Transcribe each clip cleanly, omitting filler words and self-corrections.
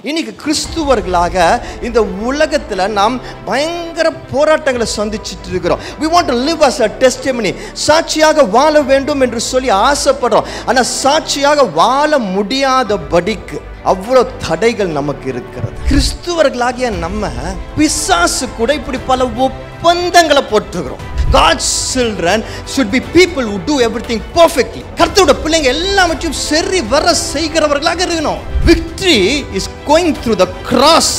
இன்னைக்கு கிறிஸ்துவர்களாக இந்த உலகத்துல நாம் பயங்கர போராட்டங்களை சந்திச்சிட்டு இருக்கிறோம். we want to live as a testimony. சாட்சியாக வாழ வேண்டும் என்று சொல்லி ஆசைப்படுறோம். ஆனா சாட்சியாக வாழ முடியாதபடிக்கு அவ்வளவு தடைகள் நமக்கு இருக்கிறது. கிறிஸ்துவர்களாகிய நம்ம பிசாசு கூட இப்படி பல ஒப்பந்தங்களை போட்டுக்கிறோம். God's children should be people who do everything perfectly. கர்த்தருடைய பிள்ளைங்க எல்லாவற்றையும் சரி வர செய்கிறவர்களாக இருக்கணும். Victory is going through the cross.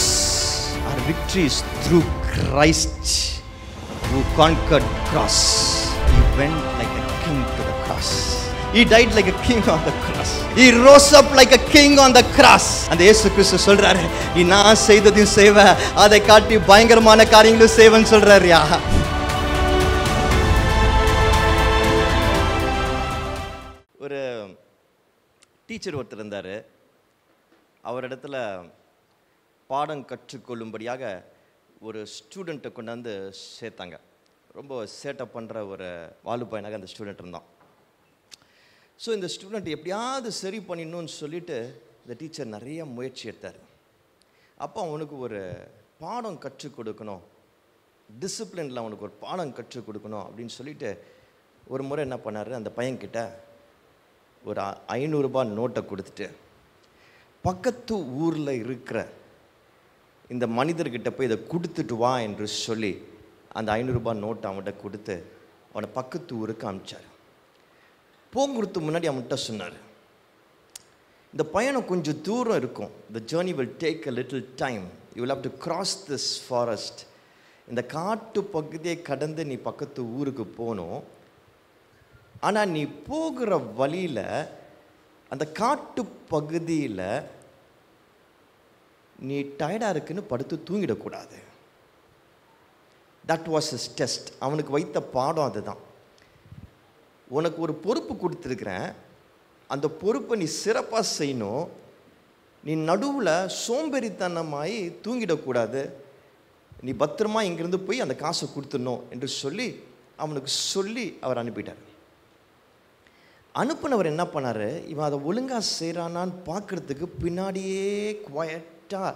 Our victory is through Christ who conquered cross. He went like a king to the cross. He died like a king on the cross. He rose up like a king on the cross. அந்த இயேசு கிறிஸ்து சொல்றாரு, நீ நான் செய்ததையும் செய்வ, அதை காட்டி பயங்கரமான காரியங்களும் செய்வேன்னு சொல்றாருயா. ஒரு டீச்சர் ஒருத்தர் இருந்தார். அவரிடத்துல பாடம் கற்றுக்கொள்ளும்படியாக ஒரு ஸ்டூடெண்ட்டை கொண்டாந்து சேர்த்தாங்க. ரொம்ப சேட்டப் பண்ணுற ஒரு வாலிபையனாக அந்த ஸ்டூடெண்ட் இருந்தான். ஸோ இந்த ஸ்டூடெண்ட் எப்படியாவது சரி பண்ணிடணும்னு சொல்லிட்டு இந்த டீச்சர் நிறைய முயற்சி எடுத்தார். அப்போ அவனுக்கு ஒரு பாடம் கற்றுக் கொடுக்கணும், டிசிப்ளினில் அவனுக்கு ஒரு பாடம் கற்றுக் கொடுக்கணும் அப்படின்னு சொல்லிட்டு ஒரு முறை என்ன பண்ணார், அந்த பையன்கிட்ட ஒரு 500 ரூபாய் நோட்டை கொடுத்துட்டு பக்கத்து ஊரில் இருக்கிற இந்த மனிதர்கிட்ட போய் இதை கொடுத்துட்டு வா என்று சொல்லி அந்த 500 ரூபாய் நோட்டை அவன்கிட்ட கொடுத்து அவனை பக்கத்து ஊருக்கு அனுப்பிச்சார். போங்கிறதுக்கு முன்னாடி அவன்கிட்ட சொன்னார், இந்த பயணம் கொஞ்சம் தூரம் இருக்கும். The journey will take a little time. You will have to cross this forest. இந்த காட்டு பகுதியை கடந்து நீ பக்கத்து ஊருக்கு போகணும். ஆனால் நீ போகிற வழியில் அந்த காட்டு பகுதியில் நீ டயர்டாக இருக்குன்னு படுத்து தூங்கிடக்கூடாது. That was his test. அவனுக்கு வைத்த பாடம் அதுதான். உனக்கு ஒரு பொறுப்பு கொடுத்துருக்குறேன், அந்த பொறுப்பை நீ சிறப்பாக செய்யணும். நீ நடுவில் சோம்பேறித்தனமாகி தூங்கிடக்கூடாது. நீ பத்திரமா இங்கேருந்து போய் அந்த காசை கொடுத்துடணும் என்று சொல்லி அவனுக்கு சொல்லி அவர் அனுப்பிட்டார். அனுப்பினவர் என்ன பண்ணார், இவன் அதை ஒழுங்காக செய்கிறானான்னு பார்க்குறதுக்கு பின்னாடியே குவாய்ட்டாக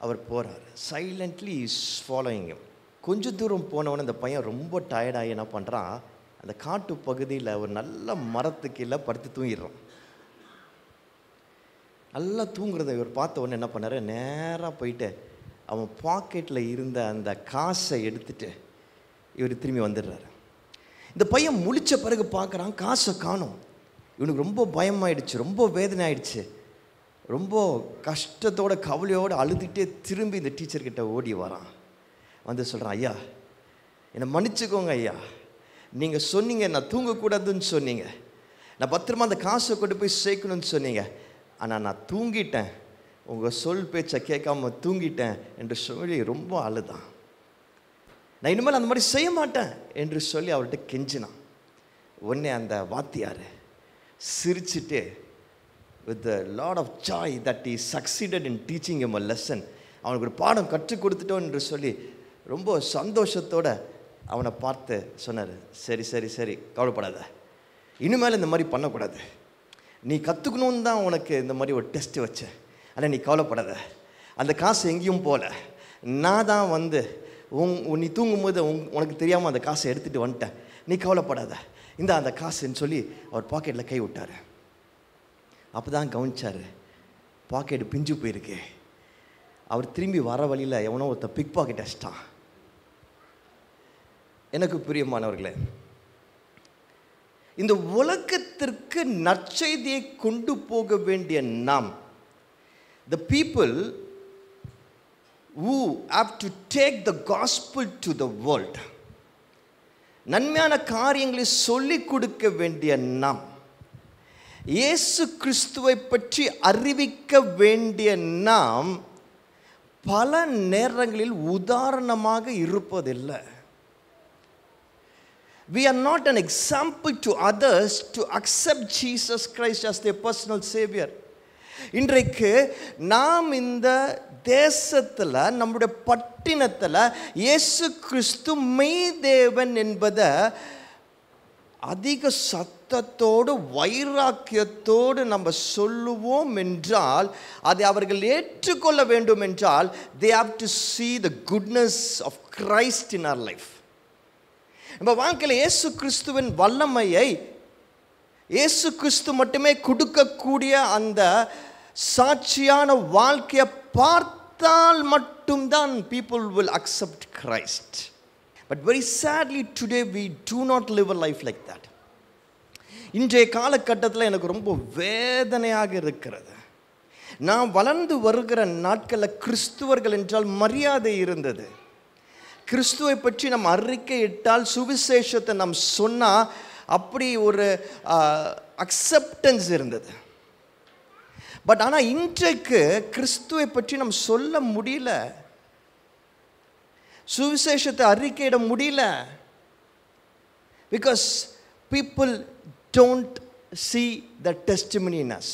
அவர் போகிறார். Silently is following. கொஞ்சம் தூரம் போனவொடனே அந்த பையன் ரொம்ப டயர்டாகி என்ன பண்ணுறான், அந்த காட்டு பகுதியில் ஒரு நல்ல மரத்துக்கு கீழே படுத்து தூங்கிடுறான். நல்லா தூங்குறத இவர் பார்த்த உடனே என்ன பண்ணார், நேராக போயிட்டு அவன் பாக்கெட்டில் இருந்த அந்த காசை எடுத்துட்டு இவர் திரும்பி வந்துடுறாரு. இந்த பையன் முழிச்ச பிறகு பார்க்குறான், காசை காணும். இவனுக்கு ரொம்ப பயமாயிடுச்சு, ரொம்ப வேதனை ஆயிடுச்சு. ரொம்ப கஷ்டத்தோட கவலையோடு அழுதுகிட்டே திரும்பி இந்த டீச்சர்கிட்ட ஓடி வரான். வந்து சொல்கிறான், ஐயா என்னை மன்னிச்சுக்கோங்க ஐயா, நீங்கள் சொன்னீங்க நான் தூங்கக்கூடாதுன்னு சொன்னீங்க, நான் பத்திரமா அந்த காசை கொண்டு போய் சேர்க்கணும்னு சொன்னீங்க, ஆனால் நான் தூங்கிட்டேன், உங்கள் சொல் பேச்சை கேட்காம தூங்கிட்டேன் என்று சொல்லி ரொம்ப அழுதான். நான் இனிமேல் அந்த மாதிரி செய்ய மாட்டேன் என்று சொல்லி அவர்கிட்ட கெஞ்சினான். உடனே அந்த வாத்தியார் சிரிச்சுட்டு with a lot of joy that he succeeded in teaching him a lesson, அவனுக்கு ஒரு பாடம் கற்றுக் கொடுத்துட்டோம் என்று சொல்லி ரொம்ப சந்தோஷத்தோடு அவனை பார்த்து சொன்னார், சரி சரி சரி கவலைப்படாத, இனிமேல் இந்த மாதிரி பண்ணக்கூடாது, நீ கற்றுக்கணுன்னு தான் உனக்கு இந்த மாதிரி ஒரு டெஸ்ட்டு வச்சேன், ஆனால் நீ கவலைப்படாத, அந்த காசு எங்கேயும் போகல, நான் தான் வந்து நீ தூங்கும்போது உனக்கு தெரியாமல் அந்த காசை எடுத்துகிட்டு வந்துட்டேன், நீ கவலைப்படாத, இந்த அந்த காசுன்னு சொல்லி அவர் பாக்கெட்டில் கை விட்டார். அப்போ தான் கவனிச்சார், பாக்கெட்டு பிஞ்சு போயிருக்கு. அவர் திரும்பி வர வழியில் எவனோ ஒருத்த பிக் பாக்கெட் அடிச்சிட்டான். எனக்கு பிரியமானவர்களே, இந்த உலகத்திற்கு நற்செய்தியை கொண்டு போக வேண்டிய நாம், the people who have to take the gospel to the world, நன்மையான காரியங்களை சொல்லிக் கொடுக்க வேண்டிய நாம், இயேசு கிறிஸ்துவை பற்றி அறிவிக்க வேண்டிய நாம் பல நேரங்களில் உதாரணமாக இருப்பதில்லை. We are not an example to others to accept Jesus Christ as their personal savior. இன்றைக்கு நாம் இந்த தேசத்தில், நம்முடைய பட்டினத்தில் இயேசு கிறிஸ்து மெய் தேவன் என்பதை அதிக சத்தத்தோடு வைராக்கியத்தோடு நம்ம சொல்லுவோம் என்றால், அதை அவர்கள் ஏற்றுக்கொள்ள வேண்டும் என்றால், they have to see the goodness of Christ in our life. நம்ம வாழ்க்கையில் இயேசு கிறிஸ்துவின் வல்லமையை, இயேசு கிறிஸ்து மட்டுமே கொடுக்கக்கூடிய அந்த சாட்சியான வாழ்க்கையை பார்த்தால் மட்டும்தான் people will accept Christ. But very sadly today we do not live a life like that. இன்றைய காலகட்டத்தில் எனக்கு ரொம்ப வேதனையாக இருக்கிறது. நான் வளர்ந்து வருகிற நாட்களில் கிறிஸ்துவர்கள் என்றால் மரியாதை இருந்தது. கிறிஸ்துவை பற்றி நம்ம அறிக்கை இட்டால், சுவிசேஷத்தை நாம் சொன்னால் அப்படி ஒரு அக்செப்டன்ஸ் இருந்தது. பட் ஆனால் இன்றைக்கு கிறிஸ்துவை பற்றி நம்ம சொல்ல முடியல, சுவிசேஷத்தை அறிக்கையிட முடியல. Because people don't see the testimony in us.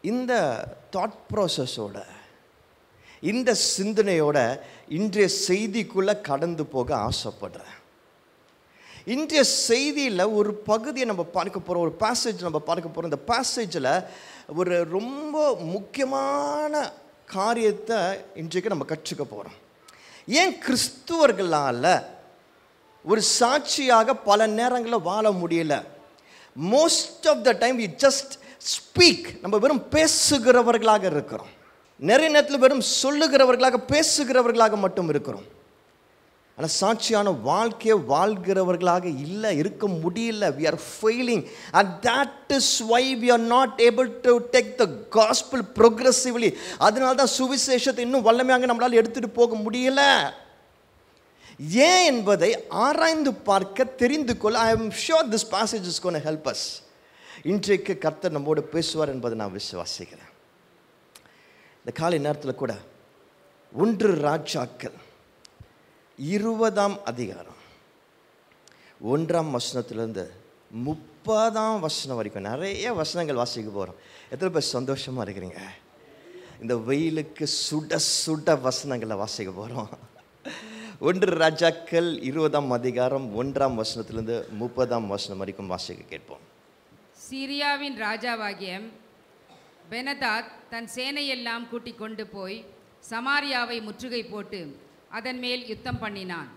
இந்த தாட் ப்ராசஸோட, இந்த சிந்தனையோட இன்றைய செய்திக்குள்ளே கடந்து போக ஆசைப்படுறேன். இன்றைய செய்தியில் ஒரு பகுதியை நம்ம பார்க்க போகிறோம், ஒரு பேசேஜ் நம்ம பார்க்க போகிறோம். இந்த பேசேஜில் ஒரு ரொம்ப முக்கியமான காரியத்தை இன்றைக்கு நம்ம கற்றுக்க போகிறோம். ஏன் கிறிஸ்துவர்களால் ஒரு சாட்சியாக பல நேரங்களில் வாழ முடியல? Most of the time we just speak. நம்ம வெறும் பேசுகிறவர்களாக இருக்கிறோம். நிறைய நேரத்தில் வெறும் சொல்லுகிறவர்களாக, பேசுகிறவர்களாக மட்டும் இருக்கிறோம். ஆனால் சாட்சியான வாழ்க்கையை வாழ்கிறவர்களாக இருக்க முடியல. we are failing, and that is why we are not able to take the gospel progressively. அதனால தான் சுவிசேஷத்தை இன்னும் வல்லமையாக நம்மளால் எடுத்துகிட்டு போக முடியல. ஏன் என்பதை ஆராய்ந்து பார்க்க, தெரிந்து கொள்ள I am sure this passage is going to help us. இன்றைக்கு கர்த்தர் நம்மோடு பேசுவார் என்பதை நான் விசுவாசிக்கிறேன். இந்த காலை நேரத்தில் கூட 1 ராஜாக்கள் 20ஆம் அதிகாரம் 1ஆம் வசனத்திலிருந்து 30ஆம் வசனம் வரைக்கும் நிறைய வசனங்கள் வாசிக்க போகிறோம். எத்தனை பேர் சந்தோஷமாக இருக்கிறீங்க? இந்த வெயிலுக்கு சுட சுட வசனங்களை வாசிக்க போகிறோம். 1 ராஜாக்கள் 20ஆம் அதிகாரம் 1ஆம் வசனத்திலிருந்து 30ஆம் வசனம் வரைக்கும் வாசிக்க கேட்போம். சீரியாவின் ராஜாவாகிய பெனதாத் தன் சேனையெல்லாம் கூட்டிக் கொண்டு போய் சமாரியாவை முற்றுகை போட்டு அதன் மேல் யுத்தம் பண்ணினான்.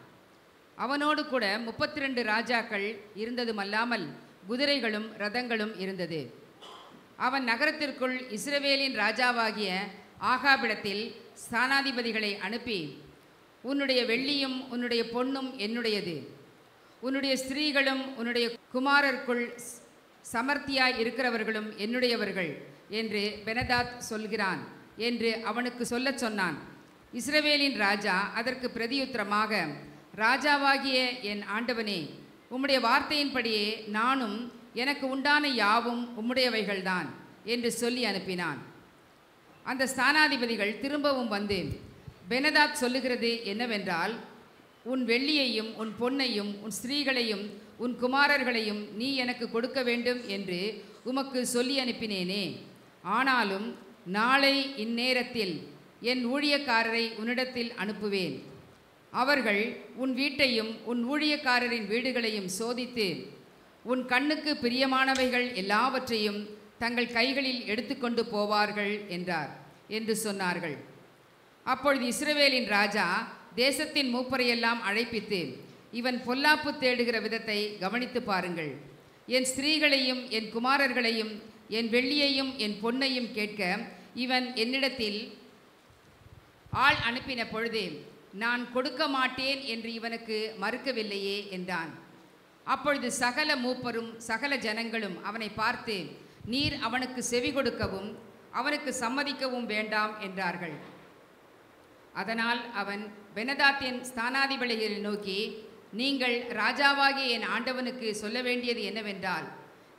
அவனோடு கூட 32 ராஜாக்கள் இருந்ததுமல்லாமல் குதிரைகளும் இரதங்களும் இருந்தது. அவன் நகரத்திற்குள் இஸ்ரவேலின் ராஜாவாகிய ஆகாபிடத்தில் ஸ்தானாதிபதிகளை அனுப்பி, உன்னுடைய வெள்ளியும் உன்னுடைய பொன்னும் என்னுடையது, உன்னுடைய ஸ்திரீகளும் உன்னுடைய குமாரருக்குள் சமர்த்தியாய் இருக்கிறவர்களும் என்னுடையவர்கள் என்று பெனதாத் சொல்கிறான் என்று அவனுக்கு சொல்லச் சொன்னான். இஸ்ரவேலின் ராஜா அதற்கு பிரதியுத்தரமாக, ராஜாவாகிய என் ஆண்டவனே, உம்முடைய வார்த்தையின்படியே நானும் எனக்கு உண்டான யாவும் உம்முடையவைகள்தான் என்று சொல்லி அனுப்பினான். அந்த ஸ்தானாதிபதிகள் திரும்பவும் வந்து, பெனதாத் சொல்லுகிறது என்னவென்றால், உன் வெள்ளியையும் உன் பொன்னையும் உன் ஸ்திரீகளையும் உன் குமாரர்களையும் நீ எனக்கு கொடுக்க வேண்டும் என்று உமக்கு சொல்லி அனுப்பினேனே. ஆனாலும் நாளை இந்நேரத்தில் என் ஊழியக்காரரை உன்னிடத்தில் அனுப்புவேன். அவர்கள் உன் வீட்டையும் உன் ஊழியக்காரரின் வீடுகளையும் சோதித்து உன் கண்ணுக்கு பிரியமானவைகள் எல்லாவற்றையும் தங்கள் கைகளில் எடுத்துக்கொண்டு போவார்கள் என்றார் என்று சொன்னார்கள். அப்பொழுது இஸ்ரவேலின் ராஜா தேசத்தின் மூப்பரையெல்லாம் அழைப்பித்து, இவன் பொல்லாப்பு தேடுகிற விதத்தை கவனித்து பாருங்கள். என் ஸ்திரீகளையும் என் குமாரர்களையும் என் வெள்ளியையும் என் பொன்னையும் கேட்க இவன் என்னிடத்தில் ஆள் அனுப்பின பொழுது நான் கொடுக்க மாட்டேன் என்று இவனுக்கு மறுக்கவில்லையே என்றான். அப்பொழுது சகல மூப்பரும் சகல ஜனங்களும் அவனை பார்த்து, நீர் அவனுக்கு செவி கொடுக்கவும் அவனுக்கு சம்மதிக்கவும் வேண்டாம் என்றார்கள். அதனால் அவன் பெனதாத்தின் ஸ்தானாதிபதிகளை நோக்கி, நீங்கள் ராஜாவாகிய என் ஆண்டவனுக்கு சொல்ல வேண்டியது என்னவென்றால்,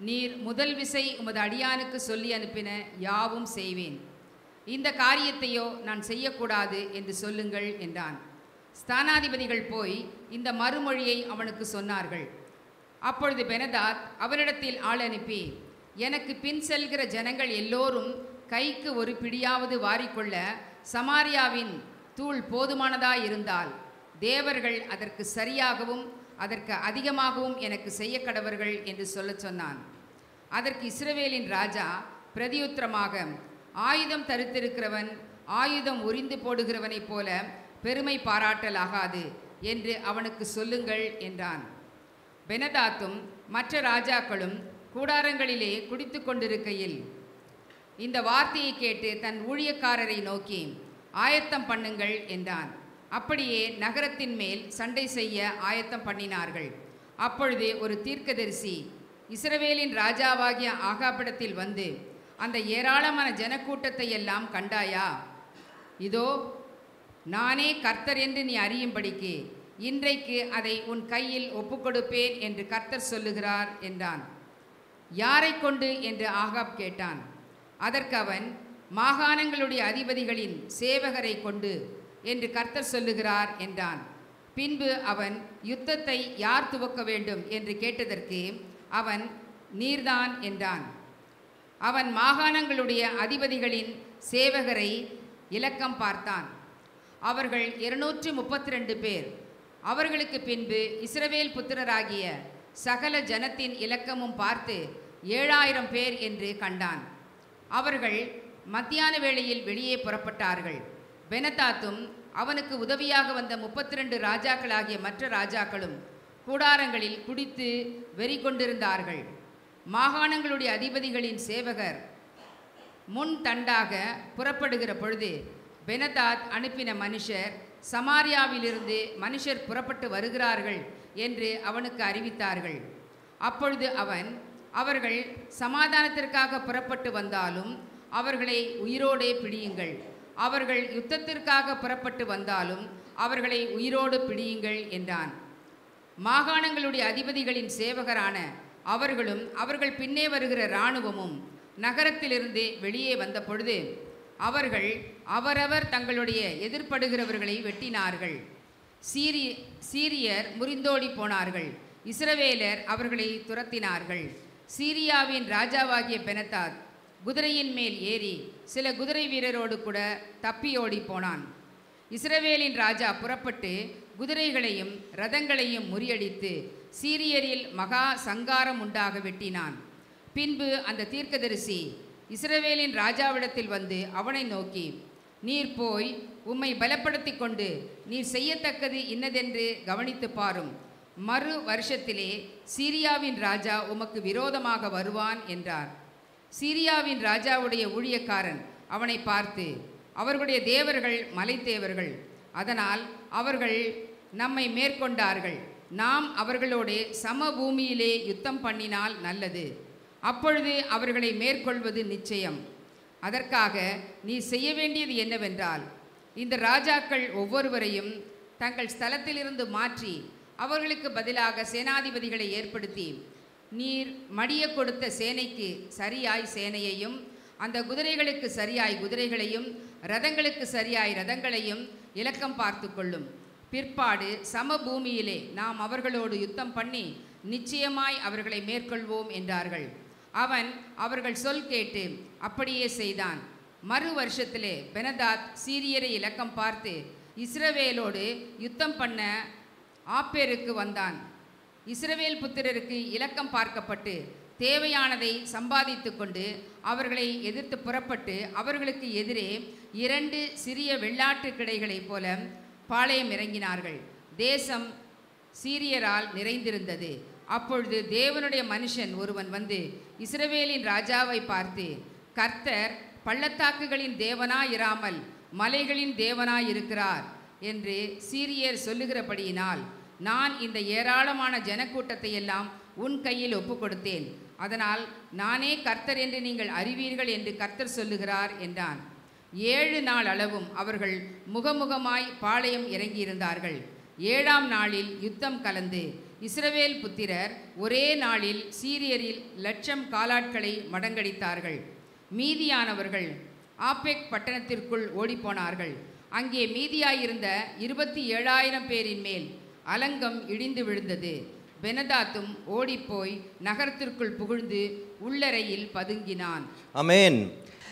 நீர் முதல் விசை உமது அடியானுக்கு சொல்லி அனுப்பின யாவும் செய்வேன். இந்த காரியத்தையோ நான் செய்யக்கூடாது என்று சொல்லுங்கள் என்றான். ஸ்தானாதிபதிகள் போய் இந்த மறுமொழியை அவனுக்கு சொன்னார்கள். அப்பொழுது பெனதாத் அவனிடத்தில் ஆள் அனுப்பி, எனக்கு பின் செல்கிற ஜனங்கள் எல்லோரும் கைக்கு ஒரு பிடியாவது வாரிக்கொள்ள சமாரியாவின் தூள் போதுமானதாயிருந்தால் தேவர்கள் அதற்கு சரியாகவும் அதற்கு அதிகமாகவும் எனக்கு செய்ய கடவர்கள் என்று சொன்னான். அதற்கு இஸ்ரவேலின் ராஜா பிரதியுத்தரமாக, ஆயுதம் தரித்திருக்கிறவன் ஆயுதம் உரிந்து போடுகிறவனைப் போல பெருமை பாராட்டலாகாது என்று அவனுக்கு சொல்லுங்கள் என்றான். பெனதாத்தும் மற்ற ராஜாக்களும் கூடாரங்களிலே குடித்து கொண்டிருக்கையில் இந்த வார்த்தையை கேட்டு தன் ஊழியக்காரரை நோக்கி, ஆயத்தம் பண்ணுங்கள் என்றான். அப்படியே நகரத்தின் மேல் சண்டை செய்ய ஆயத்தம் பண்ணினார்கள். அப்பொழுது ஒரு தீர்க்கதரிசி இஸ்ரவேலின் ராஜாவாகிய ஆகாபிடத்தில் வந்து, அந்த ஏராளமான ஜனக்கூட்டத்தை எல்லாம் கண்டாயா? இதோ நானே கர்த்தர் என்று நீ அறியும்படிக்கு இன்றைக்கு அதை உன் கையில் ஒப்புக்கொடுப்பேன் என்று கர்த்தர் சொல்லுகிறார் என்றான். யாரை கொண்டு என்று ஆகாப் கேட்டான். அதற்கு அவன், மாகாணங்களுடைய அதிபதிகளின் சேவகரை கொண்டு என்று கர்த்தர் சொல்லுகிறார் என்றான். பின்பு அவன், யுத்தத்தை யார் துவக்க வேண்டும் என்று கேட்டதற்கு அவன், நீர்தான் என்றான். அவன் மாகாணங்களுடைய அதிபதிகளின் சேவகரை இலக்கம் பார்த்தான். அவர்கள் 232 பேர். அவர்களுக்கு பின்பு இஸ்ரவேல் புத்திரராகிய சகல ஜனத்தின் இலக்கமும் பார்த்து 7000 பேர் என்று கண்டான். அவர்கள் மத்தியான வேளையில் வெளியே புறப்பட்டார்கள். பெனதாத்தும் அவனுக்கு உதவியாக வந்த 32 ராஜாக்களாகிய மற்ற ராஜாக்களும் கூடாரங்களில் குடித்து வெறி கொண்டிருந்தார்கள். மாகாணங்களுடைய அதிபதிகளின் சேவகர் முன் தண்டாக புறப்படுகிற பொழுது பெனதாத் அனுப்பின மனுஷர், சமாரியாவிலிருந்து மனுஷர் புறப்பட்டு வருகிறார்கள் என்று அவனுக்கு அறிவித்தார்கள். அப்பொழுது அவன், அவர்கள் சமாதானத்திற்காக புறப்பட்டு வந்தாலும் அவர்களை உயிரோடே பிடியுங்கள், அவர்கள் யுத்தத்திற்காக புறப்பட்டு வந்தாலும் அவர்களை உயிரோடு பிடியுங்கள் என்றான். மாகாணங்களுடைய அதிபதிகளின் சேவகரான அவர்களும் அவர்கள் பின்னே வருகிற இராணுவமும் நகரத்திலிருந்து வெளியே வந்த பொழுது அவர்கள் அவரவர் தங்களுடைய எதிர்ப்படுகிறவர்களை வெட்டினார்கள். சீரியர் முறிந்தோடி போனார்கள். இஸ்ரவேலர் அவர்களை துரத்தினார்கள். சீரியாவின் ராஜாவாகிய பெனதாத் குதிரையின் மேல் ஏறி சில குதிரை வீரரோடு கூட தப்பியோடி போனான். இஸ்ரவேலின் ராஜா புறப்பட்டு குதிரைகளையும் இரதங்களையும் முறியடித்து சீரியரில் மகா சங்காரம் உண்டாக வெட்டினான். பின்பு அந்த தீர்க்கதரிசி இஸ்ரவேலின் ராஜாவிடத்தில் வந்து அவனை நோக்கி, நீர் போய் உம்மை பலப்படுத்தி கொண்டு நீர் செய்யத்தக்கது இன்னதென்று கவனித்து பாரும். மறு வருஷத்திலே சீரியாவின் ராஜா உமக்கு விரோதமாக வருவான் என்றார். சீரியாவின் ராஜாவுடைய ஊழியக்காரன் அவனை பார்த்து, அவர்களுடைய தேவர்கள் மலைத்தேவர்கள், அதனால் அவர்கள் நம்மை மேற்கொண்டார்கள். நாம் அவர்களோடு சமபூமியிலே யுத்தம் பண்ணினால் நல்லது. அப்பொழுது அவர்களை மேற்கொள்வது நிச்சயம். அதற்காக நீ செய்ய வேண்டியது என்னவென்றால், இந்த ராஜாக்கள் ஒவ்வொருவரையும் தங்கள் ஸ்தலத்திலிருந்து மாற்றி அவர்களுக்கு பதிலாக சேனாதிபதிகளை ஏற்படுத்தி, நீர் மடிய கொடுத்த சேனைக்கு சரியாய் சேனையையும், அந்த குதிரைகளுக்கு சரியாய் குதிரைகளையும், இரதங்களுக்கு சரியாய் இரதங்களையும் இலக்கம் பார்த்து கொள்ளும். பிற்பாடு சமபூமியிலே நாம் அவர்களோடு யுத்தம் பண்ணி நிச்சயமாய் அவர்களை மேற்கொள்வோம் என்றார்கள். அவன் அவர்கள் சொல் கேட்டு அப்படியே செய்தான். மறு வருஷத்திலே பெனதாத் சீரியரை இலக்கம் பார்த்து இஸ்ரவேலோடு யுத்தம் பண்ண ஆப்பேருக்கு வந்தான். இஸ்ரவேல் புத்திரருக்கு இலக்கம் பார்க்கப்பட்டு தேவையானதை சம்பாதித்து கொண்டு அவர்களை எதிர்த்து புறப்பட்டு அவர்களுக்கு எதிரே 2 சிறிய வெள்ளாட்டு கிடைகளைப் போல பாளையம் இறங்கினார்கள். தேசம் சீரியரால் நிறைந்திருந்தது. அப்பொழுது தேவனுடைய மனுஷன் ஒருவன் வந்து இஸ்ரவேலின் ராஜாவை பார்த்து, கர்த்தர் பள்ளத்தாக்குகளின் தேவனாயிராமல் மலைகளின் தேவனாயிருக்கிறார் என்று சீரியர் சொல்லுகிறபடியினால் நான் இந்த ஏராளமான ஜனக்கூட்டத்தை எல்லாம் உன் கையில் ஒப்பு கொடுத்தேன். அதனால் நானே கர்த்தர் என்று நீங்கள் அறிவீர்கள் என்று கர்த்தர் சொல்லுகிறார் என்றான். 7 நாள் அளவும் அவர்கள் முகமுகமாய் பாளையம் இறங்கியிருந்தார்கள். 7ஆம் நாளில் யுத்தம் கலந்து இஸ்ரவேல் புத்திரர் ஒரே நாளில் சீரியரில் 1,00,000 காலாட்களை மடங்கடித்தார்கள். மீதியானவர்கள் ஆப்பெக் பட்டணத்திற்குள் ஓடிப்போனார்கள். அங்கே மீதியாயிருந்த 27,000 பேரின் மேல் அலங்கம் இடிந்து விழுந்தது. பெனதாத்தும் ஓடிப்போய் நகரத்திற்குள் புகுந்து உள்ளறையில் பதுங்கினான். ஆமென்.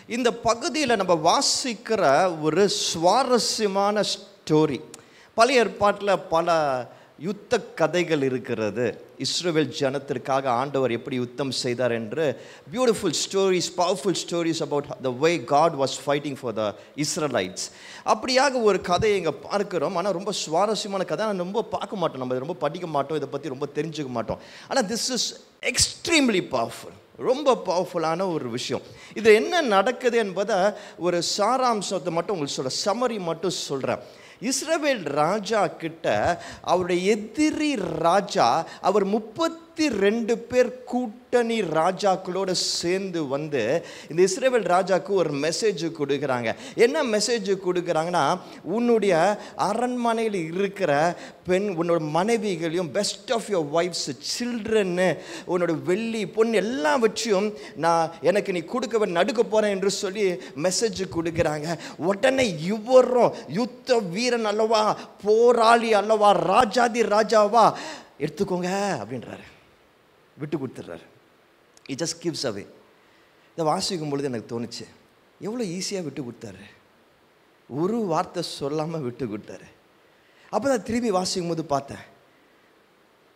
இந்த பகுதியில் நம்ம வாசிக்கிற ஒரு சுவாரஸ்யமான ஸ்டோரி. பழைய ஏற்பாட்டில் பல யுத்த கதைகள் இருக்கிறது. இஸ்ரவேல் ஜனத்திற்காக ஆண்டவர் எப்படி யுத்தம் செய்தார் என்று beautiful stories, powerful stories about the way God was fighting for the Israelites. அப்படியாக ஒரு கதையை இங்கே பார்க்கிறோம். ஆனால் ரொம்ப சுவாரஸ்யமான கதை. ஆனால் ரொம்ப பார்க்க மாட்டோம், நம்ம ரொம்ப படிக்க மாட்டோம், இதை பற்றி ரொம்ப தெரிஞ்சுக்க மாட்டோம். ஆனால் திஸ் இஸ் எக்ஸ்ட்ரீம்லி பவர்ஃபுல், ரொம்ப பவர்ஃபுல்லான ஒரு விஷயம். இது என்ன நடக்குது என்பதை ஒரு சாராம்சத்தை மட்டும் உங்களுக்கு சொல்கிறேன், சம்மரி மட்டும் சொல்கிறேன். இஸ்ரவேல் ராஜா கிட்ட அவருடைய எதிரி ராஜா, அவர் 32 பேர் கூட்டணி ராஜாக்களோடு சேர்ந்து வந்து இந்த இஸ்ரவேல் ராஜாவுக்கு ஒரு மெசேஜ் கொடுக்குறாங்க. என்ன மெசேஜ் கொடுக்குறாங்கன்னா, உன்னுடைய அரண்மனையில் இருக்கிற பெண், உன்னோட மனைவிகளையும், பெஸ்ட் ஆஃப் யுவர் ஒய்ஃப்ஸ், சில்ட்ரன்னு, உன்னோட வெள்ளி பொன் எல்லாவற்றையும் எனக்கு நீ கொடுக்க நடுக்க போகிறேன் என்று சொல்லி மெசேஜ் கொடுக்குறாங்க. உடனே இவரும் யுத்த வீரன் அல்லவா, போராளி அல்லவா, ராஜாதி ராஜாவா, எடுத்துக்கோங்க அப்படின்றாரு, விட்டு கொடுத்துட்றாரு. He just gives away. இதை வாசிக்கும் பொழுது எனக்கு தோணுச்சு, எவ்வளோ ஈஸியாக விட்டு கொடுத்தாரு, ஒரு வார்த்தை சொல்லாமல் விட்டு கொடுத்தாரு. அப்போ தான் திரும்பி வாசிக்கும் போது பார்த்தேன்,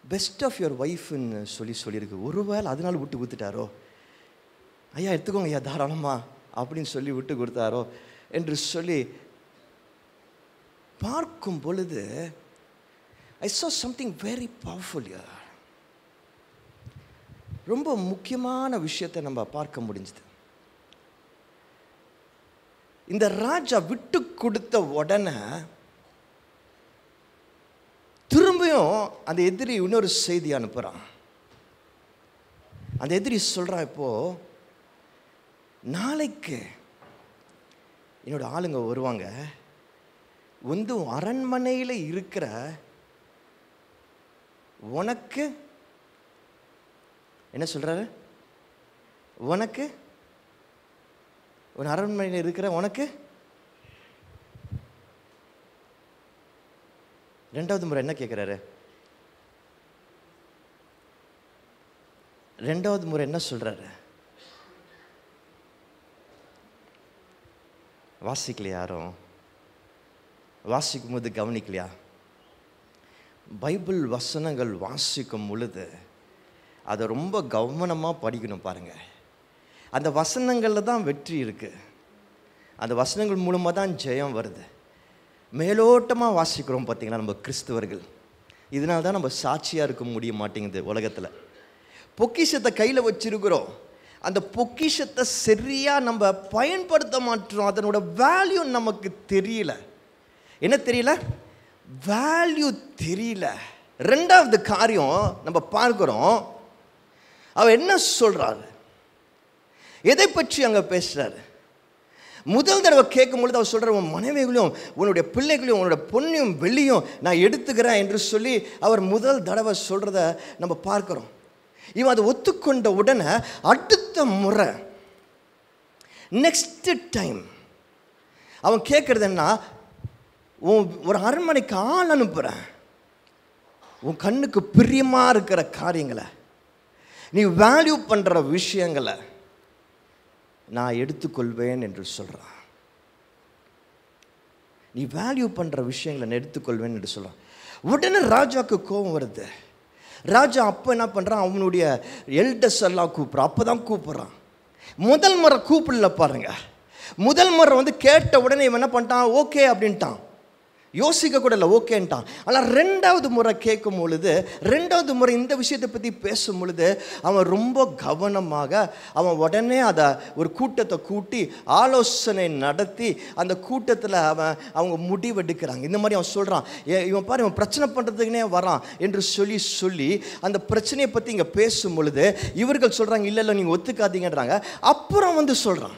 பெஸ்ட் ஆஃப் யுவர் ஒய்ஃப்னு சொல்லியிருக்கு. ஒருவேளை அதனால விட்டு கொடுத்துட்டாரோ, ஐயா எடுத்துக்கோங்க ஐயா தாராளமா அப்படின்னு சொல்லி விட்டு கொடுத்தாரோ என்று சொல்லி பார்க்கும் பொழுது I saw something very powerful here. ரொம்ப முக்கியமான விஷயத்தை நம்ம பார்க்க முடிஞ்சது. இந்த ராஜா விட்டு கொடுத்த உடனே திரும்பியும் அந்த எதிரி இன்னொரு செய்தி அனுப்புகிறான். அந்த எதிரி சொல்கிறான், இப்போ நாளைக்கு என்னோட ஆளுங்க வருவாங்க, வந்து அரண்மனையில் இருக்கிற உனக்கு என்ன சொல்கிறாரு, உனக்கு உன் அரண்மனையில் இருக்கிற உனக்கு ரெண்டாவது முறை என்ன கேட்குறாரு, ரெண்டாவது முறை என்ன சொல்கிறாரு, வாசிக்கலையா? யாரும் வாசிக்கும் போது கவனிக்கலையா? பைபிள் வசனங்கள் வாசிக்கும் பொழுது அதை ரொம்ப கவனமாக படிக்கணும். பாருங்கள், அந்த வசனங்களில் தான் வெற்றி இருக்குது, அந்த வசனங்கள் மூலமாக தான் ஜெயம் வருது. மேலோட்டமாக வாசிக்கிறோம் பார்த்தீங்களா நம்ம கிறிஸ்தவர்கள், இதனால தான் நம்ம சாட்சியாக இருக்க முடிய மாட்டேங்குது உலகத்தில். பொக்கிஷத்தை கையில் வச்சிருக்கிறோம், அந்த பொக்கிஷத்தை சரியாக நம்ம பயன்படுத்த மாட்டோம், அதனோட வேல்யூ நமக்கு தெரியல. என்ன தெரியல? வேல்யூ தெரியல. ரெண்டாவது காரியம் நம்ம பார்க்கிறோம், அவர் என்ன சொல்றாரு, எதை பற்றி அங்கே பேசுறாரு. முதல் தடவை கேட்கும் பொழுது அவர் சொல்கிறார், உன் மனைவிகளையும் உன்னுடைய பிள்ளைகளையும் உன்னோட பொண்ணையும் வெள்ளியும் நான் எடுத்துக்கிறேன் என்று சொல்லி அவர் முதல் தடவை சொல்கிறத நம்ம பார்க்குறோம். இவன் அதை ஒத்துக்கொண்ட உடனே அடுத்த முறை நெக்ஸ்ட் டைம் அவன் கேட்குறது என்ன, ஒரு அரண்மனைக்கு ஆள் அனுப்புகிறேன், உன் கண்ணுக்கு பிரியமாக இருக்கிற காரியங்களை, நீ வேல்யூ பண்ணுற விஷயங்களை நான் எடுத்துக்கொள்வேன் என்று சொல்கிறான். நீ வேல்யூ பண்ணுற விஷயங்களை நான் எடுத்துக்கொள்வேன் என்று சொல்கிறான். உடனே ராஜாவுக்கு கோபம் வருது. ராஜா அப்போ என்ன பண்ணுறான், அவனுடைய எல்டர்ஸ் எல்லாம் கூப்பிட்றான். அப்போ தான் கூப்பிட்றான். முதல் முறை கூப்பிடல பாருங்க. முதல் முறை வந்து கேட்ட உடனே இவன் என்ன பண்ணிட்டான், ஓகே அப்படின்ட்டான், யோசிக்க கூட இல்லை, ஓகேன்ட்டான். ஆனால் ரெண்டாவது முறை கேட்கும் பொழுது, ரெண்டாவது முறை இந்த விஷயத்தை பற்றி பேசும் பொழுது அவன் ரொம்ப கவனமாக அவன் உடனே அதை ஒரு கூட்டத்தை கூட்டி ஆலோசனை நடத்தி அந்த கூட்டத்தில் அவங்க முடிவெடுக்கிறாங்க. இந்த மாதிரி அவன் சொல்கிறான், இவன் பாரு இவன் பிரச்சனை பண்ணுறதுக்குனே வரான் என்று சொல்லி அந்த பிரச்சனையை பற்றி இங்கே பேசும் பொழுது இவர்கள் சொல்கிறாங்க, இல்லை இல்லை நீங்கள் ஒத்துக்காதீங்கன்றாங்க. அப்புறம் வந்து சொல்கிறான்,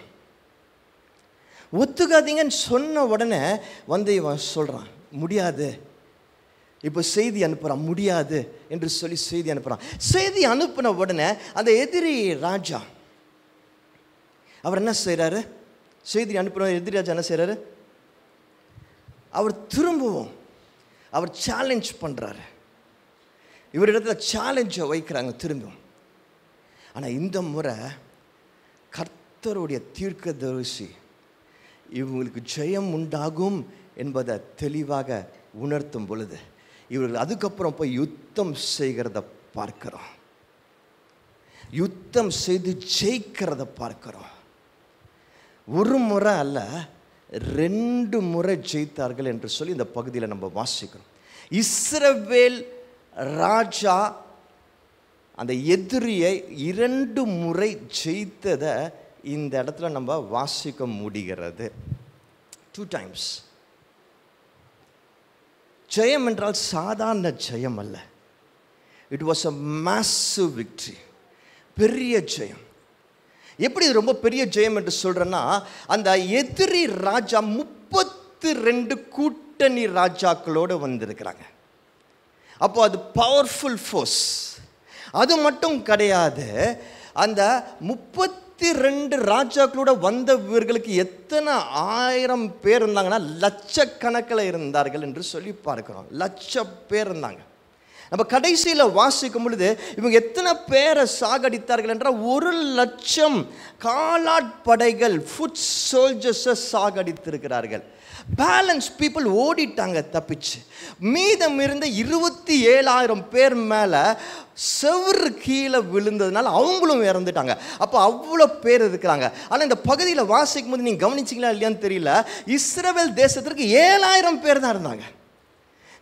ஒத்துக்காதீங்கன்னு சொன்ன உடனே வந்து இவன் சொல்கிறான், முடியாது, இப்போ செய்தி அனுப்புகிறான், முடியாது என்று சொல்லி செய்தி அனுப்புகிறான். செய்தி அனுப்பின உடனே அந்த எதிரி ராஜா அவர் என்ன செய்கிறாரு, செய்தி அனுப்புகிற எதிரி ராஜா என்ன செய்கிறாரு, அவர் திரும்பவும் அவர் சேலஞ்ச் பண்ணுறாரு. இவரிடத்துல சேலஞ்சை வைக்கிறாங்க திரும்பவும். ஆனால் இந்த முறை கர்த்தருடைய தீர்க்கதரிசி இவங்களுக்கு ஜெயம் உண்டாகும் என்பதை தெளிவாக உணர்த்தும் பொழுது இவர்கள் அதுக்கப்புறம் போய் யுத்தம் செய்கிறத பார்க்கிறோம். யுத்தம் செய்து ஜெயிக்கிறத பார்க்கிறோம். ஒரு முறை அல்ல, 2 முறை ஜெயித்தார்கள் என்று சொல்லி இந்த பகுதியில் நம்ம வாசிக்கிறோம். இஸ்ரவேல் ராஜா அந்த எதிரியை 2 முறை ஜெயித்ததை இந்த இடத்துல நம்ம வாசிக்க முடிகிறது. 2 times. ஜெயம் என்றால் சாதாரண ஜெயம் அல்ல. It was a massive victory. பெரிய ஜெயம். எப்படி இது ரொம்ப பெரிய ஜெயம் என்று சொல்றேன்னா, அந்த எதிரி ராஜா 32 கூட்டணி ராஜாக்களோடு வந்திருக்கிறாங்க. அப்போ அது பவர்ஃபுல் ஃபோர்ஸ். அது மட்டும் கிடையாது, அந்த 32 ராஜாக்களோட வந்தவர்களுக்கு எத்தனை 1000 பேர் இருந்தாங்கன்னா லட்சக்கணக்கில் இருந்தார்கள் என்று சொல்லி பார்க்கிறோம். 1,00,000 பேர் இருந்தாங்க. நம்ம கடைசியில் வாசிக்கும் பொழுது இவங்க எத்தனை பேரை சாகடித்தார்கள் என்றால் 1,00,000 காலாட்படைகள், ஃபுட் சோல்ஜர்ஸை சாகடித்திருக்கிறார்கள். பேலன்ஸ் பீப்புள் ஓடிட்டாங்க தப்பிச்சு. மீதம் இருந்த 27,000 பேர் மேலே செவரு கீழே விழுந்ததுனால அவங்களும் இறந்துட்டாங்க. அப்போ அவ்வளோ பேர் இருக்கிறாங்க. ஆனால் இந்த பகுதியில் வாசிக்கும் போது நீங்கள் கவனிச்சிங்களா இல்லையான்னு தெரியல, இஸ்ரவேல் தேசத்திற்கு 7,000 பேர் தான் இருந்தாங்க.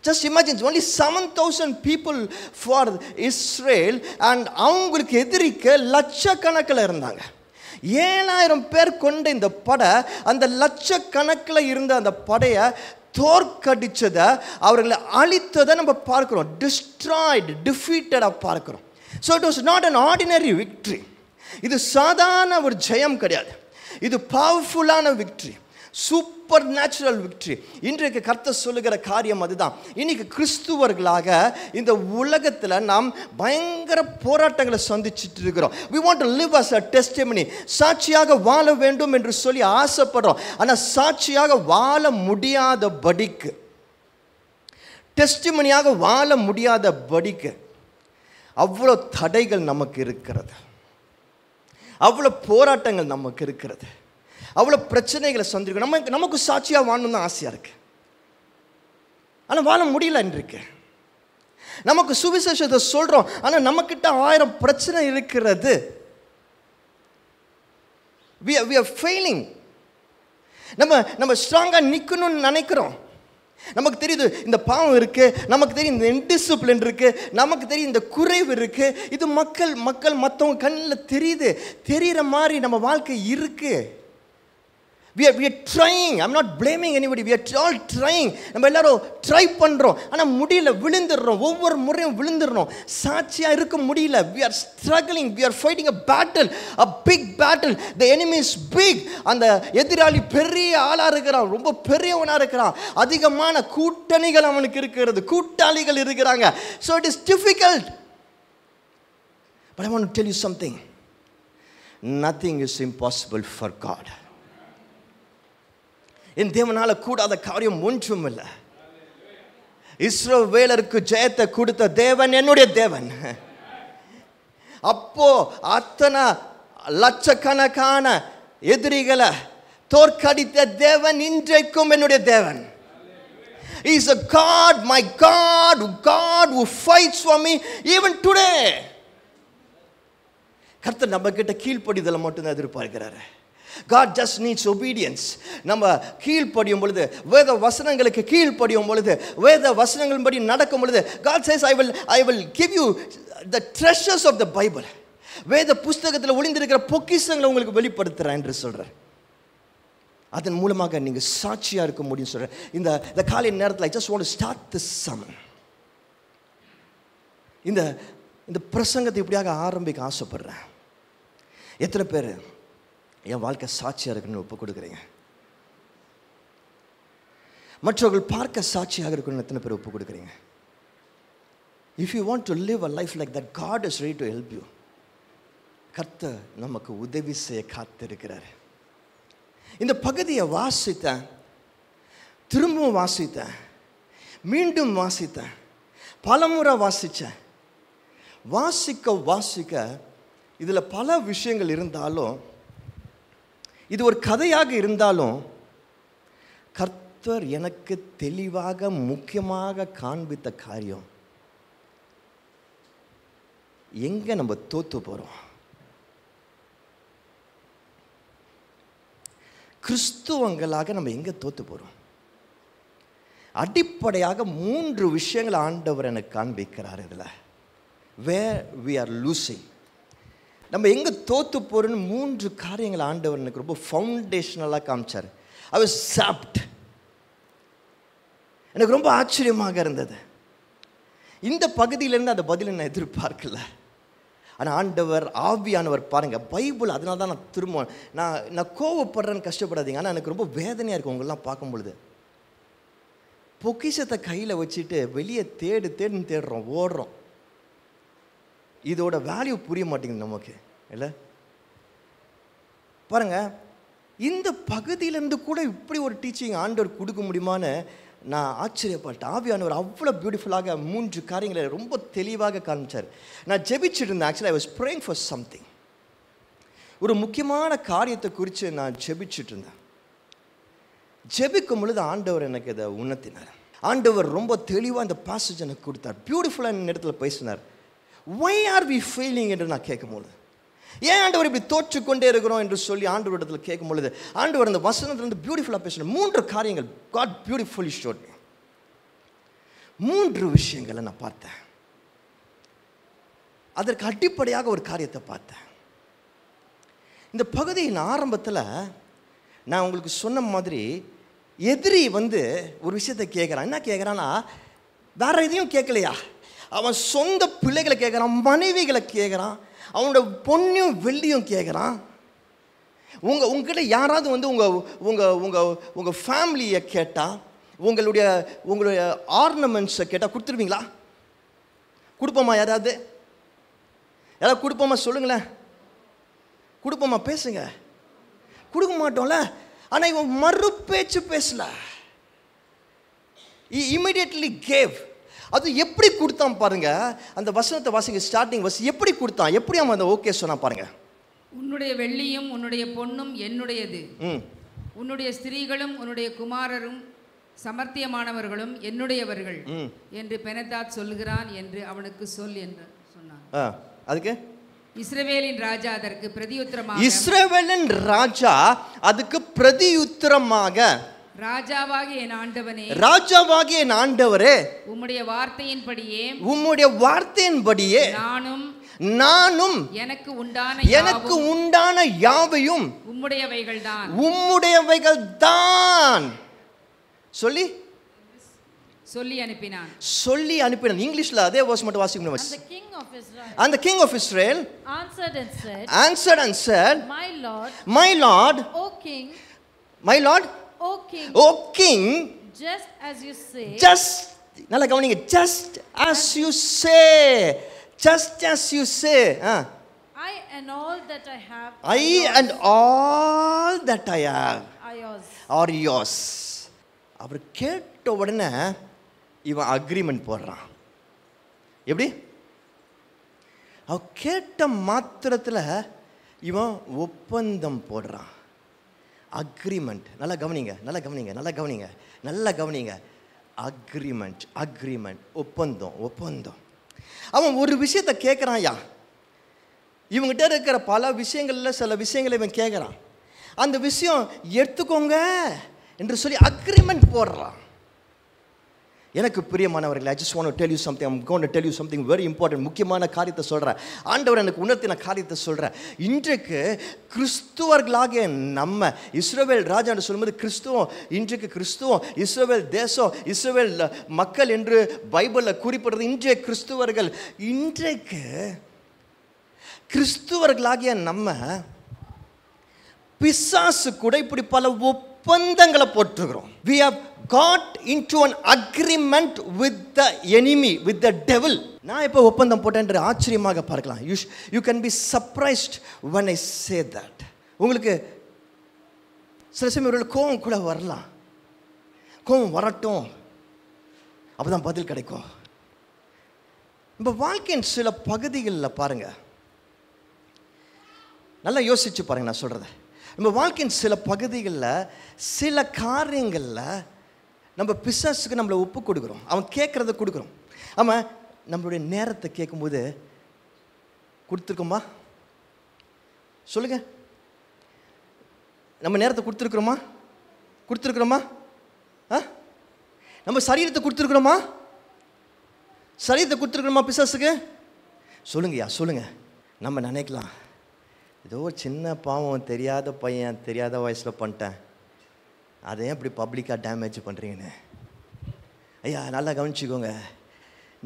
Just imagine, only 7,000 people for Israel, and அவங்களுக்கு எதிரிக்க லட்சக்கணக்கில் இருந்தாங்க. 7,000 பேர் கொண்ட இந்த படை, அந்த லட்சக்கணக்கில் இருந்த அந்த படையை தோற்கடிச்சதை, அவர்களை அழித்ததை நம்ம பார்க்கிறோம். டிஸ்ட்ராய்டு, டிஃபீட்டடாக பார்க்கிறோம். So it was not an ordinary victory. இது சாதாரண ஒரு ஜெயம் கிடையாது. இது பவர்ஃபுல்லான விக்ட்ரி, சூப்பர் நேச்சுரல் விக்ட்ரி. இன்றைக்கு கர்த்தர் சொல்லுகிற காரியம் அதுதான். இன்னைக்கு கிறிஸ்துவர்களாக இந்த உலகத்தில் நாம் பயங்கர போராட்டங்களை சந்திச்சுட்டு இருக்கிறோம். we want to live as a testimony. சாட்சியாக வாழ வேண்டும் என்று சொல்லி ஆசைப்படுறோம். ஆனால் சாட்சியாக வாழ முடியாத படிக்கு, டெஸ்டிமனியாக வாழ முடியாத படிக்கு அவ்வளோ தடைகள் நமக்கு இருக்கிறது, அவ்வளோ போராட்டங்கள் நமக்கு இருக்கிறது, அவ்வளோ பிரச்சனைகளை சந்திருக்கோம். நமக்கு சாட்சியாக வாழணும் தான் ஆசையாக இருக்கு, ஆனால் வாழ முடியல. இன்றைக்கு நமக்கு சுவிசேஷத்தை சொல்கிறோம், ஆனால் நம்மக்கிட்ட 1000 பிரச்சனை இருக்கிறது. we are failing. நம்ம ஸ்ட்ராங்காக நிற்கணும்னு நினைக்கிறோம். நமக்கு தெரியுது இந்த பாவம் இருக்குது, நமக்கு தெரியும் இந்த இன்டிசிப்ளின் இருக்குது, நமக்கு தெரியும் இந்த குறைவு இருக்குது. இது மற்றவங்க கண்ணில் தெரிகிற மாதிரி நம்ம வாழ்க்கை இருக்குது. We are trying. I'm not blaming anybody. We are all trying. நம்ம எல்லாரும் ட்ரை பண்ணுறோம், ஆனால் முடியல, விழுந்துடுறோம். ஒவ்வொரு முறையும் விழுந்துடுறோம், சாட்சியாக இருக்க முடியல. We are struggling. We are fighting a battle, a big battle. The enemy is big. அந்த எதிராளி பெரிய ஆளாக இருக்கிறான், ரொம்ப பெரியவனாக இருக்கிறான். அதிகமான கூட்டணிகள் அவனுக்கு இருக்கிறது, கூட்டாளிகள் இருக்கிறாங்க. So it is difficult. But I want to tell you something. Nothing is impossible for God. என் தேவனால கூடாத காரியம் ஒன்றும் இல்லை. இஸ்ரவேலருக்கு ஜெயத்தை கொடுத்த தேவன் என்னுடைய தேவன். அப்போ அத்தனை லட்சக்கணக்கான எதிரிகளை தோற்கடித்த தேவன் இன்றைக்கும் என்னுடைய தேவன். He is a God, my God who fights for me even today. கர்த்தர் நம்ம கிட்ட கீழ்ப்படிதலை மட்டும் தான் எதிர்பார்க்கிறாரு. God just needs obedience. நம்ம கீழ்ப்படியும் பொழுது, வேத வசனங்களுக்கு கீழ்ப்படியும் பொழுது, வேத வசனங்களின்படி நடக்கும் பொழுது, God says I will give you the treasures of the Bible. வேத புஸ்தகத்தில் ஒளிந்திருக்கிற பொக்கிஷங்களை உங்களுக்கு வெளிப்படுத்துறேன் என்று சொல்றார். அதன் மூலமாக நீங்க சாட்சியா இருக்க முடியும் சொல்ற. இந்த காலை நேரத்தில் I just want to start this sermon. இந்த பிரசங்கத்தை இப்படியாக ஆரம்பிக்க ஆசைப்படுறேன். எத்தனை பேர் என் வாழ்க்கை சாட்சியாக இருக்குன்னு ஒப்பு கொடுக்குறீங்க? மற்றவர்கள் பார்க்க சாட்சியாக இருக்கணும்னு எத்தனை பேர் ஒப்பு கொடுக்குறீங்க? If you want to live a life like that, God is ready to help you. கர்த்தர் நமக்கு உதவி செய்ய காத்திருக்கிறார். இந்த பகுதியை வாசித்தேன், திரும்பவும் வாசித்தேன், மீண்டும் வாசித்தேன், பலமுறை வாசித்தேன். வாசிக்க இதில் பல விஷயங்கள் இருந்தாலும், இது ஒரு கதையாக இருந்தாலும், கர்த்தர் கர்த்தர் எனக்கு தெளிவாக முக்கியமாக காண்பித்த காரியம், எங்க நம்ம தோத்து போறோம்? கிறிஸ்துவங்களாக நம்ம எங்க தோத்து போறோம்? அடிப்படையாக 3 விஷயங்களை ஆண்டவர் எனக்கு காண்பிக்கிறார். இதில் where we are losing, நம்ம எங்கே தோற்று போகிறோன்னு 3 காரியங்களை ஆண்டவர் எனக்கு ரொம்ப ஃபவுண்டேஷனலாக காமிச்சார். I was zapped. எனக்கு ரொம்ப ஆச்சரியமாக இருந்தது. இந்த பகுதியிலேருந்து அந்த பதிலை நான் எதிர்பார்க்கல. ஆனால் ஆண்டவர் ஆவியானவர் பாருங்கள், பைபிள், அதனால தான் நான் திரும்ப நான் கோவப்படுறேன்னு கஷ்டப்படாதீங்க. ஆனால் எனக்கு ரொம்ப வேதனையாக இருக்கும் உங்களெலாம் பார்க்கும் பொழுது. பொக்கிஷத்தை கையில் வச்சுட்டு வெளியே தேடுன்னு தேடுறோம், ஓடுறோம். இதோட வேல்யூ புரிய மாட்டேங்குது நமக்கு, இல்லை? பாருங்க, இந்த பகுதியிலேருந்து கூட இப்படி ஒரு டீச்சிங் ஆண்டவர் கொடுக்க முடியுமான்னு நான் ஆச்சரியப்பட்டேன். ஆவியானவர் அவ்வளோ பியூட்டிஃபுல்லாக 3 காரியங்களை ரொம்ப தெளிவாக காமிச்சார். நான் ஜெபிச்சுட்டு இருந்தேன். Actually I was praying for something. ஒரு முக்கியமான காரியத்தை குறித்து நான் ஜெபிச்சுட்டு இருந்தேன். ஜெபிக்கும் பொழுது ஆண்டவர் எனக்கு இதை உணர்த்தினார். ஆண்டவர் ரொம்ப தெளிவாக இந்த பாசேஜ் எனக்கு கொடுத்தார். பியூட்டிஃபுல்லாக இந்த இடத்துல பேசினார். Why are we failing என்று நான் கேட்கும்பொழுது, ஏன் ஆண்டவர் இப்படி தோற்றுக்கொண்டே இருக்கிறோம் என்று சொல்லி ஆண்டவர் இடத்துல கேட்கும் பொழுது, ஆண்டவர் அந்த வசனத்திலிருந்து பியூட்டிஃபுல்லாக பேசினார். 3 காரியங்கள் God beautifully showed me. 3 விஷயங்களை நான் பார்த்தேன். அதற்கு அடிப்படையாக ஒரு காரியத்தை பார்த்தேன். இந்த பகுதியின் ஆரம்பத்தில் நான் உங்களுக்கு சொன்ன மாதிரி எதிரி ஒரு விஷயத்தை கேட்குறான். என்ன கேட்குறான்னா, வேற எதையும் கேட்கலையா, அவன் சொந்த பிள்ளைகளை கேட்குறான், மனைவிகளை கேட்குறான், அவனோட பொண்ணையும் வெள்ளியும் கேட்குறான். உங்ககிட்ட யாராவது உங்கள் ஃபேமிலியை கேட்டால், உங்களுடைய ஆர்னமெண்ட்ஸை கேட்டால் கொடுத்துருவீங்களா? கொடுப்போமா? யாராவது கொடுப்போமா? சொல்லுங்களேன். கொடுப்போமா? பேசுங்க. கொடுக்க மாட்டோம்ல. ஆனால் இவன் மறு பேச்சு பேசல. Immediately gave. அது எப்படி கொடுத்தான் பாருங்க. அந்த வசனத்தை வாசிங்க. ஸ்டார்டிங் வசனம் எப்படி கொடுத்தான், எப்படி அவன் அந்த ஓகே சொன்னா பாருங்க. உன்னுடைய வெள்ளியும் உன்னுடைய பொன்னும் என்னுடையது, உன்னுடைய ஸ்திரீகளும் உன்னுடைய குமாரரும் சமர்த்தியமானவர்களும் என்னுடையவர்கள் என்று பெனதாத் சொல்லுகிறான் என்று அவனுக்கு சொல் என்று சொன்னான். அதுக்கு இஸ்ரவேலின் ராஜா அதற்கு பிரதியுத்தரமாக, இஸ்ரவேலின் ராஜா அதுக்கு பிரதியுத்தரமாக, ராஜாவாகிய என் ஆண்டவனே, ராஜாவாகிய என் ஆண்டவரே, உம்முடைய வார்த்தையின்படியே நானும் எனக்கு உண்டான யாவையும் உம்முடையவைகள் தான் சொல்லி அனுப்பினான். இங்கிலீஷ்ல அதே வேர்ஸ் மட்டும் வாசிக்கணும். And the king of Israel answered and said, my lord, O king, just as you say, நல்லா கவனிங்க, just as you say, I and all that I have are yours. அவர் கேட்ட உடனே இவன் அக்ரிமெண்ட் போடுறான். எப்படி? அவ கேட்ட மாத்திரத்தில் இவன் ஒப்பந்தம் போடுறான். அக்ரிமெண்ட். நல்லா கவனிங்க. அக்ரிமெண்ட், ஒப்பந்தம். அவன் ஒரு விஷயத்தை கேட்குறான். இவங்கிட்ட இருக்கிற பல விஷயங்களில் சில விஷயங்களை இவன் கேட்குறான். அந்த விஷயம் எடுத்துக்கோங்க என்று சொல்லி அக்ரிமெண்ட் போடுறான். எனக்கு பிரியமானவர்களே, I just want to tell you something. I'm going to tell you something very important. முக்கியமான காரியத்தை சொல்கிறேன். ஆண்டவர் எனக்கு உணர்த்தின காரியத்தை சொல்கிறேன். இன்றைக்கு கிறிஸ்துவர்களாகிய நம்ம, இஸ்ரவேல் ராஜான்னு சொல்லும்போது கிறிஸ்துவம், இன்றைக்கு கிறிஸ்துவம், இஸ்ரவேல் தேசம், இஸ்ரவேல் மக்கள் என்று பைபிளில் குறிப்பிடுறது இன்றைய கிறிஸ்துவர்கள். இன்றைக்கு கிறிஸ்துவர்களாகிய நம்ம பிசாசு கூட இப்படி பல ஒப்பந்தங்களை போட்டுக்கிறோம். We have got into an agreement with the enemy, with the devil. நான் எப்போ ஒப்பந்தம் போட்டேன்ற ஆச்சரியமாக பார்க்கலாம். You can be surprised when I say that. உங்களுக்கு சில சமயம் கோபம் கூட வரலாம். கோபம் வரட்டும், அப்போதான் பதில் கிடைக்கும். நம்ம வாழ்க்கையின் சில பகுதிகளில் பாருங்க, நல்லா யோசிச்சு பாருங்க நான் சொல்கிறத. நம்ம வாழ்க்கையின் சில பகுதிகளில் சில காரியங்களில் நம்ம பிசாசுக்கு நம்மளை ஒப்பு கொடுக்குறோம், அவன் கேட்குறத கொடுக்குறோம். ஆமாம், நம்மளுடைய நேரத்தை கேட்கும்போது கொடுத்துருக்கோமா? சொல்லுங்கள், நம்ம நேரத்தை கொடுத்துருக்குறோமா? கொடுத்துருக்குறோமா? நம்ம சரீரத்தை கொடுத்துருக்குறோமா? சரீரத்தை கொடுத்துருக்குறோமா பிசாசுக்கு? சொல்லுங்கய்யா, சொல்லுங்கள். நம்ம நினைக்கலாம், ஏதோ சின்ன பாவம், தெரியாத பையன், தெரியாத வயசில் பண்ணிட்டேன், அதை ஏன் இப்படி பப்ளிக்காக டேமேஜ் பண்ணுறீங்கன்னு. ஐயா நல்லா கவனிச்சிக்கோங்க,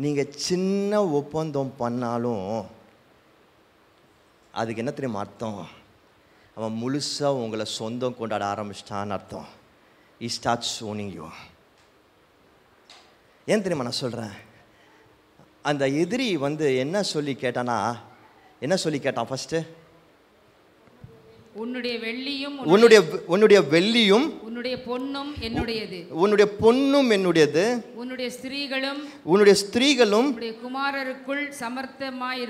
நீங்கள் சின்ன ஒப்பந்தம் பண்ணாலும் அதுக்கு என்ன தெரியுமா அர்த்தம்? அவன் முழுசாக உங்களை சொந்தம் கொண்டாட ஆரம்பிச்சிட்டான்னு அர்த்தம். He starts owning you. ஏன் தெரியுமா நான் சொல்கிறேன்? அந்த எதிரி என்ன சொல்லி கேட்டானா, என்ன சொல்லி கேட்டான் ஃபஸ்ட்டு? உன்னுடைய வெள்ளியும் உன்னுடைய வெள்ளியும் உன்னுடைய பொன்னும் என்னுடையது. உன்னுடைய பொன்னும் என்னுடையது. உன்னுடைய ஸ்திரீகளும் உன்னுடைய குமாரருக்குள் சமர்த்தமாய்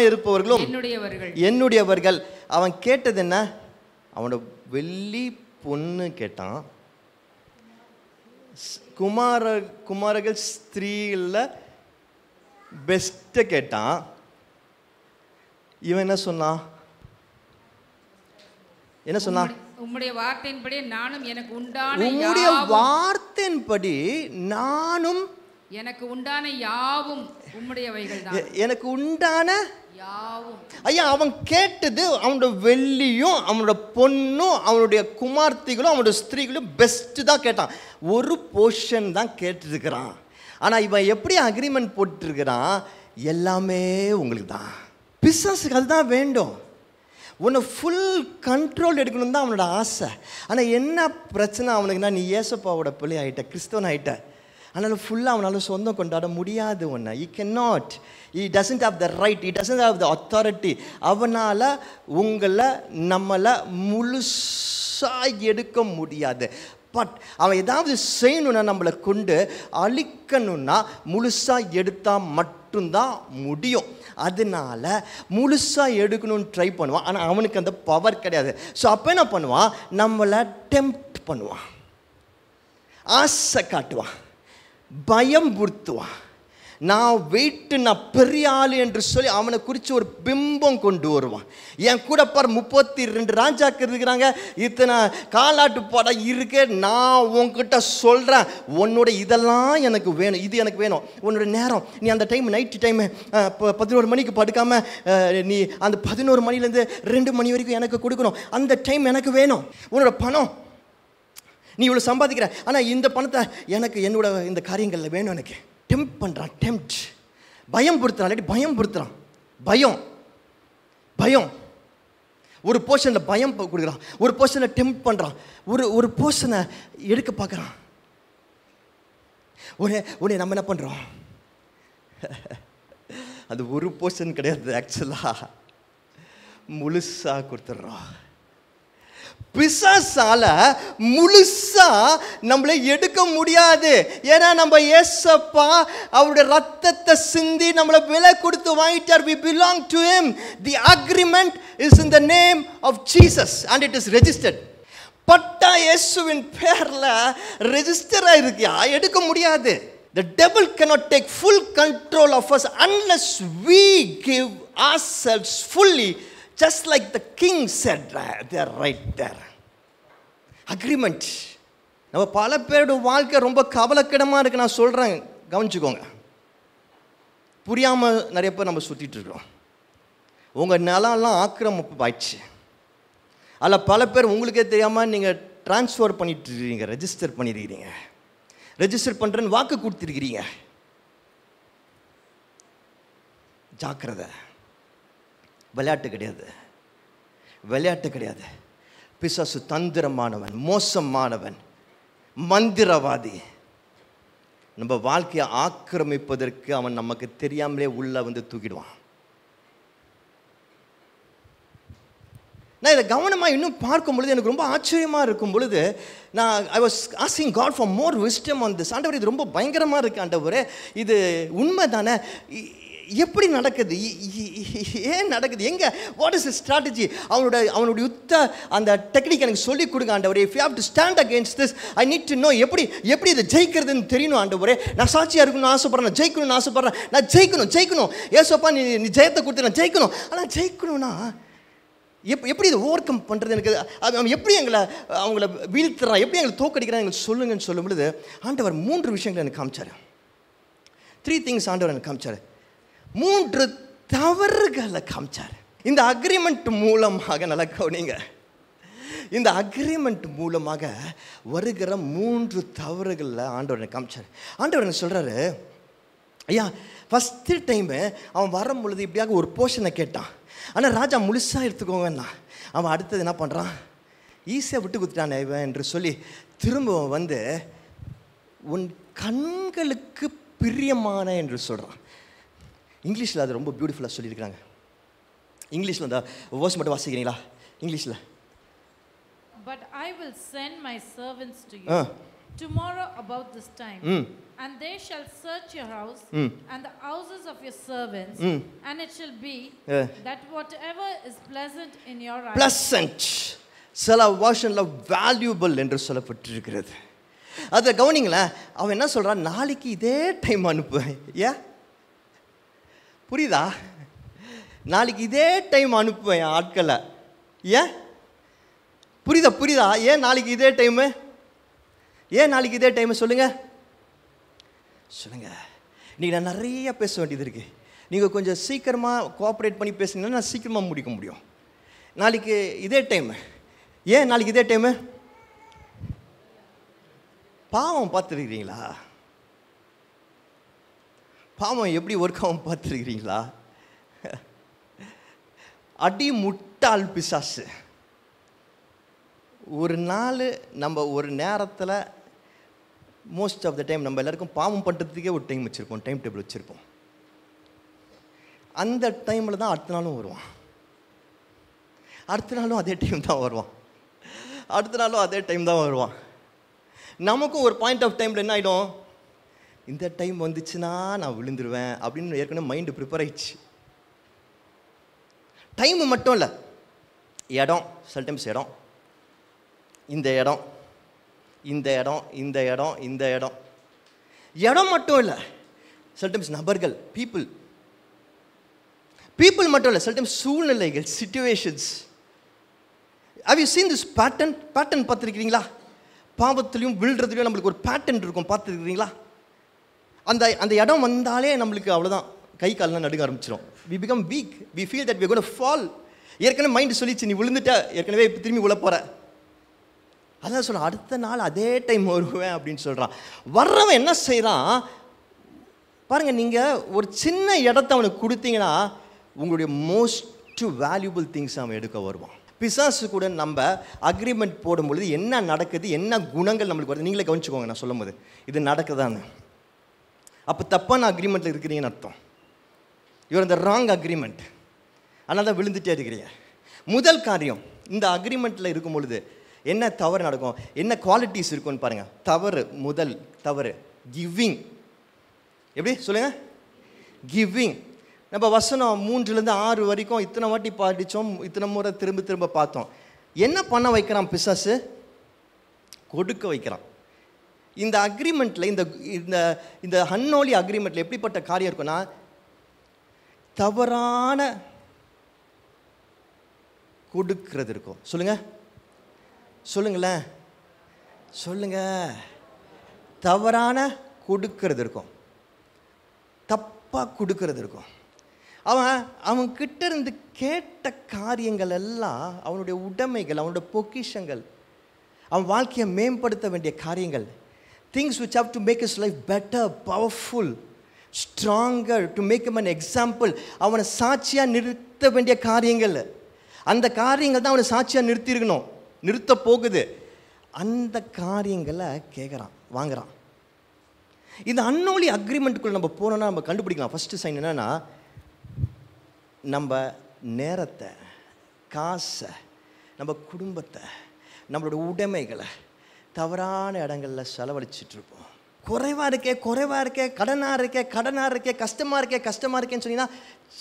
இருப்பவர்களும் என்னுடையவர்கள். அவன் கேட்டது என்ன? அவனோட வெள்ளி பொண்ணு கேட்டான். குமாரர்கள் ஸ்திரீகளில் பெஸ்ட்டை கேட்டான். இவன் என்ன சொன்னான்? உம்முடைய வார்த்தையின்படி நானும் எனக்கு உண்டான யாவும் உம்முடையவைகள்தான். எனக்கு உண்டான யாவும். ஐயா, அவன் கேட்டது அவனோட வெள்ளியும் அவனோட பொண்ணும் அவனுடைய குமார்த்திகளும் அவனோட ஸ்திரீகளும் பெஸ்ட்டு தான் கேட்டான். ஒரு போர்ஷன் தான் கேட்டுருக்கிறான். ஆனால் இவன் எப்படி அக்ரிமெண்ட் போட்டுருக்கிறான்? எல்லாமே உங்களுக்கு தான். பிசாசுக்கு அதுதான் வேண்டும். உன்னை ஃபுல் கண்ட்ரோல் எடுக்கணும் தான் அவனோட ஆசை. ஆனால் என்ன பிரச்சனை அவனுக்குன்னா, நீ ஏசப்பாவோட பிள்ளை ஆகிட்ட, கிறிஸ்தவன் ஆகிட்ட. அதனால் ஃபுல்லாக அவனால் சொந்தம் கொண்டாட முடியாது. ஒன்று he cannot, he doesn't have the right, he doesn't have the authority. அவனால் உங்களை நம்மளை முழுசாக எடுக்க முடியாது. பட் அவன் ஏதாவது செய்யணுன்னா, நம்மளை கொண்டு அழிக்கணும்னா முழுசாக எடுத்தால் மட்டும்தான் முடியும். அதனால முழுசாக எடுக்கணும்னு ட்ரை பண்ணுவான். ஆனால் அவனுக்கு அந்த பவர் கிடையாது. ஸோ அப்போ என்ன பண்ணுவான்? நம்மளை டெம்ப்ட் பண்ணுவான், ஆசை காட்டுவான், பயம் புறுத்துவான். நான் வெயிட்டு, நான் பெரிய ஆள் என்று சொல்லி அவனை குறித்து ஒரு பிம்பம் கொண்டு வருவான். என் கூட பார் 32 ராஜாக்கள் இருக்கிறாங்க, இத்தனை காலாட்டு படம் இருக்கு, நான் உன்கிட்ட சொல்கிறேன், உன்னோட இதெல்லாம் எனக்கு வேணும், இது எனக்கு வேணும். உன்னோட நேரம், நீ அந்த டைம் நைட்டு டைமு 11 மணிக்கு படுக்காமல் நீ அந்த 11 மணிலேருந்து 2 மணி வரைக்கும் எனக்கு கொடுக்கணும், அந்த டைம் எனக்கு வேணும். உன்னோட பணம், நீ இவ்வளோ சம்பாதிக்கிற, ஆனால் இந்த பணத்தை எனக்கு என்னோட இந்த காரியங்களில் வேணும். எனக்கு டெம்ப்ட் பண்ணுறான். டெம்ப்ட், பயம் பொறுத்துறான். இல்லாட்டி பயம் பொறுத்துறான். பயம் ஒரு போர்ஷனில் பயம் கொடுக்குறான், ஒரு போர்ஷனை டெம்ப்ட் பண்ணுறான், ஒரு போர்ஷனை எடுக்க பார்க்குறான். உடனே நம்ம என்ன பண்ணுறோம்? அது ஒரு போர்ஷன் கிடையாது, ஆக்சுவலாக முழுசாக கொடுத்துட்றோம். பிசாசால முழுசா நம்மளை எடுக்க முடியாது. ஏன்னா நம்ம ஏசப்பா அவருடைய ரத்தத்தை சிந்தி நம்மளை விலை கொடுத்து வாங்கிட்டார். we belong to him. the agreement is in the name of Jesus and it is registered. பட்டா இயேசுவின் பேர்ல ரெஜிஸ்டர் ஆயிருக்கியா, எடுக்க முடியாது. the devil cannot take full control of us unless we give ourselves fully, just like the king said there, right there. Agreement. நம்ம பல பேரோட வாழ்க்கை ரொம்ப கவலைக்கிடமாக இருக்குது. நான் சொல்கிறேன், கவனிச்சுக்கோங்க. புரியாமல் நிறைய பேர் நம்ம சுற்றிட்டு இருக்கிறோம். உங்கள் நிலம்லாம் ஆக்கிரமிப்பு ஆயிடுச்சு. அதில் பல பேர் உங்களுக்கே தெரியாமல் நீங்கள் ட்ரான்ஸ்ஃபர் பண்ணிட்டு இருக்கீங்க, ரெஜிஸ்டர் பண்ணியிருக்கிறீங்க. ரெஜிஸ்டர் பண்ணுறேன்னு வாக்கு கொடுத்துருக்கிறீங்க. ஜாக்கிரதை, விளையாட்டு கிடையாது. பிசாசு தந்திரமானவன், மோசமானவன், மந்திரவாதி. நம்ம வாழ்க்கையை ஆக்கிரமிப்பதற்கு அவன் நமக்கு தெரியாமலே உள்ள தூக்கிடுவான். நான் இதை கவனமாக இன்னும் பார்க்கும் பொழுது எனக்கு ரொம்ப ஆச்சரியமாக இருக்கும் பொழுது I was asking God for more wisdom on this. ஆண்டவர், இது ரொம்ப பயங்கரமாக இருக்கு ஆண்டவரே, இது உண்மை தானே? எப்படி நடக்குது? ஏன் நடக்குது? எங்கே? What is strategy? அவனுடைய யுத்த அந்த டெக்னிக் எனக்கு சொல்லிக் கொடுங்க ஆண்டவரே. If you have to stand against this, I need to no எப்படி இதை ஜெயிக்கிறதுன்னு தெரியணும் ஆண்டவரே. நான் சாட்சியாக இருக்கணும்னு ஆசைப்பட்றேன், நான் ஜெயிக்கணும்னு ஆசைப்பட்றேன், நான் ஜெயிக்கணும். ஏசப்பா நீ ஜெயத்தை கொடுத்து நான் ஜெயிக்கணும். ஆனால் ஜெயிக்கணும்னா எப்படி இதை ஓவர் கம் பண்ணுறது? எனக்கு அவன் எப்படி அவங்கள வீழ்த்துறான், எப்படி எங்களை தோக்கடிக்கிறான் எங்களுக்கு சொல்லுங்கன்னு சொல்லும் பொழுது ஆண்டவர் 3 விஷயங்களை எனக்கு காமிச்சார். 3 திங்ஸ் ஆண்டவர் எனக்கு காமிச்சார். 3 தவறுகளை காமிச்சார். இந்த அக்ரிமெண்ட் மூலமாக, நல்லா கவனிங்க, இந்த அக்ரிமெண்ட் மூலமாக வருகிற 3 தவறுகளில் ஆண்டவர் எனக்கு காமிச்சார். ஆண்டவர் எனக்கு சொல்கிறாரு, ஐயா ஃபஸ்ட்டு டைமு அவன் வரும் பொழுது இப்படியாக ஒரு போர்ஷனை கேட்டான். ஆனால் ராஜா முழுசாக எடுத்துக்கோங்கண்ணா. அவன் அடுத்தது என்ன பண்ணுறான்? ஈஸியாக விட்டு கொடுத்துட்டானே இவன் என்று சொல்லி திரும்ப வந்து உன் கண்களுக்கு பிரியமான என்று சொல்கிறான். இங்கிலீஷில் அது ரொம்ப பியூட்டிஃபுல்லாக சொல்லியிருக்கிறாங்க. இங்கிலீஷில் அந்த வேர்ஸ் மட்டும் வாசிக்கிறீங்களா? இங்கிலீஷில், But I will send my servants to you tomorrow about this time, and they shall search your house and the houses of your servants, and it shall be that whatever is pleasant in your eyes, pleasant, சில வருஷன்ல valuable என்று சொல்லப்பட்டிருக்கிறது. அதை கவனிங்களேன். அவன் என்ன சொல்கிறான்? நாளைக்கு இதே time அனுப்புவேன். ஏன் புரியுதா? நாளைக்கு இதே டைம் அனுப்புவேன் ஆட்களை. ஏன் புரியுதா? ஏன் நாளைக்கு இதே டைமு? ஏன் நாளைக்கு இதே டைமு? சொல்லுங்கள். இன்றைக்கி நான் நிறைய பேச வேண்டியது இருக்குது. நீங்கள் கொஞ்சம் சீக்கிரமாக கோஆப்ரேட் பண்ணி பேசுனீங்கன்னா நான் சீக்கிரமாக முடிக்க முடியும். நாளைக்கு இதே டைமு. ஏன் நாளைக்கு இதே டைமு? பாவம் பார்த்துருக்கிறீங்களா? பாவம் எப்படி ஒர்க் ஆகும் பார்த்துருக்கிறீங்களா? அடி முட்டாள் பிசாசு. ஒரு நாள் நம்ம ஒரு நேரத்தில் மோஸ்ட் ஆஃப் த டைம் நம்ம எல்லாருக்கும் பாவம் பண்ணுறதுக்கே ஒரு டைம் வச்சுருப்போம், டைம் டேபிள் வச்சுருப்போம். அந்த டைமில் தான் அடுத்த நாளும் வருவான், அடுத்த நாளும் அதே டைம் தான் வருவான், அடுத்த நாளும் அதே டைம் தான் வருவான். நமக்கும் ஒரு பாயிண்ட் ஆஃப் டைமில் என்ன ஆகிடும்? இந்த டைம் வந்துச்சுன்னா நான் விழுந்துருவேன் அப்படின்னு ஏற்கனவே மைண்டு ப்ரிப்பேர் ஆயிடுச்சு. டைமு மட்டும் இல்லை, இடம். சம்டைம்ஸ் இடம், இந்த இடம், இந்த இடம், இந்த இடம், இந்த இடம். இடம் மட்டும் இல்லை, சம்டைம்ஸ் நபர்கள், பீப்புள் மட்டும் இல்லை, சம்டைம்ஸ் சூழ்நிலைகள், situations. Have you seen this pattern பார்த்துருக்கிறீங்களா? பாவத்துலையும் விழுறதுலையும் நம்மளுக்கு ஒரு பேட்டர்ன் இருக்கும், பார்த்துருக்கிறீங்களா? அந்த இடம் வந்தாலே நம்மளுக்கு அவ்வளோதான், கை காலெலாம் நடுங்க ஆரம்பிச்சிடும். We become weak, we feel that we gonna fall. ஏற்கனவே மைண்டு சொல்லிச்சு, நீ விழுந்துட்ட, ஏற்கனவே இப்போ திரும்பி விழ போகிற. அதான் சொல்கிறான், அடுத்த நாள் அதே டைம் வருவேன் அப்படின்னு சொல்கிறான். வர்றவன் என்ன செய்கிறான் பாருங்கள். நீங்கள் ஒரு சின்ன இடத்த அவனுக்கு கொடுத்தீங்கன்னா உங்களுடைய மோஸ்ட் வேல்யூபிள் திங்ஸ் அவன் எடுக்க வருவான். பிசாசு கூட நம்ம அக்ரிமெண்ட் போடும்பொழுது என்ன நடக்குது, என்ன குணங்கள் நம்மளுக்கு வருது, நீங்களே கவனிச்சுக்கோங்க நான் சொல்லும் போது இது நடக்குதான்னு. அப்போ தப்பான அக்ரிமெண்ட்டில் இருக்கிறீங்கன்னு அர்த்தம். யூஆர் இந்த ராங் அக்ரிமெண்ட், அதனால தான் விழுந்துட்டே இருக்கிறீங்க. முதல் காரியம், இந்த அக்ரிமெண்ட்டில் இருக்கும் பொழுது என்ன தவறு நடக்கும், என்ன குவாலிட்டிஸ் இருக்குன்னு பாருங்கள். முதல் தவறு கிவிங். எப்படி சொல்லுங்கள்? கிவிங். நம்ம வசனம் 3-6 வரைக்கும் இத்தனை வாட்டி பாடித்தோம், இத்தனை முறை திரும்ப பார்த்தோம். என்ன பண்ண வைக்கிறான் பிசாசு? கொடுக்க வைக்கிறான். இந்த அக்ரிமெண்ட்டில், இந்த இந்த அன்ஹோலி அக்ரிமெண்ட்டில் எப்படிப்பட்ட காரியம் இருக்குன்னா, தவறான கொடுக்கிறது இருக்கும். சொல்லுங்களேன், தவறான கொடுக்கிறது இருக்கும், தப்பாக கொடுக்கறது இருக்கும். அவன் கிட்ட இருந்து கேட்ட காரியங்கள் எல்லாம் அவனுடைய உடைமைகள், அவனுடைய பொக்கிஷங்கள், அவன் வாழ்க்கையை மேம்படுத்த வேண்டிய காரியங்கள், things which have to make his life better, powerful, stronger, to make him an example. அவனை சாட்சியாக நிறுத்த வேண்டிய காரியங்கள், அந்த காரியங்கள் தான் அவனை சாட்சியாக நிறுத்த போகுது. அந்த காரியங்களை கேட்குறான், வாங்குறான். இந்த அன்ஹோலி அக்ரிமெண்ட்டுக்குள்ளே நம்ம போனோன்னா நம்ம கண்டுபிடிக்கலாம். ஃபஸ்ட்டு சைன் என்னென்னா, நம்ம நேரத்தை, காசை, நம்ம குடும்பத்தை, நம்மளோட உடைமைகளை தவறான இடங்களில் செலவழிச்சிட்ருப்போம். குறைவாக இருக்கே, கடனாக இருக்கே, கஷ்டமாக இருக்கேன்னு சொன்னீங்கன்னா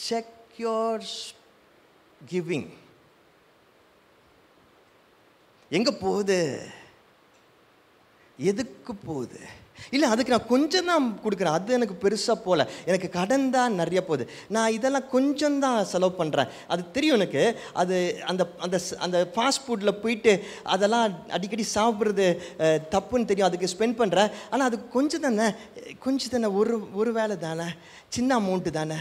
செக் யோர் கிவிங். எங்கே போகுது? எதுக்கு போகுது? இல்லை அதுக்கு நான் கொஞ்சம் தான் கொடுக்குறேன், அது எனக்கு பெருசாக போகல, எனக்கு கடன் தான் நிறைய போகுது, நான் இதெல்லாம் கொஞ்சம் தான் செலவு பண்ணுறேன், அது தெரியும் எனக்கு. அது அந்த அந்த அந்த ஃபாஸ்ட் ஃபுட்டில் போயிட்டு அதெல்லாம் அடிக்கடி சாப்பிட்றது தப்புன்னு தெரியும், அதுக்கு ஸ்பெண்ட் பண்ணுறேன். ஆனால் அது கொஞ்சம் தானே, ஒரு வேலை தானே, சின்ன அமௌண்ட்டு தானே.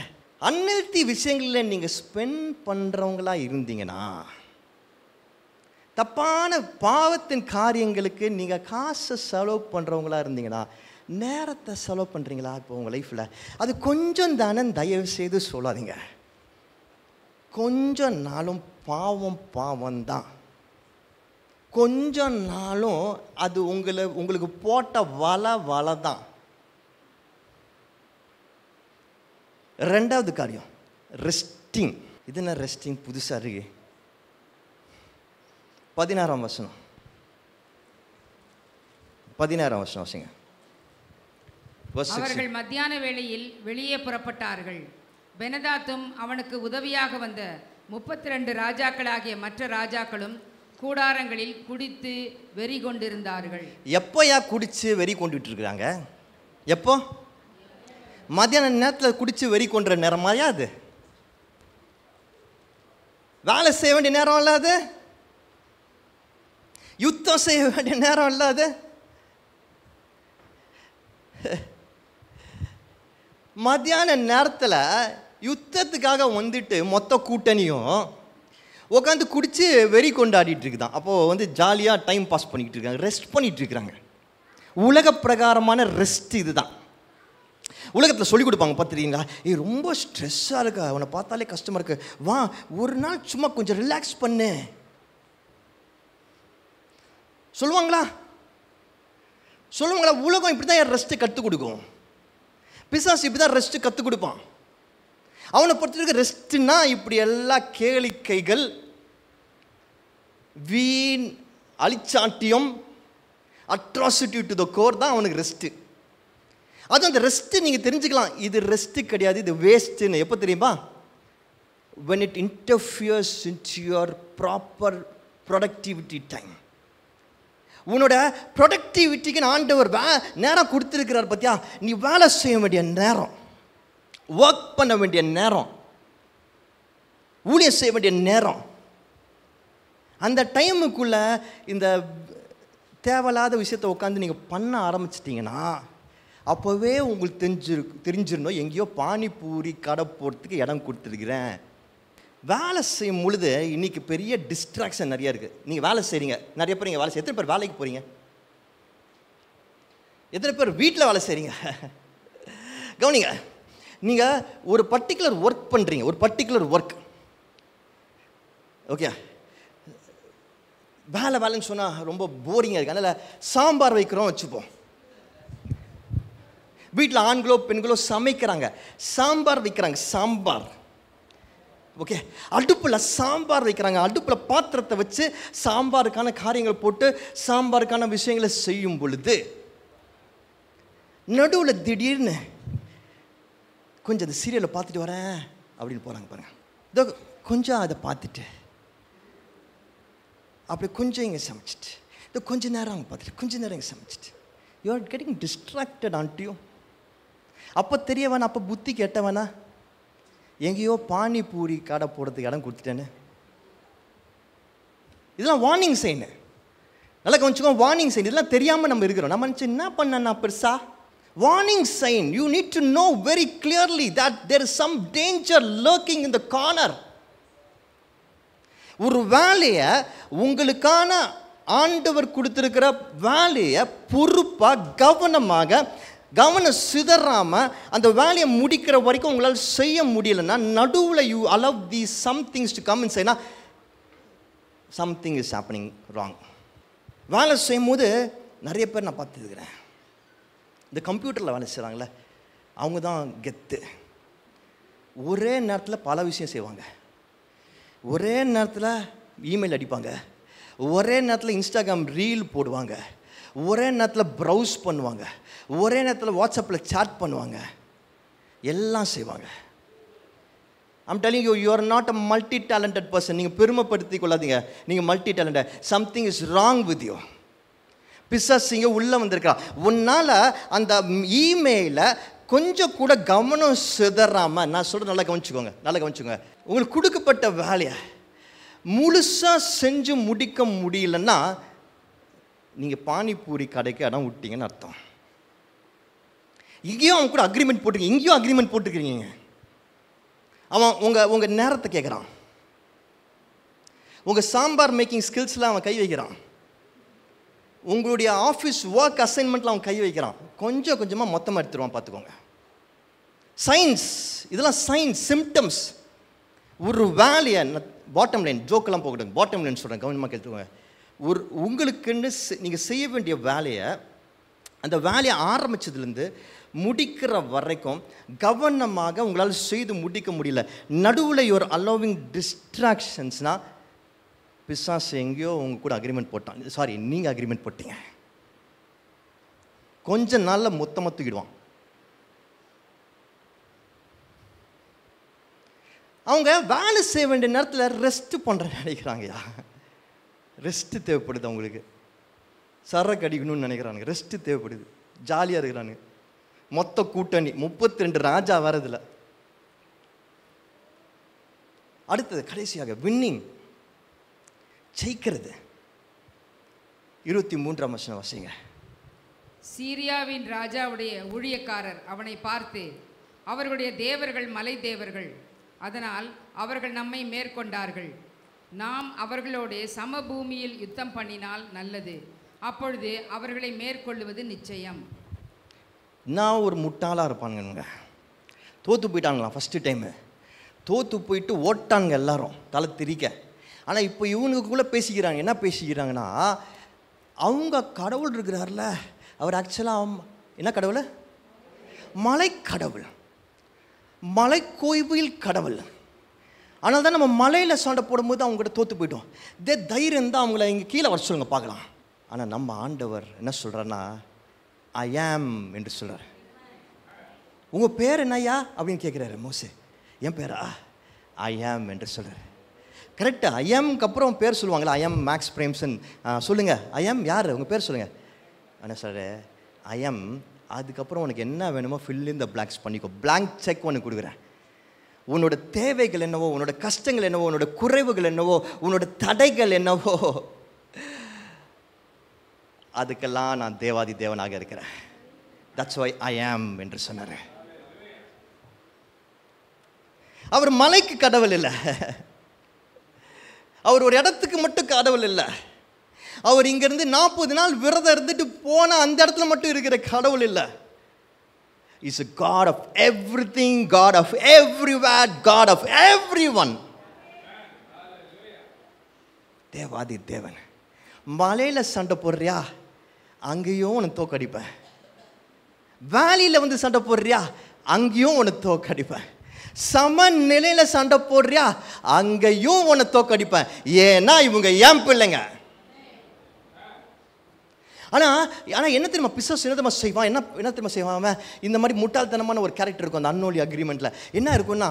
அன்ஹெல்தி விஷயங்களில் நீங்கள் ஸ்பெண்ட் பண்ணுறவங்களா இருந்தீங்கன்னா, தப்பான பாவத்தின் காரியங்களுக்கு நீங்கள் காசை செலவு பண்ணுறவங்களா இருந்தீங்கன்னா, நேரத்தை செலவு பண்ணுறீங்களா இப்போ உங்கள் லைஃப்பில்? அது கொஞ்சம் தானே, தயவு செய்து சொல்லாதீங்க. கொஞ்சம் நாளும் பாவம்தான், கொஞ்சம் நாளும் அது உங்களுக்கு போட்ட வலை தான். ரெண்டாவது காரியம் ரெஸ்டிங். இது என்ன ரெஸ்டிங்? புதுசாக இருக்கு. 16ஆம் வசனம் வாசிங்க. அவர்கள் மத்தியான வேளையில் வெளியே புறப்பட்டார்கள். பெனதாத்தும் அவனுக்கு உதவியாக வந்த 32 ராஜாக்களாகிய மற்ற ராஜாக்களும் கூடாரங்களில் குடித்து வெறி கொண்டிருந்தார்கள். எப்போயா குடிச்சு வெறி கொண்டுட்டு இருக்கிறாங்க? எப்போ? மத்தியான நேரத்தில் குடிச்சு வெறி கொண்டுற நேரம் மாதிரியா அது? வேலை செய்ய வேண்டிய நேரம் இல்லாது, யுத்தம் செய்ய வேண்டிய நேரம் இல்லாது, மத்தியான நேரத்தில் யுத்தத்துக்காக வந்துட்டு மொத்த கூட்டணியும் உட்காந்து குடிச்சு வெறி கொண்டாடிட்டு இருக்குதான். அப்போது ஜாலியாக டைம் பாஸ் பண்ணிக்கிட்டு இருக்காங்க, ரெஸ்ட் பண்ணிகிட்டு இருக்கிறாங்க. உலக பிரகாரமான ரெஸ்ட் இதுதான். உலகத்தில் சொல்லிக் கொடுப்பாங்க பார்த்துருக்கீங்களா? ரொம்ப ஸ்ட்ரெஸ்ஸாக இருக்கா, அவனை பார்த்தாலே கஷ்டமாக இருக்கு, வா ஒரு நாள் சும்மா கொஞ்சம் ரிலாக்ஸ் பண்ணு சொல்லுவாங்களா? உலகம் இப்படி தான் ரெஸ்ட்டு கற்றுக் கொடுக்கும். பிசாசு இப்படி தான் ரெஸ்ட்டு கற்றுக் கொடுப்பான். அவனை பொறுத்தவரைக்கும் ரெஸ்ட்டுன்னா இப்படி எல்லா கேளிக்கைகள், வீண் அழிச்சாட்டியம், அட்ராசிட்டி டு த கோர் தான் அவனுக்கு ரெஸ்ட்டு. அதுவும் அந்த ரெஸ்ட்டு நீங்கள் தெரிஞ்சுக்கலாம், இது ரெஸ்ட்டு கிடையாது, இது வேஸ்ட்டுன்னு. எப்போ தெரியுமா? when it interferes into your proper productivity time. உன்னோட ப்ரொடக்டிவிட்டிக்கு ஆண்டவர் நேரம் கொடுத்துருக்கிறார் பார்த்தியா? நீ வேலை செய்ய வேண்டிய நேரம், ஒர்க் பண்ண வேண்டிய நேரம், ஊழியம் செய்ய வேண்டிய நேரம், அந்த டைமுக்குள்ளே இந்த தேவையில்லாத விஷயத்தை உட்காந்து நீங்கள் பண்ண ஆரம்பிச்சிட்டிங்கன்னா, அப்போவே உங்களுக்கு தெரிஞ்சிடணும் எங்கேயோ பானிபூரி கடை போகிறதுக்கு இடம் கொடுத்துருக்கிறேன். வேலை செய்யும் பொழுது இன்றைக்கி பெரிய டிஸ்ட்ராக்ஷன் நிறையா இருக்குது. நீங்கள் வேலை செய்கிறீங்க, நிறைய பேர் நீங்கள் வேலை செய்ய, எத்தனை பேர் வேலைக்கு போகிறீங்க? எத்தனை பேர் வீட்டில் வேலை செய்கிறீங்க? கவனிங்க, நீங்கள் ஒரு பர்டிகுலர் ஒர்க் பண்ணுறீங்க, ஒரு பர்டிகுலர் ஒர்க், ஓகே, வேலைன்னு சொன்னால் ரொம்ப போரிங்காக இருக்குது. அதனால் சாம்பார் வைக்கிறோம் வச்சுப்போம். வீட்டில் ஆண்களோ பெண்களோ சமைக்கிறாங்க, சாம்பார் வைக்கிறாங்க, சாம்பார், ஓகே, அடுப்பில் சாம்பார் வைக்கிறாங்க, அடுப்பில் பாத்திரத்தை வச்சு சாம்பாருக்கான காரியங்கள் போட்டு சாம்பாருக்கான விஷயங்களை செய்யும் பொழுது நடுவில் திடீர்னு கொஞ்சம் அந்த சீரியலை பார்த்துட்டு வரேன் அப்படின்னு போகிறாங்க பாருங்க. இதோ கொஞ்சம் அதை பார்த்துட்டு அப்படி கொஞ்சம் இங்கே சமைச்சிட்டு, இதோ கொஞ்சம் நேரம் அங்கே பார்த்துட்டு கொஞ்சம் நேரம் இங்கே சமைச்சிட்டு, யூ ஆர் கெட்டிங் டிஸ்ட்ராக்டட் ஆன்ட்டியும். அப்போ தெரிய வேணா, அப்போ புத்தி கேட்ட வேணா, எங்கேயோ பானிபூரி கடை போடுறதுக்கு இடம் கொடுத்துட்டேன்னு. இதெல்லாம் வார்னிங் சைன். நல்லா கவனிச்சுக்கோ, வார்னிங் சைன். இதெல்லாம் தெரியாமல் நம்ம இருக்கிறோம். நம்ம நினச்சி என்ன பண்ண பெருசா? Warning sign. You need to know very clearly that there is some danger lurking in the corner. ஒரு வேலையை, உங்களுக்கான ஆண்டவர் கொடுத்துருக்கிற வேலையை பொறுப்பாக கவனமாக கவனம் சிதறாமல் அந்த வேலையை முடிக்கிற வரைக்கும் உங்களால் செய்ய முடியலைன்னா, நடுவில் you allow the somethings to come in China, something is happening wrong. வேலை செய்யும் போது நிறைய பேர் நான் பார்த்துருக்கிறேன், இந்த கம்ப்யூட்டரில் வேலை செய்கிறாங்களே அவங்க தான் கெத்து. ஒரே நேரத்தில் பல விஷயம் செய்வாங்க, ஒரே நேரத்தில் இமெயில் அடிப்பாங்க, ஒரே நேரத்தில் இன்ஸ்டாகிராம் ரீல் போடுவாங்க, ஒரே நேரத்தில் ப்ரௌஸ் பண்ணுவாங்க, ஒரே நேரத்தில் வாட்ஸ்அப்பில் சாட் பண்ணுவாங்க, எல்லாம் செய்வாங்க. I'm telling you, you are not a multi talented person. நீங்கள் பெருமைப்படுத்தி கொள்ளாதீங்க, நீங்கள் multi talented. Something is wrong with you. பிசாசிங்க உள்ளே வந்திருக்கிறா. உன்னால் அந்த இமெயிலை கொஞ்சம் கூட கவனம் சிதறாமல், நான் சொல்கிற நல்லா கவனிச்சுக்கோங்க, நல்லா கவனிச்சுக்கோங்க. உங்களுக்கு கொடுக்கப்பட்ட வேலையை முழுசாக செஞ்சு முடிக்க முடியலன்னா நீங்கள் பானிபூரி கடைக்கு இடம் விட்டீங்கன்னு அர்த்தம். இங்கேயும் அவன் கூட அக்ரிமெண்ட் போட்டுருக்கீங்க, இங்கேயும் அக்ரிமெண்ட் போட்டுருக்கிறீங்க. அவன் உங்கள் நேரத்தை கேட்குறான், உங்கள் சாம்பார் மேக்கிங் ஸ்கில்ஸில் அவன் கை வைக்கிறான், உங்களுடைய ஆஃபீஸ் ஒர்க் அசைன்மெண்ட்டில் அவன் கை வைக்கிறான். கொஞ்சம் கொஞ்சமாக மொத்தமாக எடுத்துருவான், பார்த்துக்கோங்க. சயின்ஸ், இதெல்லாம் சயின்ஸ், சிம்டம்ஸ். ஒரு வேலையை, பாட்டம் லைன், ஜோக்கெல்லாம் போகட்டும், பாட்டம் லைன் சொல்கிறேன், கவனமாக கேட்டுக்கோங்க. உங்களுக்குன்னு நீங்கள் செய்ய வேண்டிய வேலையை, அந்த வேலையை ஆரம்பித்ததுலேருந்து முடிக்கிற வரைக்கும் கவனமாக உங்களால் செய்து முடிக்க முடியல. நடுவில் யுவர் அலோவிங் டிஸ்ட்ராக்ஷன்ஸ்னால் பிசாசு எங்கேயோ உங்க கூட அக்ரிமெண்ட் போட்டான். சாரி, நீங்கள் அக்ரிமெண்ட் போட்டீங்க. கொஞ்ச நாளில் மொத்தமாக தூக்கிடுவான். அவங்க வேலை செய்ய வேண்டிய நேரத்தில் ரெஸ்ட்டு பண்ணுறேன்னு நினைக்கிறாங்கய்யா. ரெஸ்ட்டு தேவைப்படுது அவங்களுக்கு. சரக்கு அடிக்கணும்னு நினைக்கிறானுங்க, ரெஸ்ட்டு தேவைப்படுது, ஜாலியாக இருக்கிறானுங்க. மொத்த கூட்டணி 32 ராஜா வரதில்லை. அடுத்தது கடைசியாக வின்னிங், ஜெயிக்கிறது. 23ஆம் வசனம் வாசிங்க. சீரியாவின் ராஜாவுடைய ஊழியக்காரர் அவனை பார்த்து, அவர்களுடைய தேவர்கள் மலை தேவர்கள், அதனால் அவர்கள் நம்மை மேற்கொண்டார்கள். நாம் அவர்களோடு சமபூமியில் யுத்தம் பண்ணினால் நல்லது, அப்பொழுது அவர்களை மேற்கொள்வது நிச்சயம். நான் ஒரு முட்டாளாக இருப்பானுங்க. தோற்று போயிட்டாங்களாம் ஃபஸ்ட்டு டைமு. தோற்று போயிட்டு ஓட்டானுங்க எல்லாரும் தலை திரிக்க. ஆனால் இப்போ இவனுக்குள்ளே பேசிக்கிறாங்க. என்ன பேசிக்கிறாங்கன்னா, அவங்க கடவுள் இருக்கிறார்ல, அவர் ஆக்சுவலாக என்ன கடவுள்? மலைக்கடவுள், மலைக்கோவில் கடவுள். ஆனால் தான் நம்ம மலையில் சண்டை போடும்போது அவங்ககிட்ட தோற்று போயிட்டோம். தைரியம் தான் அவங்கள இங்கே கீழே வர சொல்லுங்க பார்க்கலாம். ஆனால் நம்ம ஆண்டவர் என்ன சொல்கிறாருன்னா, ஐ ஆம் என்று சொல்கிறார். உங்கள் பேர் என்னையா அப்படின்னு கேட்குறாரு மோசே. என் பேரா? ஐ ஆம் என்று சொல்கிறார். கரெக்டு. ஐ ஆம்க்கு அப்புறம் பேர் சொல்லுவாங்களா? ஐ ஆம் மேக்ஸ் பிரேம்சன். சொல்லுங்கள், ஐ ஆம் யார், உங்கள் பேர் சொல்லுங்கள். ஆனால் சார் ஐ ஆம், அதுக்கப்புறம் உனக்கு என்ன வேணுமோ ஃபில் இன் த பிளாங்க்ஸ் பண்ணிக்கோ. பிளாங்க் செக் ஒன்று கொடுக்குறேன். உன்னோட தேவைகள் என்னவோ, உன்னோட கஷ்டங்கள் என்னவோ, உன்னோட குறைவுகள் என்னவோ, உன்னோட தடைகள் என்னவோ, அதுக்கெல்லாம் நான் தேவாதி தேவனாக இருக்கிறேன். தட்ஸ் வை ஐ ஆம் என்று சொன்னார். அவர் மலைக்கு கடவுள் இல்லை, அவர் ஒரு இடத்துக்கு மட்டும் கடவுள் இல்லை, அவர் இங்கேருந்து 40 நாள் விரதம் இருந்துட்டு போன அந்த இடத்துல மட்டும் இருக்கிற கடவுள் இல்லை. Is a God of everything, God of everywhere, God of everyone. தேவாதி தேவன். மலையில் சண்டை போடுறியா, அங்கேயும் உன்னை தோக்கடிப்பேன். வேலியில் வந்து சண்டை போடுறியா, அங்கேயும் உன்னை தோக்கடிப்பேன். சமநிலையில் சண்டை போடுறியா, அங்கேயும் உன்னை தோக்கடிப்பேன். ஏன்னா இவங்க ஏன் பிள்ளைங்க. ஆனால் என்ன தெரியுமா பிசாசு என்ன தெரியுமா செய்வான்? என்ன தெரியுமா செய்வான் அவன்? இந்த மாதிரி முட்டாள்தனமான ஒரு கேரக்டர் இருக்கும் அந்த அன்னோலி அக்ரிமெண்ட்டில். என்ன இருக்குன்னா,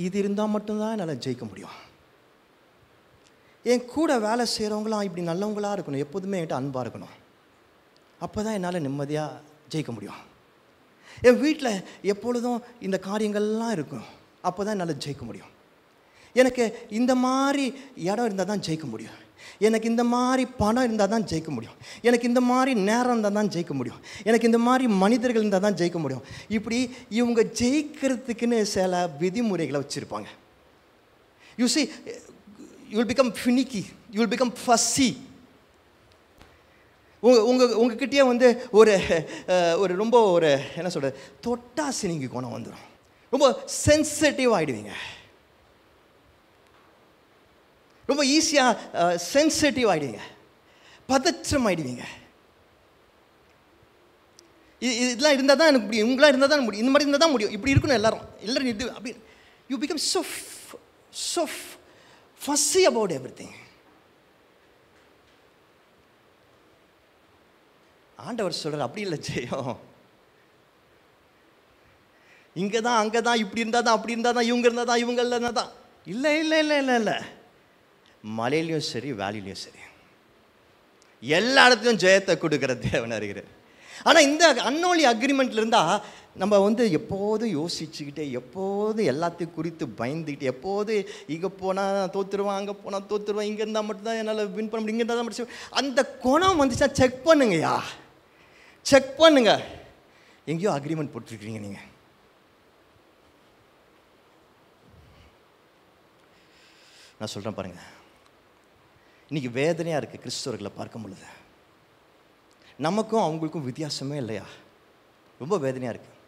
இது இருந்தால் மட்டும்தான் என்னால் ஜெயிக்க முடியும். என் கூட வேலை செய்கிறவங்களாம் இப்படி நல்லவங்களாக இருக்கணும், எப்போதுமே என்கிட்ட அன்பாக இருக்கணும், அப்போ தான் என்னால் நிம்மதியாக ஜெயிக்க முடியும். என் வீட்டில் எப்பொழுதும் இந்த காரியங்கள்லாம் இருக்கும், அப்போ தான் என்னால் ஜெயிக்க முடியும். எனக்கு இந்த மாதிரி இடம் இருந்தால் தான் ஜெயிக்க முடியும், எனக்கு இந்த மாதிரி பணம் இருந்தால் தான் ஜெயிக்க முடியும், எனக்கு இந்த மாதிரி நேரம் இருந்தால் தான் ஜெயிக்க முடியும், எனக்கு இந்த மாதிரி மனிதர்கள் இருந்தால் தான் ஜெயிக்க முடியும். இப்படி இவங்க ஜெயிக்கிறதுக்குன்னு சில விதிமுறைகளை வச்சுருப்பாங்க. You see, you will become finicky, you will become fussy. உங்ககிட்டயே வந்து ஒரு ரொம்ப ஒரு என்ன சொல்கிறது, தொட்டா சினிங்கி கோணம் வந்துடும். ரொம்ப சென்சிட்டிவ் ஆகிடுவீங்க, ரொம்ப ஈஸியாக சென்சிட்டிவ் ஆகிடுவீங்க, பதற்றம் ஆகிடுவீங்க. இதெல்லாம் இருந்தால் தான் எனக்கு முடியும், இவங்களாம் இருந்தால் தான் முடியும், இந்த மாதிரி இருந்தால் தான் முடியும், இப்படி இருக்கணும் எல்லாரும் இது அப்படி. You become so fussy about everything. ஆண்டவர் சொல்கிறார், அப்படி இல்லை ஜெயம், இங்கே தான் அங்கே தான், இப்படி இருந்தால் தான், அப்படி இருந்தால் தான், இவங்க இருந்தால் தான், இவங்க இருந்தால் தான். இல்லை இல்லை இல்லை இல்லை இல்லை, மலையிலையும் சரி வேலையிலையும் சரி எல்லா இடத்துலையும் ஜெயத்தை கொடுக்குற தேவன் அறிகிறார். ஆனால் இந்த அன்னோலி அக்ரிமெண்ட்டில் இருந்தால் நம்ம எப்போதும் யோசிச்சுக்கிட்டே, எப்போதும் எல்லாத்தையும் குறித்து பயந்துக்கிட்டு, எப்போது இங்கே போனால் தோற்றுருவான், அங்கே போனால் தோற்றுருவான், இங்கே இருந்தால் மட்டும்தான் என்னால் வின் பண்ண முடியும், இங்கே இருந்தால் தான் மட்டும். அந்த குணம் வந்துச்சுன்னா செக் பண்ணுங்கய்யா, செக் பண்ணுங்க. எங்கேயோ அக்ரிமெண்ட் போட்டுருக்கீங்க நீங்கள். நான் சொல்கிறேன் பாருங்கள், இன்றைக்கி வேதனையாக இருக்குது கிறிஸ்தவர்களை பார்க்கும் பொழுது. நமக்கும் அவங்களுக்கும் வித்தியாசமே இல்லையா? ரொம்ப வேதனையாக இருக்குது.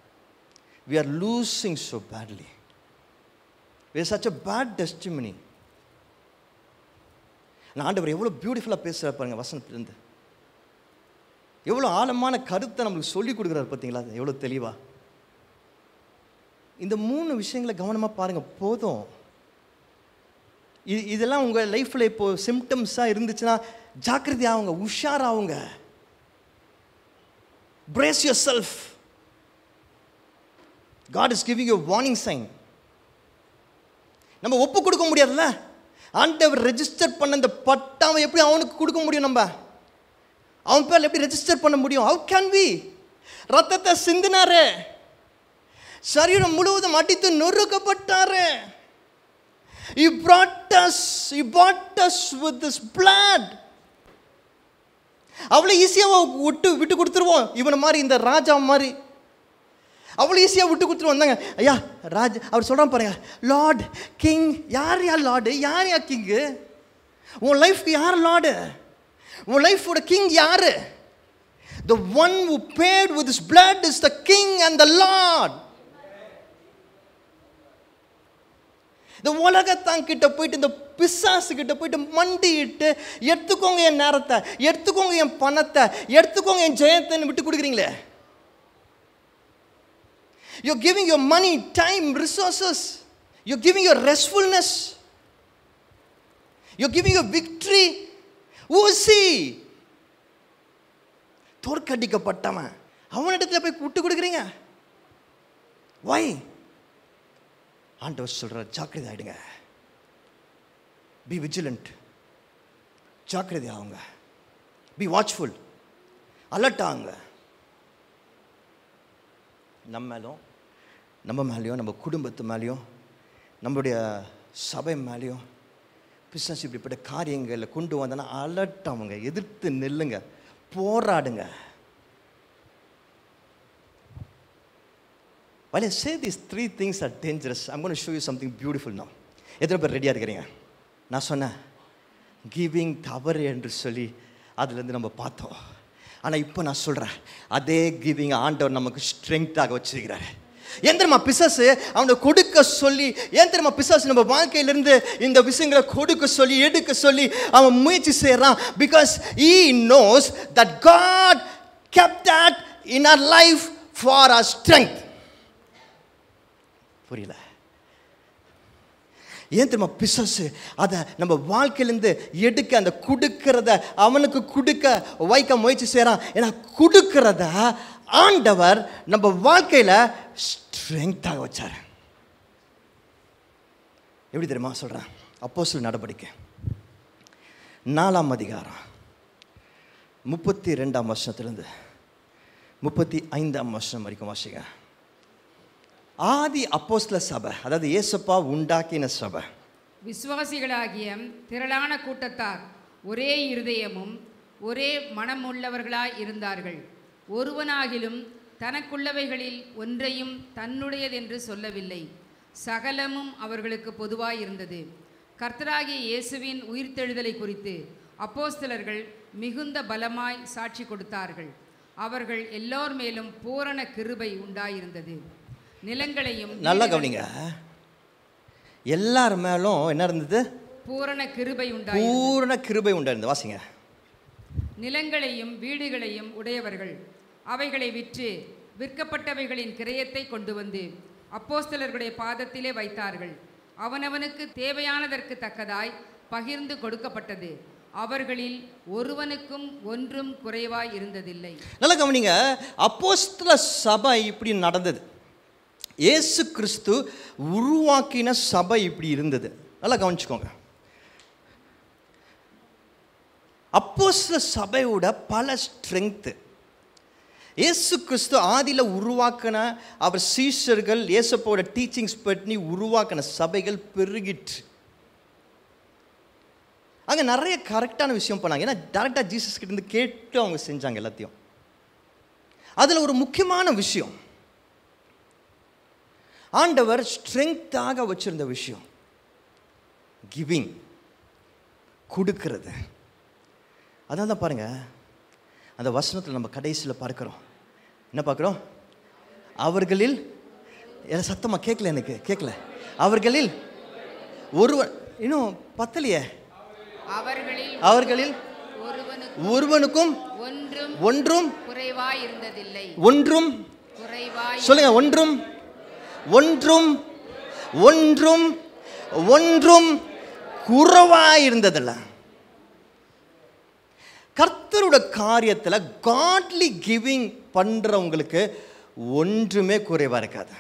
We are losing so badly. We are such a bad testimony. நான் ஆண்டவர் எவ்வளோ பியூட்டிஃபுல்லாக பேசுகிறார் பாருங்கள், வசனத்துலேருந்து எவ்வளோ ஆழமான கருத்தை நம்மளுக்கு சொல்லி கொடுக்குறாரு பார்த்தீங்களா, எவ்வளோ தெளிவாக. இந்த 3 விஷயங்களை கவனமாக பாருங்கள் போதும். இதெல்லாம் உங்கள் லைஃப்பில் இப்போது சிம்டம்ஸாக இருந்துச்சுன்னா ஜாக்கிரதையாகுங்க, உஷாராகுங்க. Brace yourself. God is giving you a warning sign. நம்ம ஒப்பு கொடுக்க முடியாதுல்ல, ஆண்டவர் ரெஜிஸ்டர் பண்ண இந்த பட்டாவை எப்படி அவனுக்கு கொடுக்க முடியும்? நம்ம அவன் பேரில் எப்படி ரெஜிஸ்டர் பண்ண முடியும்? How can we? ரத்தத்தை சிந்தினாரு, சரீரம் முழுவதும் அடித்து நொறுக்கப்பட்டாரு. He brought us with His blood. அவ்வளோ ஈஸியாக விட்டு கொடுத்துருவோம் இவனை மாதிரி, இந்த ராஜா மாதிரி அவ்வளோ ஈஸியாக விட்டு கொடுத்துருவோம். தாங்க ஐயா ராஜா, அவர் சொல்கிறான் பாருங்க, லார்ட் கிங். யார் லார்டு, யார் கிங்கு? உன் லைஃப்க்கு யார் லார்டு? உன் லைஃபோட கிங் யாரு? The one who paid with his blood is the king and the Lord. இந்த உலகத்தாங்கிட்ட போயிட்டு, இந்த பிசாசுக்கிட்ட போயிட்டு மண்டிட்டு, எடுத்துக்கோங்க என் நேரத்தை, எடுத்துக்கோங்க என் பணத்தை, எடுத்துக்கோங்க என் ஜெயத்தைன்னு விட்டு கொடுக்குறீங்களே. You're giving your money, time, resources. You're giving your restfulness. You're giving your victory. Who is he? தோற்கடிக்கப்பட்டவன், அவனிடத்துல போய் விட்டு கொடுக்குறீங்க. Why? ஆண்டவர் சொல்கிறார், ஜாக்கிரதை ஆகிடுங்க. Be vigilant. ஜாக்கிரதை ஆகுங்க. B watchful. அலர்ட் ஆகுங்க. நம்ம மேலேயும் நம்ம குடும்பத்து மேலேயும் நம்மளுடைய சபை மேலேயும் பிசாசு இப்படிப்பட்ட காரியங்களில் கொண்டு வந்தோன்னா அலர்ட் ஆகுங்க, எதிர்த்து நில்லுங்க, போராடுங்க. While I say these 3 things are dangerous, I'm going to show you something beautiful now. எத்தனை பேர் ரெடியாக இருக்கிறீங்க? நான் சொன்னேன் கிவிங் தவறு என்று சொல்லி அதுலேருந்து நம்ம பார்த்தோம். ஆனால் இப்போ நான் சொல்கிறேன், அதே கிவிங் ஆண்டவர் நமக்கு ஸ்ட்ரெங்க்தாக வச்சிருக்கிறாரு. ஏன் தெரியுமா பிசாசு அவனை கொடுக்க சொல்லி, ஏன் தெரியுமா பிசாசு நம்ம வாழ்க்கையிலிருந்து இந்த விஷயங்களை கொடுக்க சொல்லி, எடுக்க சொல்லி அவன் முயற்சி செய்கிறான்? Because he knows that God kept that in our life for our strength. புரியல? ஏன் தெரியுமா பிசாசு அதை நம்ம வாழ்க்கையிலேருந்து எடுக்க, அந்த கொடுக்கிறத அவனுக்கு கொடுக்க வைக்க முயற்சி செய்கிறான். ஏன்னா கொடுக்கிறத ஆண்டவர் நம்ம வாழ்க்கையில் ஸ்ட்ரெங்க்தாக வச்சார். எப்படி தெரியுமா சொல்கிறேன்? அப்போஸ்தலர் நடவடிக்கை 4ஆம் அதிகாரம் 32ஆம் வசனத்திலிருந்து 35ஆம் வசனம் வரைக்கும் வாசிங்க. ஆதி அப்போஸ்தல சபை, அதாவது இயேசுப்பா உண்டாக்கின சபை, விசுவாசிகளாகிய திரளான கூட்டத்தார் ஒரே இருதயமும் ஒரே மனமுள்ளவர்களாய் இருந்தார்கள். ஒருவனாகிலும் தனக்குள்ளவைகளில் ஒன்றையும் தன்னுடையதென்று சொல்லவில்லை. சகலமும் அவர்களுக்கு பொதுவாய் இருந்தது. கர்த்தராகிய இயேசுவின் உயிர்த்தெழுதலை குறித்து அப்போஸ்தலர்கள் மிகுந்த பலமாய் சாட்சி கொடுத்தார்கள். அவர்கள் எல்லோர் மேலும் பூரண கிருபை உண்டாயிருந்தது. நிலங்களையும், நல்லா கவனிங்க, எல்லார் மேலும் என்ன இருந்தது? பூரண கிருபை உண்டாயிருந்தது. வாசிங்க. நிலங்களையும் வீடுகளையும் உடையவர்கள் அவைகளை விற்று விற்கப்பட்டவைகளின் கிரயத்தை கொண்டு வந்து அப்போஸ்தலர்களுடைய பாதத்திலே வைத்தார்கள். அவனவனுக்கு தேவையானதற்கு தக்கதாய் பகிர்ந்து கொடுக்கப்பட்டது. அவர்களில் ஒருவனுக்கும் ஒன்றும் குறைவாய் இருந்ததில்லை. நல்லா கவனிங்க, அப்போஸ்தல சபை இப்படி நடந்தது. இயேசு கிறிஸ்து உருவாக்கின சபை இப்படி இருந்தது. நல்லா கவனிச்சுக்கோங்க. அப்போஸ்தல சபையோட பல ஸ்ட்ரெங்க்த்து, இயேசு கிறிஸ்து ஆதியில் உருவாக்கின அவர் சீஷர்கள் இயேசப்போட டீச்சிங்ஸ் பண்ணி உருவாக்கின சபைகள் பெருகிற்று. அங்கே நிறைய கரெக்டான விஷயம் பண்ணாங்க. ஏன்னா டேரெக்டாக ஜீசஸ் கிட்ட இருந்து கேட்டு அவங்க செஞ்சாங்க எல்லாத்தையும். அதில் ஒரு முக்கியமான விஷயம் ஆண்டவர் ஸ்ட்ரெங்க்தாக வச்சிருந்த விஷயம் கிவிங், கொடுக்கிறது. அதான் தான் பாருங்க, அந்த வசனத்தில் நம்ம கடைசியில் பார்க்குறோம். என்ன பார்க்குறோம்? அவர்களில், சத்தமாக கேட்கல, எனக்கு கேட்கல. அவர்களில் ஒருவன், இன்னும் பத்தலையே, அவர்களில் ஒருவனுக்கும் ஒன்றும் குறைவாய் இருந்ததில்லை. ஒன்றும் சொல்லுங்க, ஒன்றும் ஒன்றும் ஒன்றும் ஒன்றும் குறைவாய் இருந்ததில்ல. கர்த்தரோட காரியத்தில் காட்லி கிவிங் பண்ணுறவங்களுக்கு ஒன்றுமே குறைவாக இருக்காது.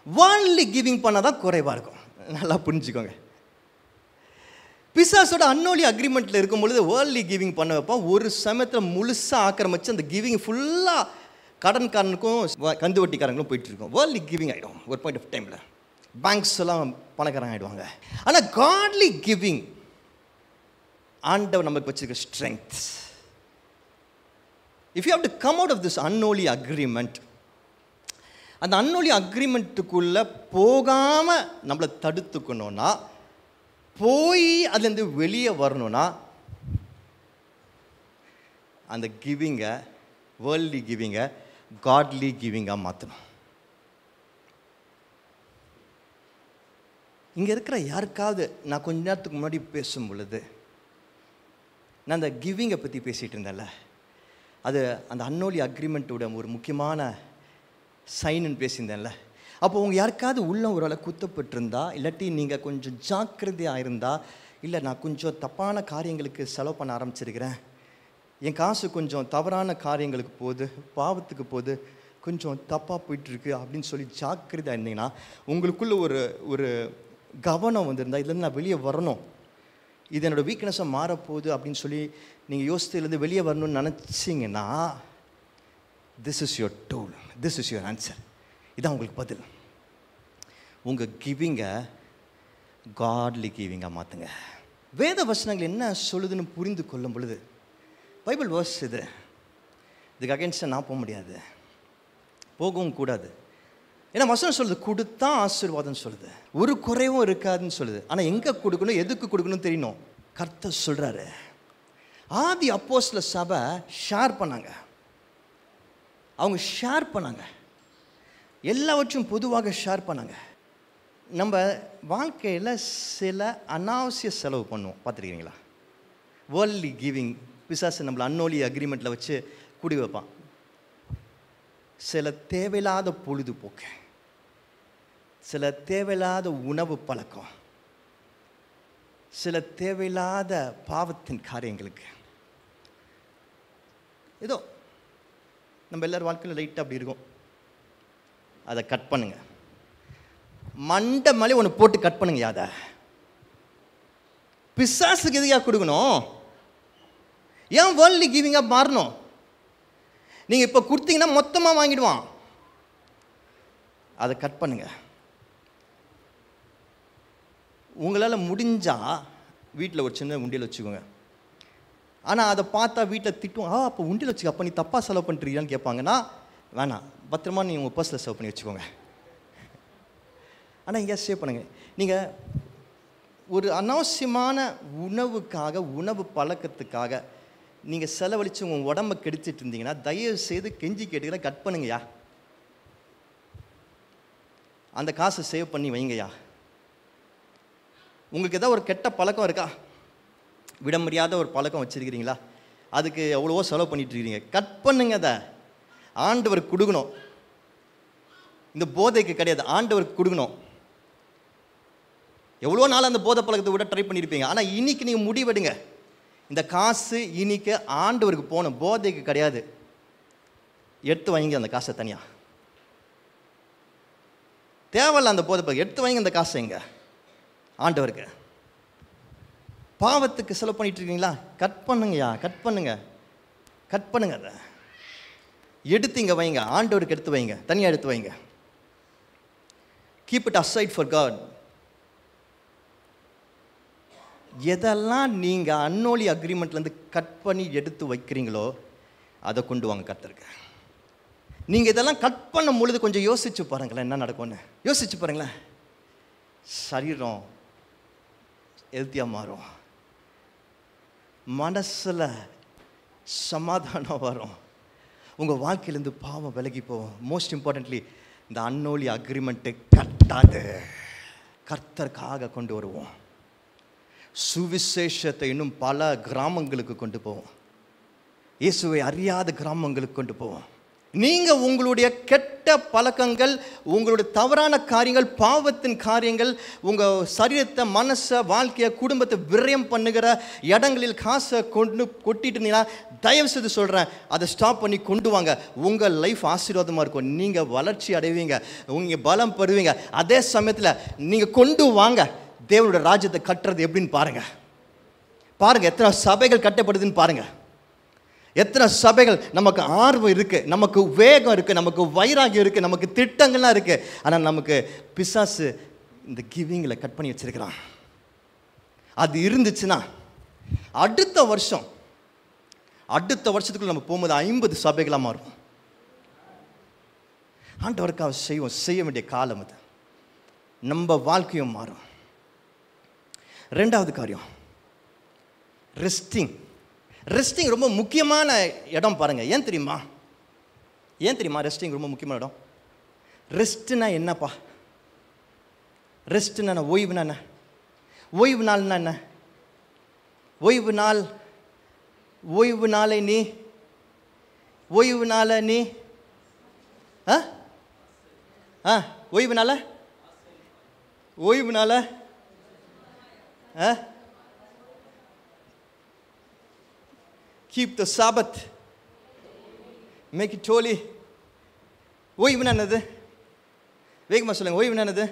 வேர்ல்ட்லி கிவிங் பண்ணால் தான் குறைவாக இருக்கும். நல்லா புரிஞ்சுக்கோங்க. பிசாசோட அன்னோலி அக்ரிமெண்ட்டில் இருக்கும் பொழுது வேர்ல்ட்லி கிவிங் பண்ண வைப்போம். ஒரு சமயத்தில் முழுசாக ஆக்கிரமிச்சு அந்த கிவிங் ஃபுல்லாக கடன்காரனுக்கும் கந்து வட்டிக்காரங்களும் போயிட்டு இருக்கும். வேர்ல்ட்லி கிவிங் ஆகிடும் ஒரு பாயிண்ட் ஆஃப் டைமில். பேங்க்ஸ் எல்லாம் பணக்காரங்க ஆகிடுவாங்க. ஆனால் காட்லி கிவிங் ஆண்டவர் நமக்கு வச்சிருக்க strength. If you have to come out of this unholy agreement, அந்த அன்னோலி அக்ரிமெண்ட்டுக்குள்ளே போகாமல் நம்மளை தடுத்துக்கணும்னா, போய் அதுலேருந்து வெளியே வரணும்னா, அந்த கிவிங்கை, வேர்ல்ட்லி கிவிங்கை காட்லி கிவிங்காக மாற்றணும். இங்கே இருக்கிற யாருக்காவது நான் கொஞ்ச நேரத்துக்கு முன்னாடி பேசும் பொழுது நான் அந்த கிவிங்கை பற்றி பேசிகிட்டு இருந்தேன்ல, அது அந்த அன்னோலி அக்ரிமெண்ட்டோட ஒரு முக்கியமான சைனுன்னு பேசியிருந்தேன்ல. அப்போ உங்கள் யாருக்காவது உள்ள ஒரு வேளை குத்தப்பட்டிருந்தா, இல்லாட்டி நீங்கள் கொஞ்சம் ஜாக்கிரதையாக இருந்தால், இல்லை நான் கொஞ்சம் தப்பான காரியங்களுக்கு செலவு பண்ண ஆரம்பிச்சிருக்கிறேன், என் காசு கொஞ்சம் தவறான காரியங்களுக்கு போகுது, பாவத்துக்கு போகுது, கொஞ்சம் தப்பாக போயிட்டுருக்கு அப்படின்னு சொல்லி ஜாக்கிரதையாக இருந்தீங்கன்னா, உங்களுக்குள்ளே ஒரு கவனம் வந்திருந்தால், இதுலேருந்து நான் வெளியே வரணும், இது என்னோடய வீக்னஸாக மாறப்போகுது அப்படின்னு சொல்லி நீங்கள் யோசித்துலேருந்து வெளியே வரணும்னு நினச்சிங்கன்னா, this is your tool, this is your answer. இதான் உங்களுக்கு பதில். உங்கள் கிவிங்கை காட்லி கிவிங்காக மாற்றுங்க. வேத வசனங்கள் என்ன சொல்லுதுன்னு புரிந்து கொள்ளும் பொழுது, பைபிள் வேர்ஸ் இதுக்கு அகேன்ஸ்டாக நான் போக முடியாது, போகவும் கூடாது. ஏன்னா வசனம் சொல்லுது, கொடுத்தா ஆசீர்வாதம் சொல்லுது, ஒரு குறைவும் இருக்காதுன்னு சொல்லுது. ஆனால் எங்கே கொடுக்கணும், எதுக்கு கொடுக்கணும் தெரியணும். கர்த்தர் சொல்கிறாரு. ஆதி அப்போஸ்தல சபை ஷேர் பண்ணாங்க, அவங்க ஷேர் பண்ணாங்க, எல்லாவற்றும் பொதுவாக ஷேர் பண்ணாங்க. நம்ம வாழ்க்கையில் சில அனாவசிய செலவு பண்ணுவோம், பார்த்துருக்கீங்களா? வேர்ல்ட்லி கிவிங் பிசாசு நம்மளை அன்னோலி அக்ரிமெண்ட்டில் வச்சு குடி வைப்பான். சில தேவையில்லாத பொழுதுபோக்கு, சில தேவையில்லாத உணவு பழக்கம், சில தேவையில்லாத பாவத்தின் காரியங்களுக்கு ஏதோ நம்ம எல்லாரும் வாழ்க்கையில் லைட்டாக அப்படி இருக்கும். அதை கட் பண்ணுங்க, மண்டை மேலே ஒன்று போட்டு கட் பண்ணுங்க. அதை பிசாசுக்கு எதுக்காக கொடுக்கணும்? ஏன் வேர்ல்ட்லி கிவிங்காக மாறணும்? நீங்கள் இப்போ கொடுத்தீங்கன்னா மொத்தமாக வாங்கிடுவான். அதை கட் பண்ணுங்க. உங்களால் முடிஞ்சால் வீட்டில் ஒரு சின்ன உண்டியல் வச்சுக்கோங்க. ஆனால் அதை பார்த்தா வீட்டில் திட்டுவோம், அப்போ உண்டியல் வச்சுக்க, அப்போ நீ தப்பாக செலவு பண்ணுறீங்கன்னு கேட்பாங்கன்னா, வேணாம், பத்திரமா நீங்கள் உங்கள் பர்ஸில் சேவ் பண்ணி வச்சுக்கோங்க. ஆனால் எங்கேயா சேவ் பண்ணுங்க. நீங்கள் ஒரு அனாவசியமான உணவுக்காக, உணவு பழக்கத்துக்காக நீங்கள் செலவழித்து உங்கள் உடம்பை கெடுத்துட்டு இருந்தீங்கன்னா, தயவு செய்து கெஞ்சி கேட்டுக்கிற கட் பண்ணுங்கய்யா, அந்த காசை சேவ் பண்ணி வைங்கய்யா. உங்களுக்கு ஏதாவது ஒரு கெட்ட பழக்கம் இருக்கா, விட முடியாத ஒரு பழக்கம் வச்சுருக்கிறீங்களா, அதுக்கு எவ்வளவோ செலவு பண்ணிட்டுருக்கிறீங்க, கட் பண்ணுங்க. அதை ஆண்டவருக்கு கொடுக்கணும். இந்த போதைக்கு கிடையாது, ஆண்டவருக்கு கொடுக்கணும். எவ்வளோ நாள் அந்த போதை பழக்கத்தை விட ட்ரை பண்ணியிருப்பீங்க. ஆனால் இன்னைக்கு நீங்கள் முடிவெடுங்க, இந்த காசு இன்னைக்கு ஆண்டவருக்கு போகணும், போதைக்கு கிடையாது. எடுத்து வாங்கி அந்த காசை தனியாக, தேவையில்ல அந்த போதை பழக்கம், எடுத்து வாங்கி அந்த காசை எங்க ஆண்டவருக்கு. பாவத்துக்கு செலவு பண்ணிட்டு இருக்கீங்களா? கட் பண்ணுங்கய்யா, கட் பண்ணுங்க, கட் பண்ணுங்க. அதை எடுத்து இங்கே வைங்க, ஆண்டவருக்கு எடுத்து வைங்க, தனியாக எடுத்து வைங்க. Keep it aside for God. எதெல்லாம் நீங்கள் அன்னோலி அக்ரிமெண்ட்லேருந்து கட் பண்ணி எடுத்து வைக்கிறீங்களோ அதை கொண்டு வாங்க கர்த்தருக்கு. நீங்கள் இதெல்லாம் கட் பண்ணும் பொழுது கொஞ்சம் யோசிச்சு பாருங்களேன், என்ன நடக்கும்னு யோசிச்சு பாருங்களேன். சரீரம் ஹெல்த்தியாக மாறும், மனசில் சமாதானம் வரும், உங்கள் வாழ்க்கையிலேருந்து பாவம் விலகி போகும். மோஸ்ட் இம்பார்ட்டன்ட்லி, இந்த அன்னோலி அக்ரிமெண்ட்டை கட்டாது கர்த்தருக்காக கொண்டு வருவோம். சுவிசேஷத்தை இன்னும் பல கிராமங்களுக்கு கொண்டு போவோம், இயேசுவை அறியாத கிராமங்களுக்கு கொண்டு போவோம். நீங்கள் உங்களுடைய கெட்ட பழக்கங்கள், உங்களுடைய தவறான காரியங்கள், பாவத்தின் காரியங்கள், உங்கள் சரீரத்தை, மனசை, வாழ்க்கையை, குடும்பத்தை விரயம் பண்ணுகிற இடங்களில் காசை கொட்டிட்டு இருந்தீங்கன்னா தயவு செய்து சொல்கிறேன், அதை ஸ்டாப் பண்ணி கொண்டு வாங்க. உங்கள் லைஃப் ஆசீர்வாதமாக இருக்கும், நீங்கள் வளர்ச்சி அடைவீங்க, நீங்கள் பலம் பெறுவீங்க. அதே சமயத்தில் நீங்கள் கொண்டு வாங்க, தேவனுடைய ராஜ்யத்தை கட்டுறது எப்படின்னு பாருங்கள். பாருங்கள் எத்தனை சபைகள் கட்டப்படுதுன்னு பாருங்கள். எத்தனை சபைகள், நமக்கு ஆர்வம் இருக்குது, நமக்கு வேகம் இருக்குது, நமக்கு வைராகியம் இருக்குது, நமக்கு திட்டங்கள்லாம் இருக்குது. ஆனால் நமக்கு பிசாசு இந்த கிவிங்கில் கட் பண்ணி வச்சிருக்கிறான். அது இருந்துச்சுன்னா அடுத்த வருஷத்துக்குள்ள நம்ம போகும்போது 50 சபைகளாக மாறும். ஆண்டவருக்காக செய்ய வேண்டிய காலம் அது. நம்ம வாழ்க்கையும் மாறும். 2வது காரியம், ரெஸ்டிங் ரொம்ப முக்கியமான இடம் பாருங்கள். ஏன் தெரியுமா ரெஸ்டிங் ரொம்ப முக்கியமான இடம்? ரெஸ்ட்னா என்னப்பா? ரெஸ்ட்னா ஓய்வுனா என்ன? ஓய்வு நாள்னா என்ன? ஓய்வு நாளை நீ ஓய்வு நாள keep the Sabbath, make it holy. ஓய்வுனா என்னது? வேகமாக சொல்லுங்க, ஓய்வுனா என்னது?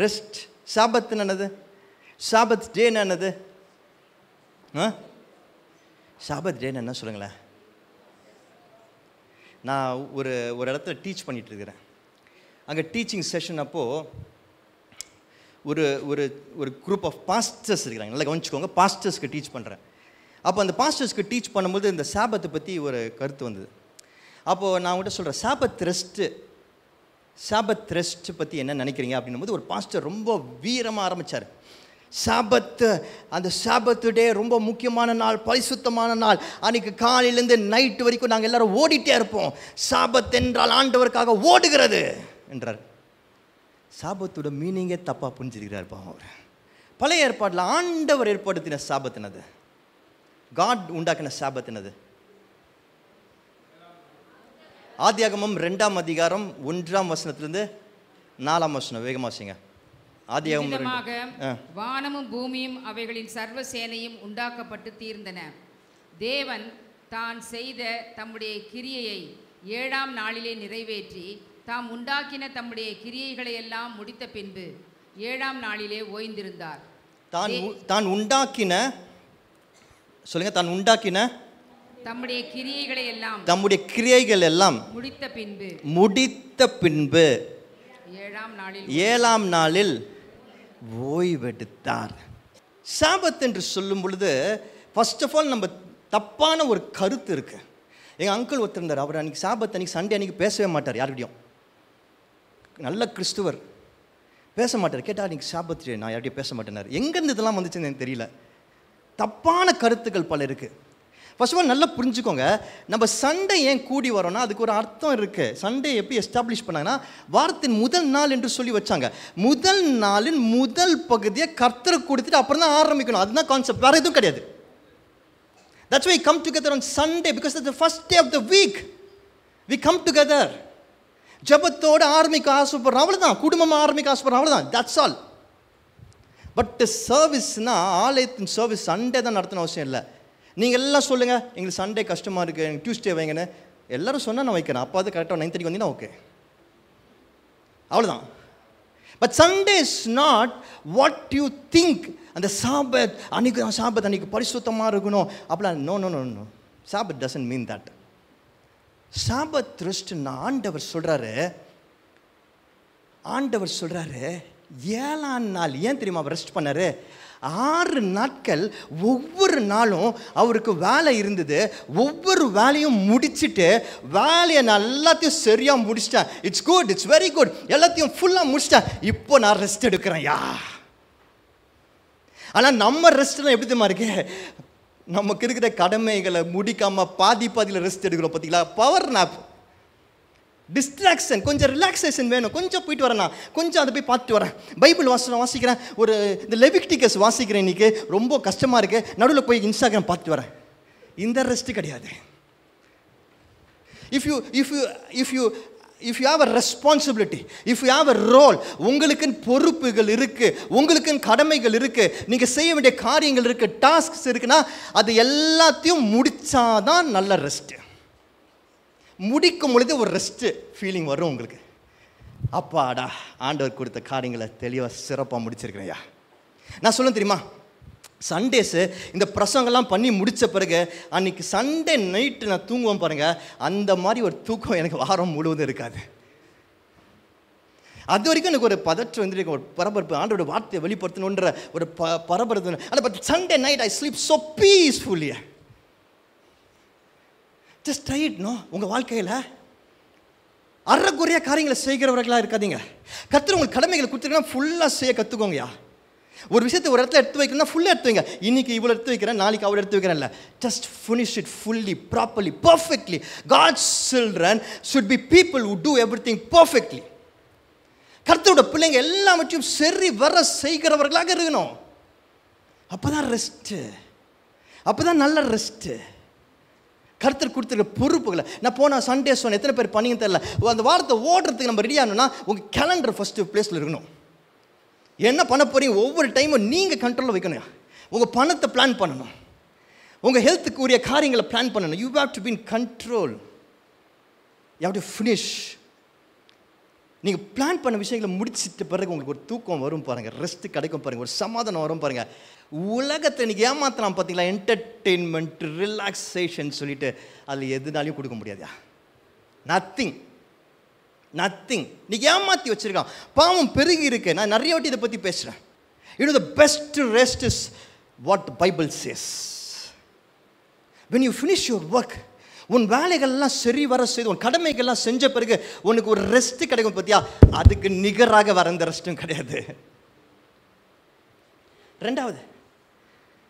ரெஸ்ட். சாபத் என்னது? சாபத் டேன்னு என்னது? சாபத் டேன்னு என்ன சொல்லுங்களேன். நான் ஒரு இடத்துல டீச் பண்ணிட்டு இருக்கிறேன். அங்கே டீச்சிங் செஷன் அப்போது ஒரு ஒரு குரூப் ஆஃப் பாஸ்டர்ஸ் இருக்கிறாங்க. நல்லா கவனிச்சுக்கோங்க, பாஸ்டர்ஸ்க்கு டீச் பண்ணுறேன். அப்போ அந்த பாஸ்டர்ஸ்க்கு டீச் பண்ணும்போது இந்த சாபத்தை பற்றி ஒரு கருத்து வந்தது. அப்போது நான் உங்கள்கிட்ட சொல்கிறேன், சாபத் ரெஸ்ட் பற்றி என்ன நினைக்கிறீங்க அப்படின்னும் போது ஒரு பாஸ்டர் ரொம்ப வீரமாக ஆரம்பித்தார். அந்த சாபத்து டே ரொம்ப முக்கியமான நாள், பரிசுத்தமான நாள். அன்றைக்கி காலையிலேருந்து நைட்டு வரைக்கும் நாங்கள் எல்லோரும் ஓடிட்டே இருப்போம். சாபத் என்றால் ஆண்டவருக்காக ஓடுகிறது என்றார். சாபத்தோட மீனிங்கே தப்பாக புரிஞ்சிருக்கிறார்ப்பா அவர். பழைய ஏற்பாட்டில் ஆண்டவர் ஏற்படுத்தின சாபத்தினது, காட் உண்டாக்கின சாபத்தினது. ஆதியாகமம் 2ஆம் அதிகாரம் 1ஆம் வசனத்திலிருந்து 4ஆம் வசனம். வேகமாக செய்யுங்க. ஆதியாகமம். வானமும் பூமியும் அவைகளின் சர்வ சேனையும் உண்டாக்கப்பட்டு தீர்ந்தன. தேவன் தான் செய்த தம்முடைய கிரியையை 7ஆம் நாளிலே நிறைவேற்றி தாம் உண்டாக்கின தம்முடைய கிரியைகளை எல்லாம் முடித்த பின்பு 7ஆம் நாளிலே ஓய்ந்திருந்தார். தான் உண்டாக்கின தம்முடைய கிரியைகள் எல்லாம் முடித்த பின்பு 7ஆம் நாளில் ஓய்வெடுத்தார். சாபத் என்று சொல்லும் பொழுது ஃபர்ஸ்ட் ஆஃப் ஆல் நம்ம தப்பான ஒரு கருத்து இருக்கு. எங்கள் அங்கிள் ஒருத்தர் இருந்தார். அவர் அன்றைக்கி சாபத் அன்றைக்கி சண்டே அன்றைக்கி பேசவே மாட்டார் யார்கிட்டையும். நல்ல கிறிஸ்துவர், பேச மாட்டார். கேட்டால் அன்றைக்கி சாபத் நான் யார்கிட்டையும் பேச மாட்டேனார். எங்கேருந்து இதெல்லாம் வந்துச்சுன்னு எனக்கு தெரியல. தப்பான கருத்துக்கள் பல இருக்குது. ஃபர்ஸ்ட் ஆஃப் ஆல் நல்லா புரிஞ்சுக்கோங்க, நம்ம சண்டே ஏன் கூடி வரோன்னா அதுக்கு ஒரு அர்த்தம் இருக்குது. சண்டே எப்படி எஸ்டாப்ளிஷ் பண்ணாங்கன்னா, வாரத்தின் முதல் நாள் என்று சொல்லி வச்சாங்க. முதல் நாளின் முதல் பகுதியை கர்த்தருக்கு கொடுத்துட்டு அப்புறம் தான் ஆரம்பிக்கணும். அதுதான் கான்செப்ட், வேறு எதுவும் கிடையாது. That's why we come together on Sunday, because it's the first day of the week. We come together. ஜபத்தோடு ஆரம்பிக்க ஆசைப்படுறோம், அவ்வளோதான். குடும்பமாக ஆரம்பிக்க ஆசைப்படுறோம், அவ்வளோதான். That's all. பட் சர்வீஸ்னால் ஆலயத்தின் சர்வீஸ் சண்டே தான் நடத்தணும் அவசியம் இல்லை. நீங்கள் எல்லாம் சொல்லுங்கள், எங்களுக்கு சண்டே கஷ்டமாக இருக்குது, எனக்கு டியூஸ்டே வைங்கன்னு எல்லோரும் சொன்னால் நான் வைக்கிறேன். அப்போ அது கரெக்டாக 9:30 வந்தீங்கன்னா ஓகே, அவ்வளோதான். But Sunday is not what you think. அந்த சாபத் அன்னைக்கு பரிசுத்தமாக இருக்கணும் அப்படிலாம். No no no no, Sabbath doesn't mean that. Sabbath ரெஸ்ட்னா ஆண்டவர் சொல்கிறாரு 7ஆம் நாள். ஏன் தெரியுமா அவர் ரெஸ்ட் பண்ணாரு? 6 நாட்கள் ஒவ்வொரு நாளும் அவருக்கு வேலை இருந்தது. ஒவ்வொரு வேலையும் முடிச்சுட்டு, வேலையை நான் எல்லாத்தையும் சரியாக முடிச்சிட்டேன், it's good, it's very good, எல்லாத்தையும் ஃபுல்லாக முடிச்சிட்டேன், இப்போ நான் ரெஸ்ட் எடுக்கிறேன் யா. ஆனால் நம்ம ரெஸ்ட்லாம் எப்படி தெரியுமா இருக்கு? நமக்கு இருக்கிற கடமைகளை முடிக்காமல் பாதியில் ரெஸ்ட் எடுக்கிறோம் பார்த்தீங்களா? பவர் நாப், டிஸ்ட்ராக்ஷன், கொஞ்சம் ரிலாக்ஸேஷன் வேணும். கொஞ்சம் போயிட்டு வரேன், நான் கொஞ்சம் அதை போய் பார்த்துட்டு வரேன், பைபிள் வாசிக்கிறேன், ஒரு இந்த லெவிட்டிகஸ் வாசிக்கிறேன், இன்றைக்கி ரொம்ப கஷ்டமாக இருக்குது, நடுவில் போய் இன்ஸ்டாகிராம் பார்த்துட்டு வரேன். இந்த ரெஸ்ட்டு கிடையாது. If you have a responsibility, if you have a role, உங்களுக்குன்னு பொறுப்புகள் இருக்குது, உங்களுக்குன்னு கடமைகள் இருக்குது, நீங்கள் செய்ய வேண்டிய காரியங்கள் இருக்குது, டாஸ்க்ஸ் இருக்குன்னா அது எல்லாத்தையும் முடித்தாதான் நல்ல ரெஸ்ட்டு. முடிக்கும் பொழுது ஒரு ரெஸ்ட்டு ஃபீலிங் வரும் உங்களுக்கு. அப்பாடா, ஆண்டவர் கொடுத்த காரியங்களை தெளிவாக சிறப்பாக முடிச்சிருக்கிறேன்யா. நான் சொல்ல தெரியுமா, சண்டேஸு இந்த பிரசங்கெல்லாம் பண்ணி முடித்த பிறகு அன்றைக்கி சண்டே நைட்டு நான் தூங்குவேன் பாருங்கள், அந்த மாதிரி ஒரு தூக்கம் எனக்கு வாரம் முழுவதும் இருக்காது. அது வரைக்கும் எனக்கு ஒரு பதற்றம் வந்துருக்கு, ஒரு பரபரப்பு, ஆண்டோட வார்த்தையை வெளிப்படுத்தணுன்ற ஒரு பரபரப்பு. ஆனால் but Sunday night I sleep so peacefully. Just try it. No, உங்கள் வாழ்க்கையில் அறகுறையாக காரியங்களை செய்கிறவர்களாக இருக்காதீங்க. கர்த்தர் உங்களுக்கு கடமைகளை கொடுத்துருக்கீங்கன்னா ஃபுல்லாக செய்ய கற்றுக்கோங்கயா. ஒரு விஷயத்தை ஒரு இடத்துல எடுத்து வைக்கணும்னா ஃபுல்லாக எடுத்து வைங்க. இன்றைக்கி இவ்வளோ எடுத்து வைக்கிறேன், நாளைக்கு அவ்வளோ எடுத்து வைக்கிறேன் இல்லை. Just finish it fully, properly, perfectly. God's children should be people who do everything perfectly. கர்த்தரோட பிள்ளைங்க எல்லாவற்றையும் சரி வர செய்கிறவர்களாக இருக்கணும். அப்போ தான் ரெஸ்ட்டு, அப்போ தான் நல்ல ரெஸ்ட்டு. கர்த்தர் கொடுத்துருக்க பொறுப்புகளை நான் போன சண்டே சொன்னேன், எத்தனை பேர் பண்ணிங்க தெரியல. அந்த வாரத்தை ஓடுறதுக்கு நம்ம ரெடி ஆகணும்னா உங்கள் கேலண்டர் ஃபஸ்ட்டு பிளேஸில் இருக்கணும். என்ன பண்ண போகிறீங்க ஒவ்வொரு டைமும் நீங்கள் கண்ட்ரோலில் வைக்கணும். உங்கள் பணத்தை பிளான் பண்ணணும், உங்கள் ஹெல்த்துக்கு உரிய காரியங்களை பிளான் பண்ணணும். You have to be in control, you have to finish. நீங்கள் பிளான் பண்ண விஷயங்களை முடிச்சிட்ட பிறகு உங்களுக்கு ஒரு தூக்கம் வரும் பாருங்கள், ரெஸ்ட்டு கிடைக்கும் பாருங்கள், ஒரு சமாதானம் வரும் பாருங்கள். உலகத்தை இன்றைக்கி ஏமாற்றலாம் பார்த்தீங்களா, என்டர்டெயின்மெண்ட், ரிலாக்ஸேஷன் சொல்லிட்டு அதில் எதுனாலையும் கொடுக்க முடியாதா? நத்திங். நீங்கள் ஏமாற்றி வச்சுருக்கான், பாவம் பெருகி இருக்கு. நான் நிறைய வாட்டி இதை பற்றி பேசுகிறேன். The best rest is what the Bible chase. when you finish your work, உன் வேலைகள்லாம் சரி வர செய்து உன் கடமைகள்லாம் செஞ்ச பிறகு உனக்கு ஒரு ரெஸ்ட்டு கிடைக்கும் பார்த்தியா, அதுக்கு நிகராக வர அந்த ரெஸ்ட்டும் கிடையாது. ரெண்டாவது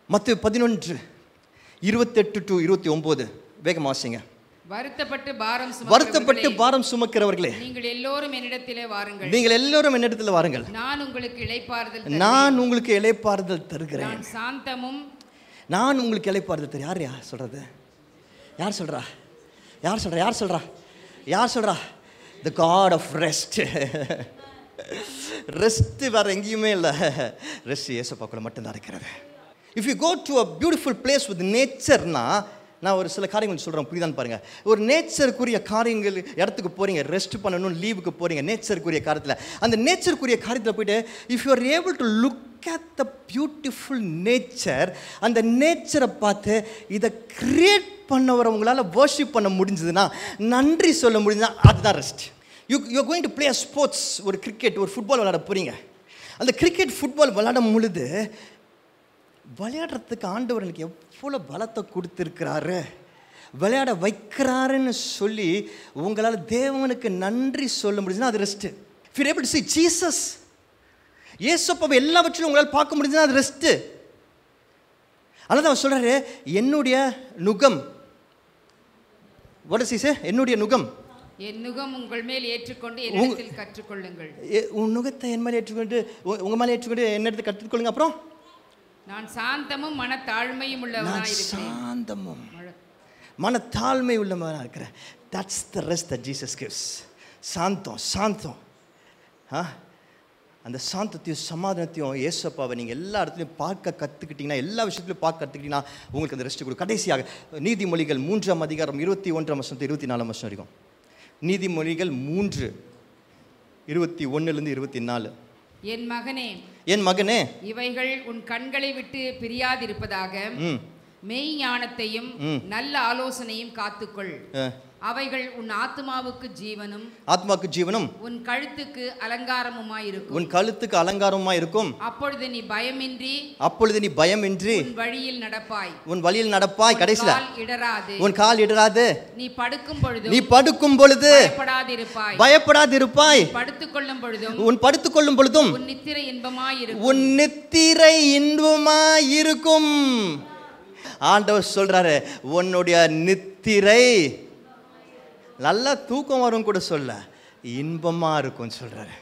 மத்தேயு 11:28-29 வேகமாக வாசிங்க. வருத்தப்பட்டு பாரம் சுமக்கிறவர்களே, நீங்கள் எல்லோரும் என்னிடத்திலே வாருங்கள், நான் உங்களுக்கு இளைப்பாறுதல் தருகிறேன். நான் உங்களுக்கு இளைப்பாறுதல் தருகிறேன். யார் சொல்றது? யார் சொல்றா? The God of rest. Rest வேற எங்கேயுமே இல்லை, ரெஸ்ட் இயேசுவுக்குள்ள மட்டும்தான் இருக்கிறது. If you go to a beautiful place with nature, நான் ஒரு சில காரியங்கள் சொல்கிறேன், புரியுதான்னு பாருங்கள். ஒரு நேச்சருக்குரிய காரியங்கள் இடத்துக்கு போகிறீங்க, ரெஸ்ட் பண்ணணும், லீவுக்கு போகிறீங்க, நேச்சருக்குரிய காரியத்தில். அந்த நேச்சருக்குரிய காரியத்தில் போய்ட்டு if you are able to look at the beautiful nature, அந்த நேச்சரை பார்த்து இதை கிரியேட் பண்ணவரை உங்களால் வர்ஷிப் பண்ண முடிஞ்சதுன்னா, நன்றி சொல்ல முடிஞ்சதுன்னா, அதுதான் rest. You going to play sports, ஒரு கிரிக்கெட், ஒரு ஃபுட்பால் விளையாட போகிறீங்க. அந்த கிரிக்கெட் ஃபுட்பால் விளையாடும் பொழுது விளையாடுறதுக்கு ஆண்டவர் எனக்கு எவ்வளோ பலத்தை கொடுத்துருக்கிறாரு, விளையாட வைக்கிறாருன்னு சொல்லி உங்களால் தேவனுக்கு நன்றி சொல்ல முடிஞ்சுன்னா அது rest. If you're able to see Jesus, இயேசுவை எல்லாவற்றிலும் உங்களால் பார்க்க முடிஞ்சுன்னா அது ரெஸ்ட்டு. அதனால் அவர் சொல்கிறாரு, என்னுடைய நுகம், what does he say? என்னுடைய நுகம், என் நுகம் உங்கள் மேல் ஏற்றுக்கொண்டு என்னிடத்தில் கற்றுக்கொள்ளுங்கள். உன் நுகத்தை என் மேலே ஏற்றுக்கொண்டு உங்கள் மேலே ஏற்றுக்கொண்டு என்னிடத்தில் கற்றுக்கொள்ளுங்க. அப்புறம் நான் சாந்தமும் மனத்தாழ்மையும் உள்ளவனாக இருக்கிறேன். சாந்தமும் மனத்தாழ்மை உள்ளவனாக இருக்கிறேன். That's the rest that Jesus gives. சாந்தம் சாந்தம். அந்த சாந்தத்தையும் சமாதானத்தையும் ஏசப்பாவை நீங்கள் எல்லா இடத்துலையும் பார்க்க கற்றுக்கிட்டிங்கன்னா, எல்லா விஷயத்துலையும் பார்க்க கற்றுக்கிட்டிங்கன்னா உங்களுக்கு அந்த ரெஸ்ட் கொடுக்கும். கடைசியாக நீதிமொழிகள் 3ஆம் அதிகாரம் 21ஆம் வசனம் 24ஆம் வசனம் வரைக்கும். நீதிமொழிகள் 3:21-24. என் மகனே, என் மகனே, இவைகள் உன் கண்களை விட்டு பிரியாதிருப்பதாக மெய் ஞானத்தையும் நல்ல ஆலோசனையும் காத்துக்கொள். அவைகள் உன் ஆத்மாவுக்கு ஜீவனும் உன் கழுத்துக்கு அலங்காரமுமாயிருக்கும். உன் கழுத்துக்கு அலங்காரமாயிருக்கும். அப்பொழுது நீ பயமின்றி உன் வழியில் நடப்பாய். கடைசில உன் கால் இடராது. நீ படுக்கும் பொழுது பயப்படாதிருப்பாய். உன் படுத்துக்கொள்ளும் பொழுதும் உன் நித்திரை இன்பமாயிருக்கும். ஆண்டவர் சொல்றாரு, உன்னுடைய நித்திரை நல்லா தூக்கம் வரும் கூட சொல்ல, இன்பமாக இருக்கும் சொல்கிறாரு.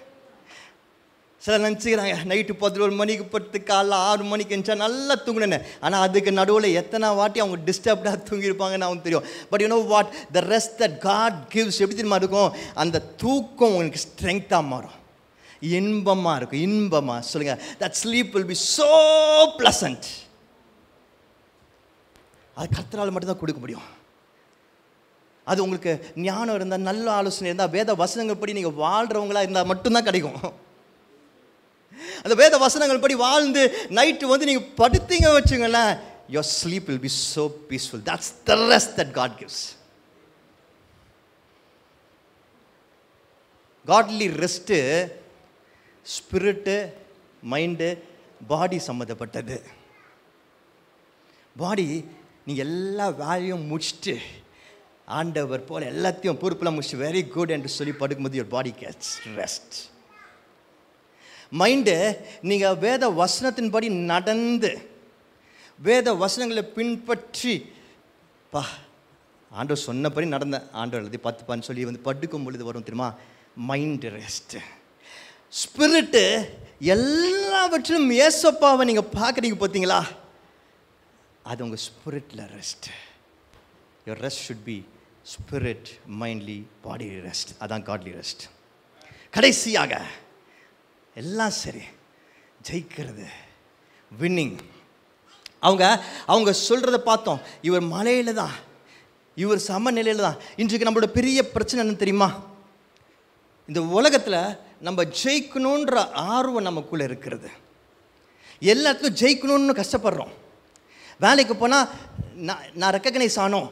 சில நினச்சிக்கிறாங்க நைட்டு 11 மணிக்கு படுத்து காலைல 6 மணிக்கு எந்திச்சா நல்லா தூங்கினேன்னு. ஆனால் அதுக்கு நடுவில் எத்தனை வாட்டி அவங்க டிஸ்டர்ப்டாக தூங்கியிருப்பாங்கன்னு அவங்களுக்கு தெரியும். But you know what, the rest that God gives எப்படி தெரியுமா இருக்கும்? அந்த தூக்கம் உங்களுக்கு ஸ்ட்ரெங்க்தாக மாறும், இன்பமாக இருக்கும். இன்பமாக சொல்லுங்கள், that sleep will be so pleasant. அது கர்த்தரால் மட்டும்தான் கொடுக்க முடியும். அது உங்களுக்கு ஞானம் இருந்தால், நல்ல ஆலோசனை இருந்தால், வேத வசனங்கள் படி நீங்கள் வாழ்கிறவங்களா இருந்தால் மட்டும்தான் கிடைக்கும். அந்த வேத வசனங்கள் படி வாழ்ந்து நைட்டு வந்து நீங்கள் படுத்தீங்க வச்சுங்களேன், your sleep will be so peaceful. That's the rest that God gives. Godly rest spirit, mind, body சம்மந்தப்பட்டது. பாடி நீங்கள் எல்லா வேலையும் முடிச்சுட்டு ஆண்டவர் போல் எல்லாத்தையும் பொறுப்பெல்லாம் முடிச்சு வெரி குட் என்று சொல்லி படுக்கும்போது your body gets rest. Mind நீங்கள் வேத வசனத்தின்படி நடந்து வேத வசனங்களை பின்பற்றி ஆண்டவர் சொன்னபடி நடந்தேன், ஆண்டவர் எழுதி 10 சொல்லி வந்து படுக்கும் பொழுது வரும் தெரியுமா மைண்டு ரெஸ்ட். ஸ்பிரிட்டு எல்லாவற்றிலும் ஏசப்பாவை நீங்கள் பார்க்குறீங்க பார்த்தீங்களா, அது உங்கள் ஸ்பிரிட்டில் rest. your rest should be spirit, mindly, body rest. அதான் godly rest. கடைசியாக எல்லாம் சரி, ஜெயிக்கிறது, வின்னிங். அவங்க சொல்கிறத பார்த்தோம், இவர் மலையில் தான், இவர் சமநிலையில் தான். இன்றைக்கு நம்மளோட பெரிய பிரச்சனை என்ன தெரியுமா? இந்த உலகத்தில் நம்ம ஜெயிக்கணுன்ற ஆர்வம் நமக்குள்ளே இருக்கிறது. எல்லாத்துக்கும் ஜெயிக்கணும்னு கஷ்டப்படுறோம். வேலைக்கு போனால் நான் ரெக்கக்னைஸ் ஆனோம்,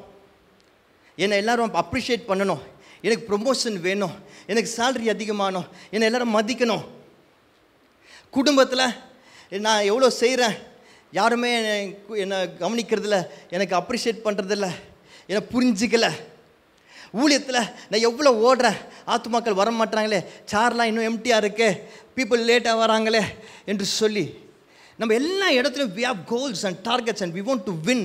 என்னை எல்லோரும் அப்ரிஷியேட் பண்ணணும், எனக்கு ப்ரொமோஷன் வேணும், எனக்கு சேலரி அதிகமானோம், என்னை எல்லோரும் மதிக்கணும். குடும்பத்தில் நான் எவ்வளோ செய்கிறேன், யாருமே என்னை கவனிக்கிறதில்ல, எனக்கு அப்ரிஷியேட் பண்ணுறதில்ல, என்னை புரிஞ்சிக்கலை. ஊழியத்தில் நான் எவ்வளோ ஓடுறேன், ஆத்துமாக்கள் வர மாட்டாங்களே, சேர்லாம் இன்னும் எம்டியாக இருக்கு, பீப்புள் லேட்டாக வராங்களே என்று சொல்லி நம்ம எல்லா இடத்துலையும் we have goals and targets and we want to win.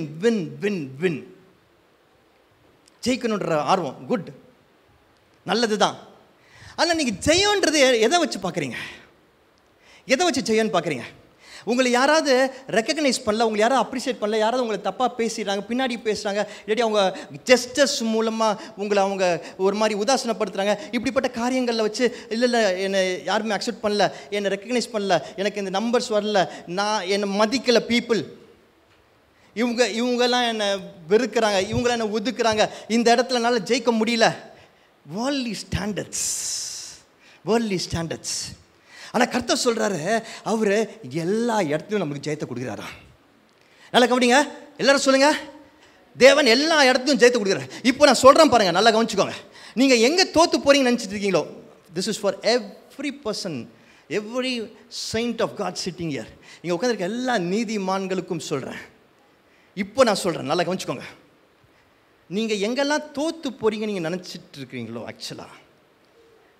ஜெயிக்கணுன்ற ஆர்வம் குட், நல்லது தான். ஆனால் நீங்கள் ஜெயன்றது எதை வச்சு பார்க்குறீங்க? எதை வச்சு ஜெயன்னு பார்க்குறீங்க? உங்களை யாராவது ரெக்கக்னைஸ் பண்ணல, உங்களை யாராவது அப்ரிஷியேட் பண்ணல, யாராவது உங்களை தப்பாக பேசிடுறாங்க, பின்னாடி பேசுகிறாங்க, இல்லாட்டி அவங்க ஜெஸ்டர்ஸ் மூலமாக உங்களை அவங்க ஒரு மாதிரி உதாசனப்படுத்துகிறாங்க, இப்படிப்பட்ட காரியங்களில் வச்சு இல்லை என்னை யாருமே அக்செப்ட் பண்ணல, என்னை ரெக்கக்னைஸ் பண்ணல, எனக்கு இந்த நம்பர்ஸ் வரல, நான் என்னை மதிக்கலை பீப்புள், இவங்கெல்லாம் என்னை வெறுக்கிறாங்க, இவங்களாம் என்னை ஒதுக்குறாங்க, இந்த இடத்துல என்னால் ஜெயிக்க முடியல. Worldly standards. ஆனால் கர்த்தர் சொல்கிறாரு, அவர் எல்லா இடத்துலையும் நம்மளுக்கு ஜெயத்தை கொடுக்குறாரா. நல்லா கவனிங்க, எல்லாரும் சொல்லுங்கள், தேவன் எல்லா இடத்துலையும் ஜெயத்தை கொடுக்குறாரு. இப்போ நான் சொல்கிறேன் பாருங்கள், நல்லா கவனிச்சுக்கோங்க. நீங்கள் எங்கே தோற்று போகிறீங்கன்னு நினச்சிட்டு இருக்கீங்களோ, this is for every person, every saint of God sitting here. இங்கே உட்காந்துருக்க எல்லா நீதிமான்களுக்கும் சொல்கிறேன். இப்போ நான் சொல்கிறேன், நல்லா கவனிச்சுக்கோங்க. நீங்கள் எங்கெல்லாம் தோற்று போகிறீங்க நீங்கள் நினச்சிட்டு இருக்கிறீங்களோ, ஆக்சுவலாக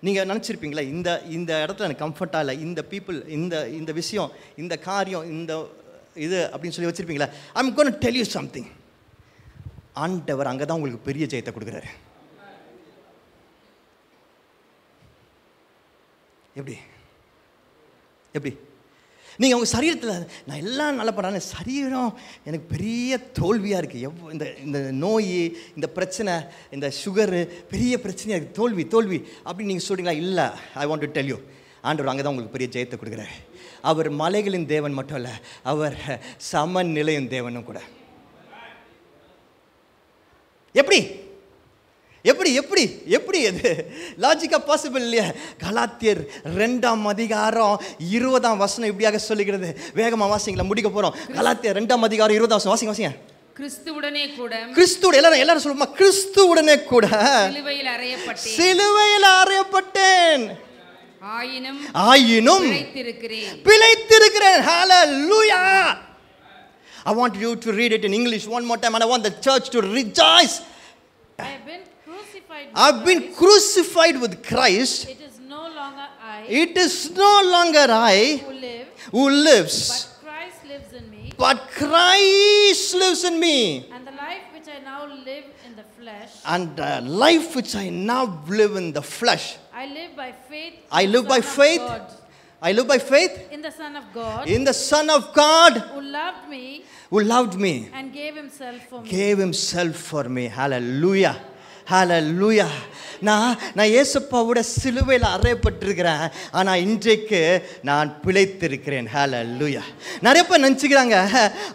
நீங்கள் நினச்சிருப்பீங்களா, இந்த இடத்துல எனக்கு கம்ஃபர்ட்டாக இல்லை, இந்த பீப்புள், இந்த விஷயம், இந்த காரியம், இந்த இது அப்படின்னு சொல்லி வச்சுருப்பீங்களா. I'm going to tell you something. ஆண்டவர் அங்கே தான் உங்களுக்கு பெரிய ஜெயத்தை கொடுக்குறாரு. எப்படி நீங்கள் உங்கள் சரீரத்தில் நான் எல்லாம் நல்லா பண்ணுறேன், சரீரம் எனக்கு பெரிய தோல்வியாக இருக்குது, இந்த இந்த நோய், இந்த பிரச்சனை, இந்த சுகரு பெரிய பிரச்சனையாக இருக்குது, தோல்வி அப்படின்னு நீங்கள் சொல்கிறீங்களா? இல்லை, I want to tell you, ஆண்டவர் அங்கே தான் உங்களுக்கு பெரிய ஜெயத்தை கொடுக்குறாரு. அவர் மலைகளின் தேவன் மட்டும் இல்லை, அவர் சமநிலையின் தேவனும் கூட. எப்படி எப்படி எப்படி எப்படி அது லாஜிக்காக பாசிபிள் இல்லையா? கலாத்தியர் 2:20 இப்படியாக சொல்லுகிறது. வேகமாக வாசிங்களா, முடிக்க போகிறோம். கலாத்தியர் 2:20 வாசிங்க. கிறிஸ்துவுடனே கூட, கிறிஸ்துவோட, எல்லாரும் சொல்லுமா, கிறிஸ்துவுடனே கூட சிலுவையில் அறையப்பட்டேன், ஆயினும் பிழைத்திருக்கிறேன். ஹல்லேலூயா. I want you to read it in English one more time, and I want the church to rejoice. I've been crucified with Christ. It is no longer I. It is no longer I who lives, but Christ lives in me. But Christ lives in me. And the life which I now live in the flesh. And the life which I now live in the flesh. I live by faith. I live by faith. I live by faith in the Son of God. In the Son of God. Who loved me. Who loved me. And gave himself for me. Gave himself for me. Hallelujah. Hallelujah. நான் இயேசுப்பாவோட சிலுவையில் அறையப்பட்டிருக்கிறேன், ஆனால் இன்றைக்கு நான் பிழைத்திருக்கிறேன். ஹல்லேலூயா. நிறைய பேர் நினச்சிக்கிறாங்க,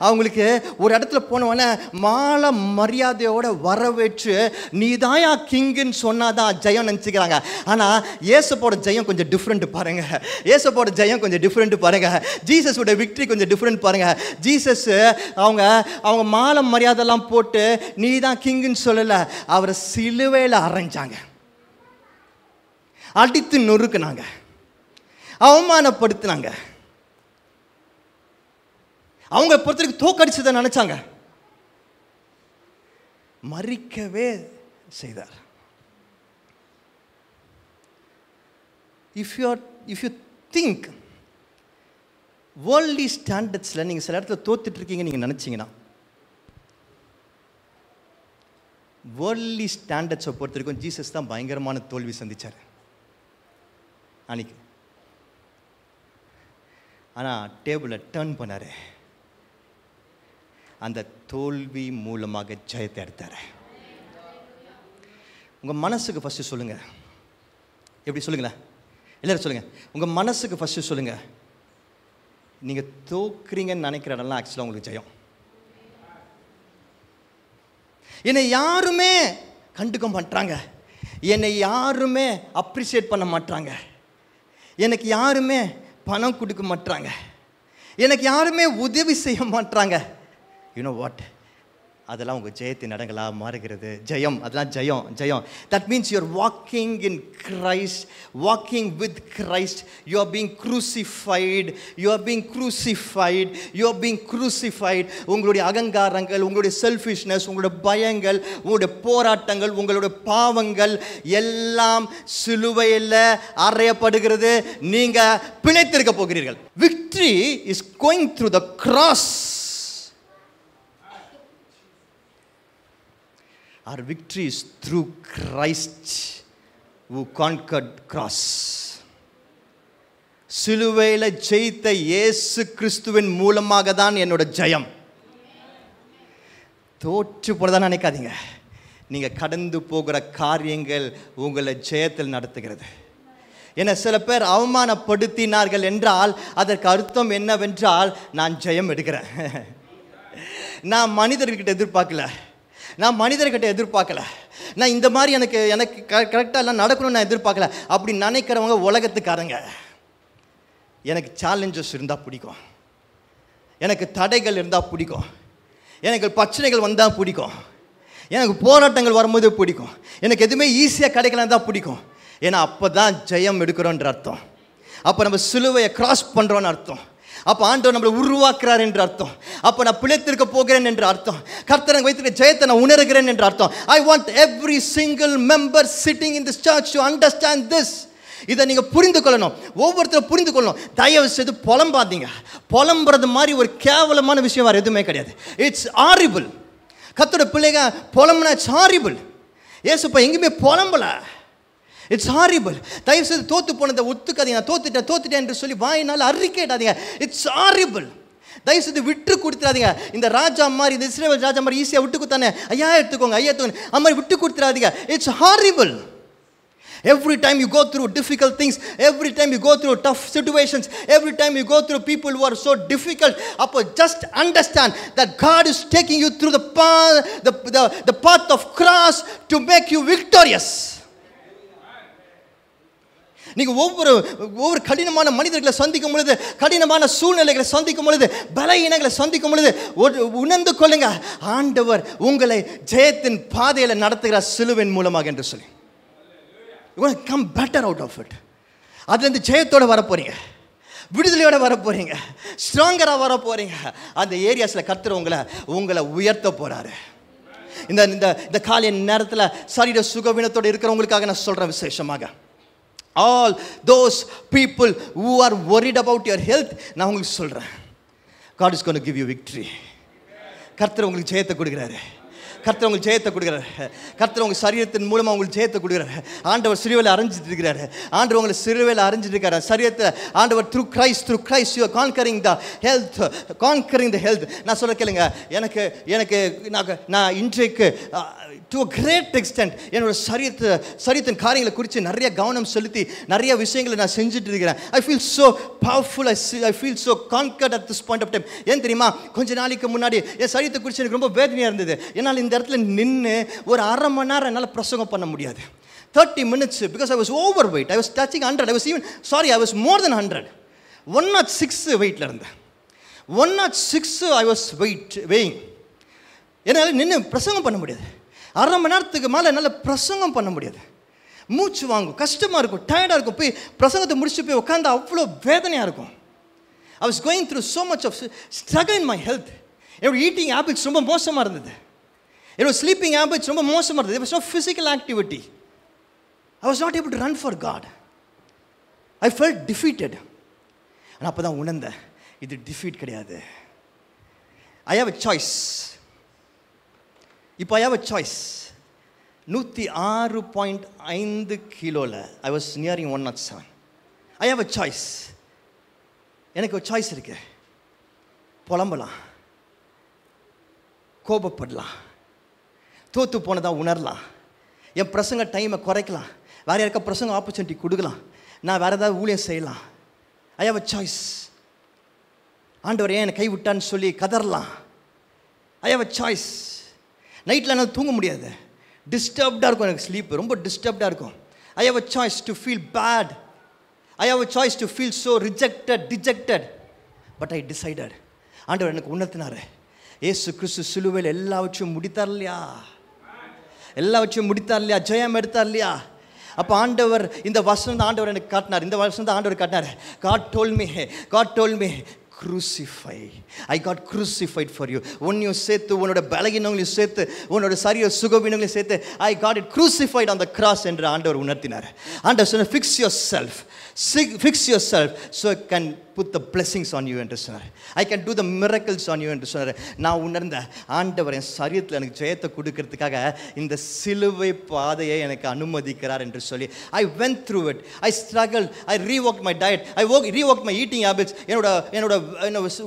அவங்களுக்கு ஒரு இடத்துல போனவொடனே மாலை மரியாதையோட வரவேற்று நீதாயா கிங்குன்னு சொன்னாதான் ஜெயம் நினச்சிக்கிறாங்க. ஆனால் இயேசுப்போட ஜெயம் கொஞ்சம் டிஃப்ரெண்ட் பாருங்க. இயேசுப்போட ஜெயம் கொஞ்சம் டிஃப்ரெண்ட் பாருங்க. ஜீசஸோட விக்ட்ரி கொஞ்சம் டிஃப்ரெண்ட் பாருங்க. ஜீசஸ் அவங்க மாலை மரியாதைலாம் போட்டு நீ தான் கிங்குன்னு சொல்லலை, அவரை சிலுவையில் அரைஞ்சாங்க, அடித்து நொறுக்குனாங்க, அவமானப்படுத்தினாங்க, அவங்க பொறுத்தவரைக்கும் தோக்கடிச்சதை நினைச்சாங்க, மறிக்கவே செய்தார். இஃப் யூ திங்க் வேர்ல்ட்லி ஸ்டாண்டர்ட்ஸில் நீங்கள் சில இடத்துல தோத்துட்டு இருக்கீங்க நீங்கள் நினச்சிங்கன்னா, வேர்ல்ட்லி ஸ்டாண்டர்ட்ஸை பொறுத்த வரைக்கும் ஜீசஸ் தான் பயங்கரமான தோல்வி சந்தித்தார் அன்னைக்கு. ஆனால் டேபிளை டர்ன் பண்ணார், அந்த தோல்வி மூலமாக ஜெயத்தை எடுத்தார். உங்கள் மனசுக்கு ஃபஸ்ட்டு சொல்லுங்கள். எப்படி சொல்லுங்களேன், எல்லாரும் சொல்லுங்கள். உங்கள் மனசுக்கு ஃபஸ்ட்டு சொல்லுங்கள், நீங்கள் தோக்குறீங்கன்னு நினைக்கிற இடம்லாம் ஆக்சுவலாக உங்களுக்கு ஜெயம். என்னை யாருமே கண்டுக்க மாட்டாங்க, என்னை யாருமே அப்ரிஷியேட் பண்ண மாட்டாங்க, எனக்கு யாருமே பணம் கொடுக்க மாட்டாங்க, எனக்கு யாருமே உதவி செய்ய மாட்டாங்க. யூ நோ வாட், அதெல்லாம் உங்கள் ஜெயத்தின் இடங்களாக மாறுகிறது. ஜெயம், அதெல்லாம் ஜெயம். ஜெயம், that means you are walking in Christ, walking with Christ. You are being crucified, you are being crucified, you are being crucified. உங்களுடைய அகங்காரங்கள், உங்களுடைய செல்ஃபிஷ்னஸ், உங்களுடைய பயங்கள், உங்களுடைய போராட்டங்கள், உங்களுடைய பாவங்கள் எல்லாம் சிலுவையில் அறையப்படுகிறது. நீங்கள் பிழைத்திருக்க போகிறீர்கள். Victory is going through the cross. Our victory is through Christ who conquered cross. சிலுவையில் ஜெயித்த இயேசு கிறிஸ்துவின் மூலமாக தான் என்னோட ஜெயம். தோற்று போனதான் நினைக்காதீங்க. நீங்கள் கடந்து போகிற காரியங்கள் உங்களை ஜெயத்தில் நடத்துகிறது. என சில பேர் அவமானப்படுத்தினார்கள் என்றால் அதற்கு அர்த்தம் என்னவென்றால் நான் ஜெயம் எடுக்கிறேன். நான் மனிதர்கிட்ட எதிர்பார்க்கல, நான் மனிதர்கிட்ட எதிர்பார்க்கல, நான் இந்த மாதிரி எனக்கு கரெக்டாக எல்லாம் நடக்கணும்னு நான் எதிர்பார்க்கல. அப்படி நினைக்கிறவங்க உலகத்துக்காரங்க. எனக்கு சேலஞ்சஸ் இருந்தால் பிடிக்கும், எனக்கு தடைகள் இருந்தால் பிடிக்கும், எனக்கு பிரச்சனைகள் வந்தால் பிடிக்கும், எனக்கு போராட்டங்கள் வரும்போது பிடிக்கும், எனக்கு எதுவுமே ஈஸியாக கிடைக்கலாம் தான் பிடிக்கும். ஏன்னா அப்போ தான் ஜெயம் எடுக்கிறோன்ற அர்த்தம். அப்போ நம்ம சிலுவையை கிராஸ் பண்ணுறோன்னு அர்த்தம். அப்போ ஆண்டவர் நம்மளை உருவாக்குறார் என்று அர்த்தம். அப்போ நான் பிழைத்திருக்க போகிறேன் என்று அர்த்தம். கர்த்தர் எனக்கு வைத்திருக்க ஜெயத்தை நான் உணர்கிறேன் என்று அர்த்தம். I want every single member sitting in this search to understand this. இதை நீங்கள் புரிந்து கொள்ளணும், ஒவ்வொருத்தரும் புரிந்து கொள்ளணும். தயவு செய்து புலம்பாதீங்க. புலம்புறது மாதிரி ஒரு கேவலமான விஷயம் வேறு எதுவுமே கிடையாது. It's horrible. கர்த்தரோட பிள்ளைங்க புலம்புனா இட்ஸ் ஹாரிபிள். ஏசுப்பா எங்கேயுமே புலம்பல. It's horrible. தயவு செய்து தோத்து போனதை ஒத்துக்காதீங்க. நான் தோத்துட்டேன் என்று சொல்லி வாயினால் அறிக்கையிடாதீங்க. It's horrible. தயவு செய்து விட்டு கொடுத்துடாதீங்க. இந்த ராஜா மாதிரி, இந்த இஸ்ரவேல் ராஜா மாதிரி ஈஸியாக விட்டு கொடுத்தானே, ஐயா எடுத்துக்கோங்க அது மாதிரி விட்டு கொடுத்துடாதீங்க. It's horrible. Every time you go through difficult things, every time you go through tough situations, every time you go through people who are so difficult, just understand that God is taking you through the path of cross to make you victorious. நீங்கள் ஒவ்வொரு கடினமான மனிதர்களை சந்திக்கும் பொழுது, கடினமான சூழ்நிலைகளை சந்திக்கும் பொழுது, பலவீனங்களை சந்திக்கும் பொழுது உணர்ந்து கொள்ளுங்க, ஆண்டவர் உங்களை ஜெயத்தின் பாதையில் நடத்துகிறார் சிலுவையின் மூலமாக என்று சொல்லி. You want to come better out of it. அதுலேருந்து ஜெயத்தோடு வர போகிறீங்க, விடுதலையோடு வர போகிறீங்க, ஸ்ட்ராங்கராக வர போகிறீங்க. அந்த ஏரியாஸில் கர்த்தர் உங்களை உயர்த்த போகிறாரு. இந்த காலை நேரத்தில் சரீர சுகவீனத்தோடு இருக்கிறவங்களுக்காக நான் சொல்கிறேன் விசேஷமாக. All those people who are worried about your health, நான் உங்களுக்கு சொல்கிறேன், God is going to give you victory. கர்த்தர் உங்களுக்கு ஜெயத்தை கொடுக்குறாரு. கர்த்தர் உங்களுக்கு ஜெயத்தை கொடுக்குறாரு. கர்த்தர் உங்கள் சரீரத்தின் மூலமாக உங்களுக்கு ஜெயத்தை கொடுக்குறாரு. ஆண்டவர் சிலுவையில் அரைஞ்சிட்டு இருக்கிறாரு. ஆண்டவர் உங்களை சிலுவையில் அரைஞ்சிட்டு இருக்காரு. சரீரத்தில் ஆண்டவர் through Christ you are conquering the health. நான் சொல்ல கேளுங்க, நான் இன்றைக்கு to a great extent என்னோட சரீரத்தின் காரியங்களை குறித்து நிறைய கவனம் செலுத்தி நிறைய விஷயங்களை நான் செஞ்சுட்டு இருக்கிறேன். I feel so powerful. I feel so conquered at this point of time. ஏன் தெரியுமா, கொஞ்ச நாளைக்கு முன்னாடி என் சரீரத்தை குறித்து எனக்கு ரொம்ப வேதனையாக இருந்தது. என்னால் இந்த இடத்துல நின்று ஒரு அரை மணி நேரம் என்னால் பிரசங்கம் பண்ண முடியாது. 30 minutes because I was overweight. I was touching 100. I was more than 100. 106 வெயிட்டில் இருந்தேன். 106 I was weighing. என்னால் நின்று பிரசங்கம் பண்ண முடியாது. அரை மணி நேரத்துக்கு மேலே என்னால் பிரசங்கம் பண்ண முடியாது. மூச்சு வாங்கும், கஷ்டமாக இருக்கும், டயர்டாக இருக்கும். போய் பிரசங்கத்தை முடிச்சுட்டு போய் உட்காந்து அவ்வளோ வேதனையாக இருக்கும். I was going through so much of struggle in my health. என்னோட ஈட்டிங் ஹேபிட்ஸ் ரொம்ப மோசமாக இருந்தது. என்னோட ஸ்லீப்பிங் ஹேபிட்ஸ் ரொம்ப மோசமாக இருந்தது. There was no physical activity. I was not able to run for God. I felt defeated. ஆனால் அப்போ தான் உணர்ந்தேன், இது டிஃபீட் கிடையாது. I have a choice. இப்போ I have a choice. 106.5 கிலோவில் I was nearing 107. I have a choice. எனக்கு ஒரு choice இருக்கு. புலம்பலாம், கோபப்படலாம், தோற்று போனதாக உணரலாம், என் பிரசங்க டைமை குறைக்கலாம், வேறு யாருக்கா பிரசங்க ஆப்பர்ச்சுனிட்டி கொடுக்கலாம், நான் வேறு ஏதாவது ஊழியம் செய்யலாம். I have a choice. ஆண்டவர் ஏன் என்னை கை விட்டான்னு சொல்லி கதறலாம். I have a choice. நைட்டில் என்னால் தூங்க முடியாது, டிஸ்டர்ப்டாக இருக்கும், எனக்கு ஸ்லீப் ரொம்ப டிஸ்டர்ப்டாக இருக்கும். I have a choice to feel bad. I have a choice to feel so dejected. But I decided. ஆண்டவர் எனக்கு உணர்த்தினார், இயேசு கிறிஸ்து சிலுவையில் எல்லாவற்றையும் முடித்தார் இல்லையா, ஜெயம் எடுத்தார் இல்லையா. அப்போ ஆண்டவர் இந்த வசனம் தான் ஆண்டவர் எனக்கு காட்டினார். இந்த வசனம் தான் ஆண்டவர் காட்டினார். God told me crucify. I got crucified for you. உன்னையும் சேர்த்து, உன்னோட பலகீனங்களையும் சேர்த்து, உன்னோட சரீர சுகவீனங்களையும் சேர்த்து, I got it crucified on the cross என்று ஆண்டவர் உணர்த்தினார். ஆண்டவர் சொன்னார், fix yourself so I can put the blessings on you என்று சொன்னார். I can do the miracles on you என்று சொன்னார். நான் உணர்ந்த ஆண்டவர் என் சரீரத்தில் எனக்கு ஜெயத்தை கொடுக்கறதுக்காக இந்த சிலுவை பாதையை எனக்கு அனுமதிக்கிறார் என்று சொல்லி I went through it. I struggled. I reworked my diet. I reworked my eating habits. என்னோட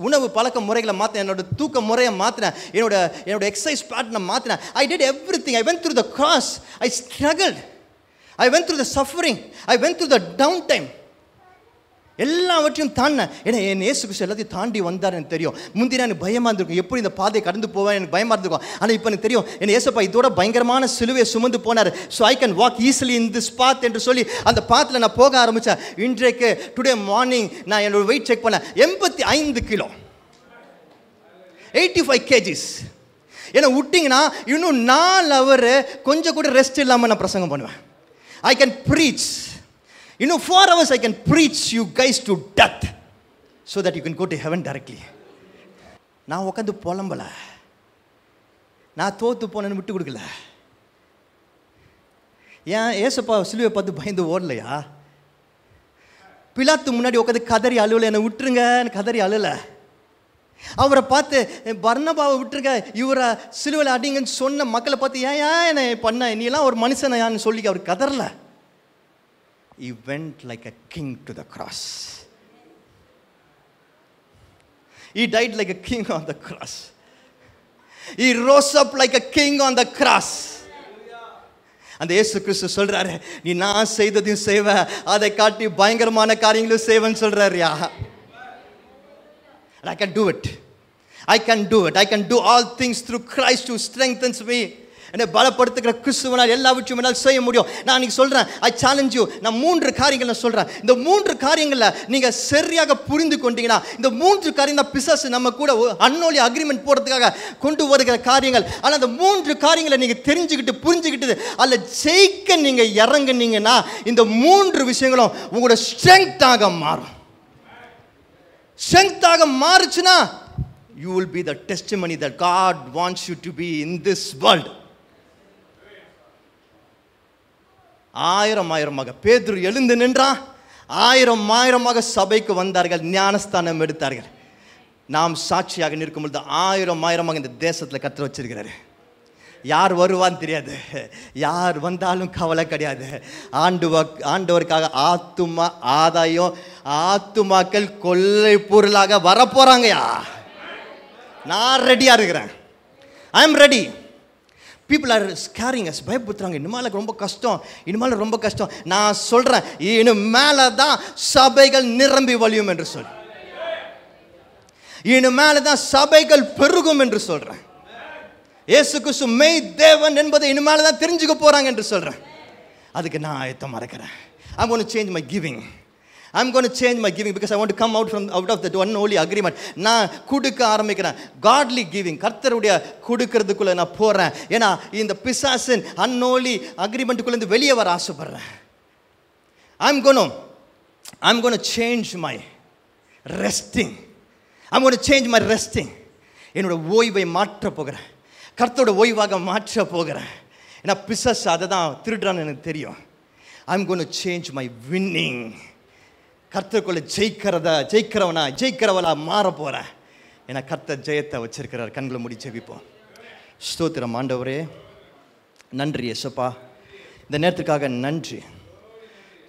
உணவு பழக்க முறைகளை மாற்றினேன், என்னோட தூக்க முறையை மாற்றினேன், என்னோட எக்ஸசைஸ் பேட்டர்னை மாற்றினேன். I did everything. I went through the cross. I struggled. I went through the suffering. I went through the downtime. எல்லாவற்றையும் தாண்டினேன். ஏன்னா என் இயேசு கிறிஸ்து எல்லாத்தையும் தாண்டி வந்தார் எனக்கு தெரியும். முந்தின எனக்கு பயமாக இருந்திருக்கும், எப்படி இந்த பாதையை கடந்து போவேன் எனக்கு பயமாக இருந்திருக்கும். ஆனால் இப்போ எனக்கு தெரியும், என் இயேசப்பா இதோட பயங்கரமான சிலுவையை சுமந்து போனார். So I can walk easily in this path என்று சொல்லி அந்த பாத்தில் நான் போக ஆரம்பித்தேன். இன்றைக்கு டுடே மார்னிங் நான் என்னோட வெயிட் செக் பண்ணேன், 85 கிலோ, 85 kgs. என்னை விட்டிங்கன்னா இன்னும் 4 hour கொஞ்சம் கூட ரெஸ்ட் இல்லாமல் நான் பிரசங்கம் பண்ணுவேன். I can preach. 4 hours I can preach you guys to death so that you can go to heaven directly. நான் உட்காந்து புலம்பல, நான் தோத்து போனேன்னு விட்டு கொடுக்கல. ஏன் ஏசப்பா சிலுவை பார்த்து பயந்து ஓடலையா? பிலாத்து முன்னாடி உட்காந்து கதறி அழுவலை, என்னை விட்டுருங்க கதறி அழுல. அவரை பார்த்து பர்னபாவை விட்டுருங்க, இவரை சிலுவையில் அடிங்கன்னு சொன்ன மக்களை பார்த்து ஏன் என்னை பண்ண, நீ எல்லாம் ஒரு மனுஷனையான்னு சொல்லி அவர் கதறல. He went like a king to the cross. He died like a king on the cross. He rose up like a king on the cross. அந்த இயேசு கிறிஸ்து சொல்றாரு, நீ நான் செய்ததையும் செய்வ, அதை காட்டி பயங்கரமான காரியங்களும் செய்வேன்னு சொல்றாருயா. I can do it. I can do it. I can do all things through Christ who strengthens me. என்னை பலப்படுத்துகிற கிறிஸ்துவனால் எல்லாவற்றையும் என்னால் செய்ய முடியும். நான் இன்னைக்கு சொல்கிறேன், ஐ சேலஞ்ச் யூ. நான் 3 காரியங்கள் நான் சொல்கிறேன். இந்த 3 காரியங்களில் நீங்கள் சரியாக புரிந்து கொண்டீங்கன்னா, இந்த 3 காரியம் தான் பிசாசு நம்ம கூட அன்னோலி அக்ரிமெண்ட் போடுறதுக்காக கொண்டு வருகிற காரியங்கள். ஆனால் அந்த 3 காரியங்களை நீங்கள் தெரிஞ்சுக்கிட்டு புரிஞ்சுக்கிட்டு அதில் ஜெயிக்க நீங்கள் இறங்குனீங்கன்னா, இந்த 3 விஷயங்களும் உங்களோட ஸ்ட்ரெங்க்த்தாக மாறும். ஸ்ட்ரெங்க்த்தாக மாறுச்சுன்னா, you will be the testimony that God wants you to be in this world. ஆயிரமாக பேதுரு எழுந்து நின்றான். ஆயிரமாக சபைக்கு வந்தார்கள், ஞானஸ்தானம் எடுத்தார்கள். நாம் சாட்சியாக நிற்கும் பொழுது ஆயிரமாக இந்த தேசத்தில் கர்த்தர் வச்சிருக்கிறாரு. யார் வருவான்னு தெரியாது, யார் வந்தாலும் கவலை கிடையாது. ஆண்டவருக்காக ஆத்துமா ஆதாயம், ஆத்துமாக்கள் கொள்ளை பொருளாக வரப்போறாங்கயா. நான் ரெடியாக இருக்கிறேன். I am ready. People are scaring us, பயப்படுத்துறாங்க. இனிமேல் ரொம்ப கஷ்டம், இனிமேல் ரொம்ப கஷ்டம். நான் சொல்கிறேன், இனிமேல தான் சபைகள் நிரம்பி வழியும் என்று சொல். இனிமேல தான் சபைகள் பெருகும் என்று சொல்கிறேன். இயேசு கிறிஸ்து மெய் தேவன் என்பதை இனிமேல தான் தெரிஞ்சுக்க போகிறாங்க என்று சொல்கிறேன். அதுக்கு நான் ஆயத்தமாக இருக்கிறேன். I'm going to change my giving. I'm going to change my giving because I want to come out of that unholy agreement. நான் கொடுக்க ஆரம்பிக்கிறேன். godly giving, கர்த்தருடைய கொடுக்கிறதுக்குள்ள நான் போறேன். ஏன்னா இந்த பிசாசின் unholy agreementக்குள்ள இருந்து வெளியே வர ஆசைப்படுறேன். I'm going to change my resting. I'm going to change my resting. என்னோட ஓய்வை மாற்ற போகிறேன். கர்த்தரோட ஓய்வாக மாற்ற போகிறேன். ஏன்னா பிசாசு அதை தான் திருடுறான்னு எனக்கு தெரியும். I'm going to change my winning. கர்த்தருக்குள்ள ஜெயிக்கிறவளா மாற போகிறேன். ஏன்னா கர்த்தர் ஜெயத்தை வச்சிருக்கிறார். கண்களை மூடி ஜெபிப்போம். ஸ்தோத்திரம் ஆண்டவரே, நன்றி இயேசுப்பா. இந்த நேரத்துக்காக நன்றி.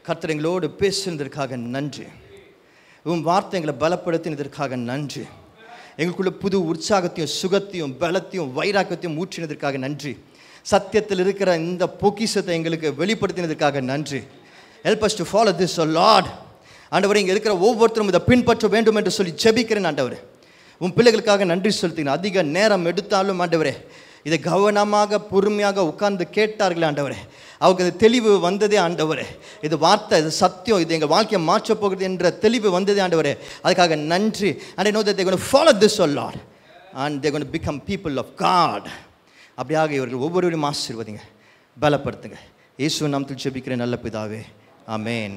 கர்த்தர் எங்களோடு பேசுனதற்காக நன்றி. உன் வார்த்தைகளை பலப்படுத்தினதற்காக நன்றி. எங்களுக்குள்ள புது உற்சாகத்தையும் சுகத்தையும் பலத்தையும் வைராக்கியத்தையும் ஊற்றினதற்காக நன்றி. சத்தியத்தில் இருக்கிற இந்த பொக்கிஷத்தை எங்களுக்கு வெளிப்படுத்தினதற்காக நன்றி. Help us to follow this, O Lord. ஆண்டவரே, இங்கே இருக்கிற ஒவ்வொருத்தரும் இதை பின்பற்ற வேண்டும் என்று சொல்லி ஜெபிக்கிறேன் ஆண்டவரே. உன் பிள்ளைகளுக்காக நன்றி செலுத்துகிறேன். அதிக நேரம் எடுத்தாலும் ஆண்டவரே, இதை கவனமாக பொறுமையாக உட்கார்ந்து கேட்டார்களே ஆண்டவரே, அவருக்கு அது தெளிவு வந்ததே ஆண்டவரே. இது வார்த்தை, இது சத்தியம், இது எங்கள் வாழ்க்கையை மாற்றப் போகிறது என்ற தெளிவு வந்ததே ஆண்டவரே. அதுக்காக நன்றி. And I know that they're going to follow this, O Lord, and they're going to become people of God. அப்படியாக இவர்கள் ஒவ்வொருவரையும் ஆசீர்வதிங்க, பலப்படுத்துங்க. இயேசுவின் நாமத்தில் ஜெபிக்கிறேன் நல்ல பிதாவே, ஆமென்.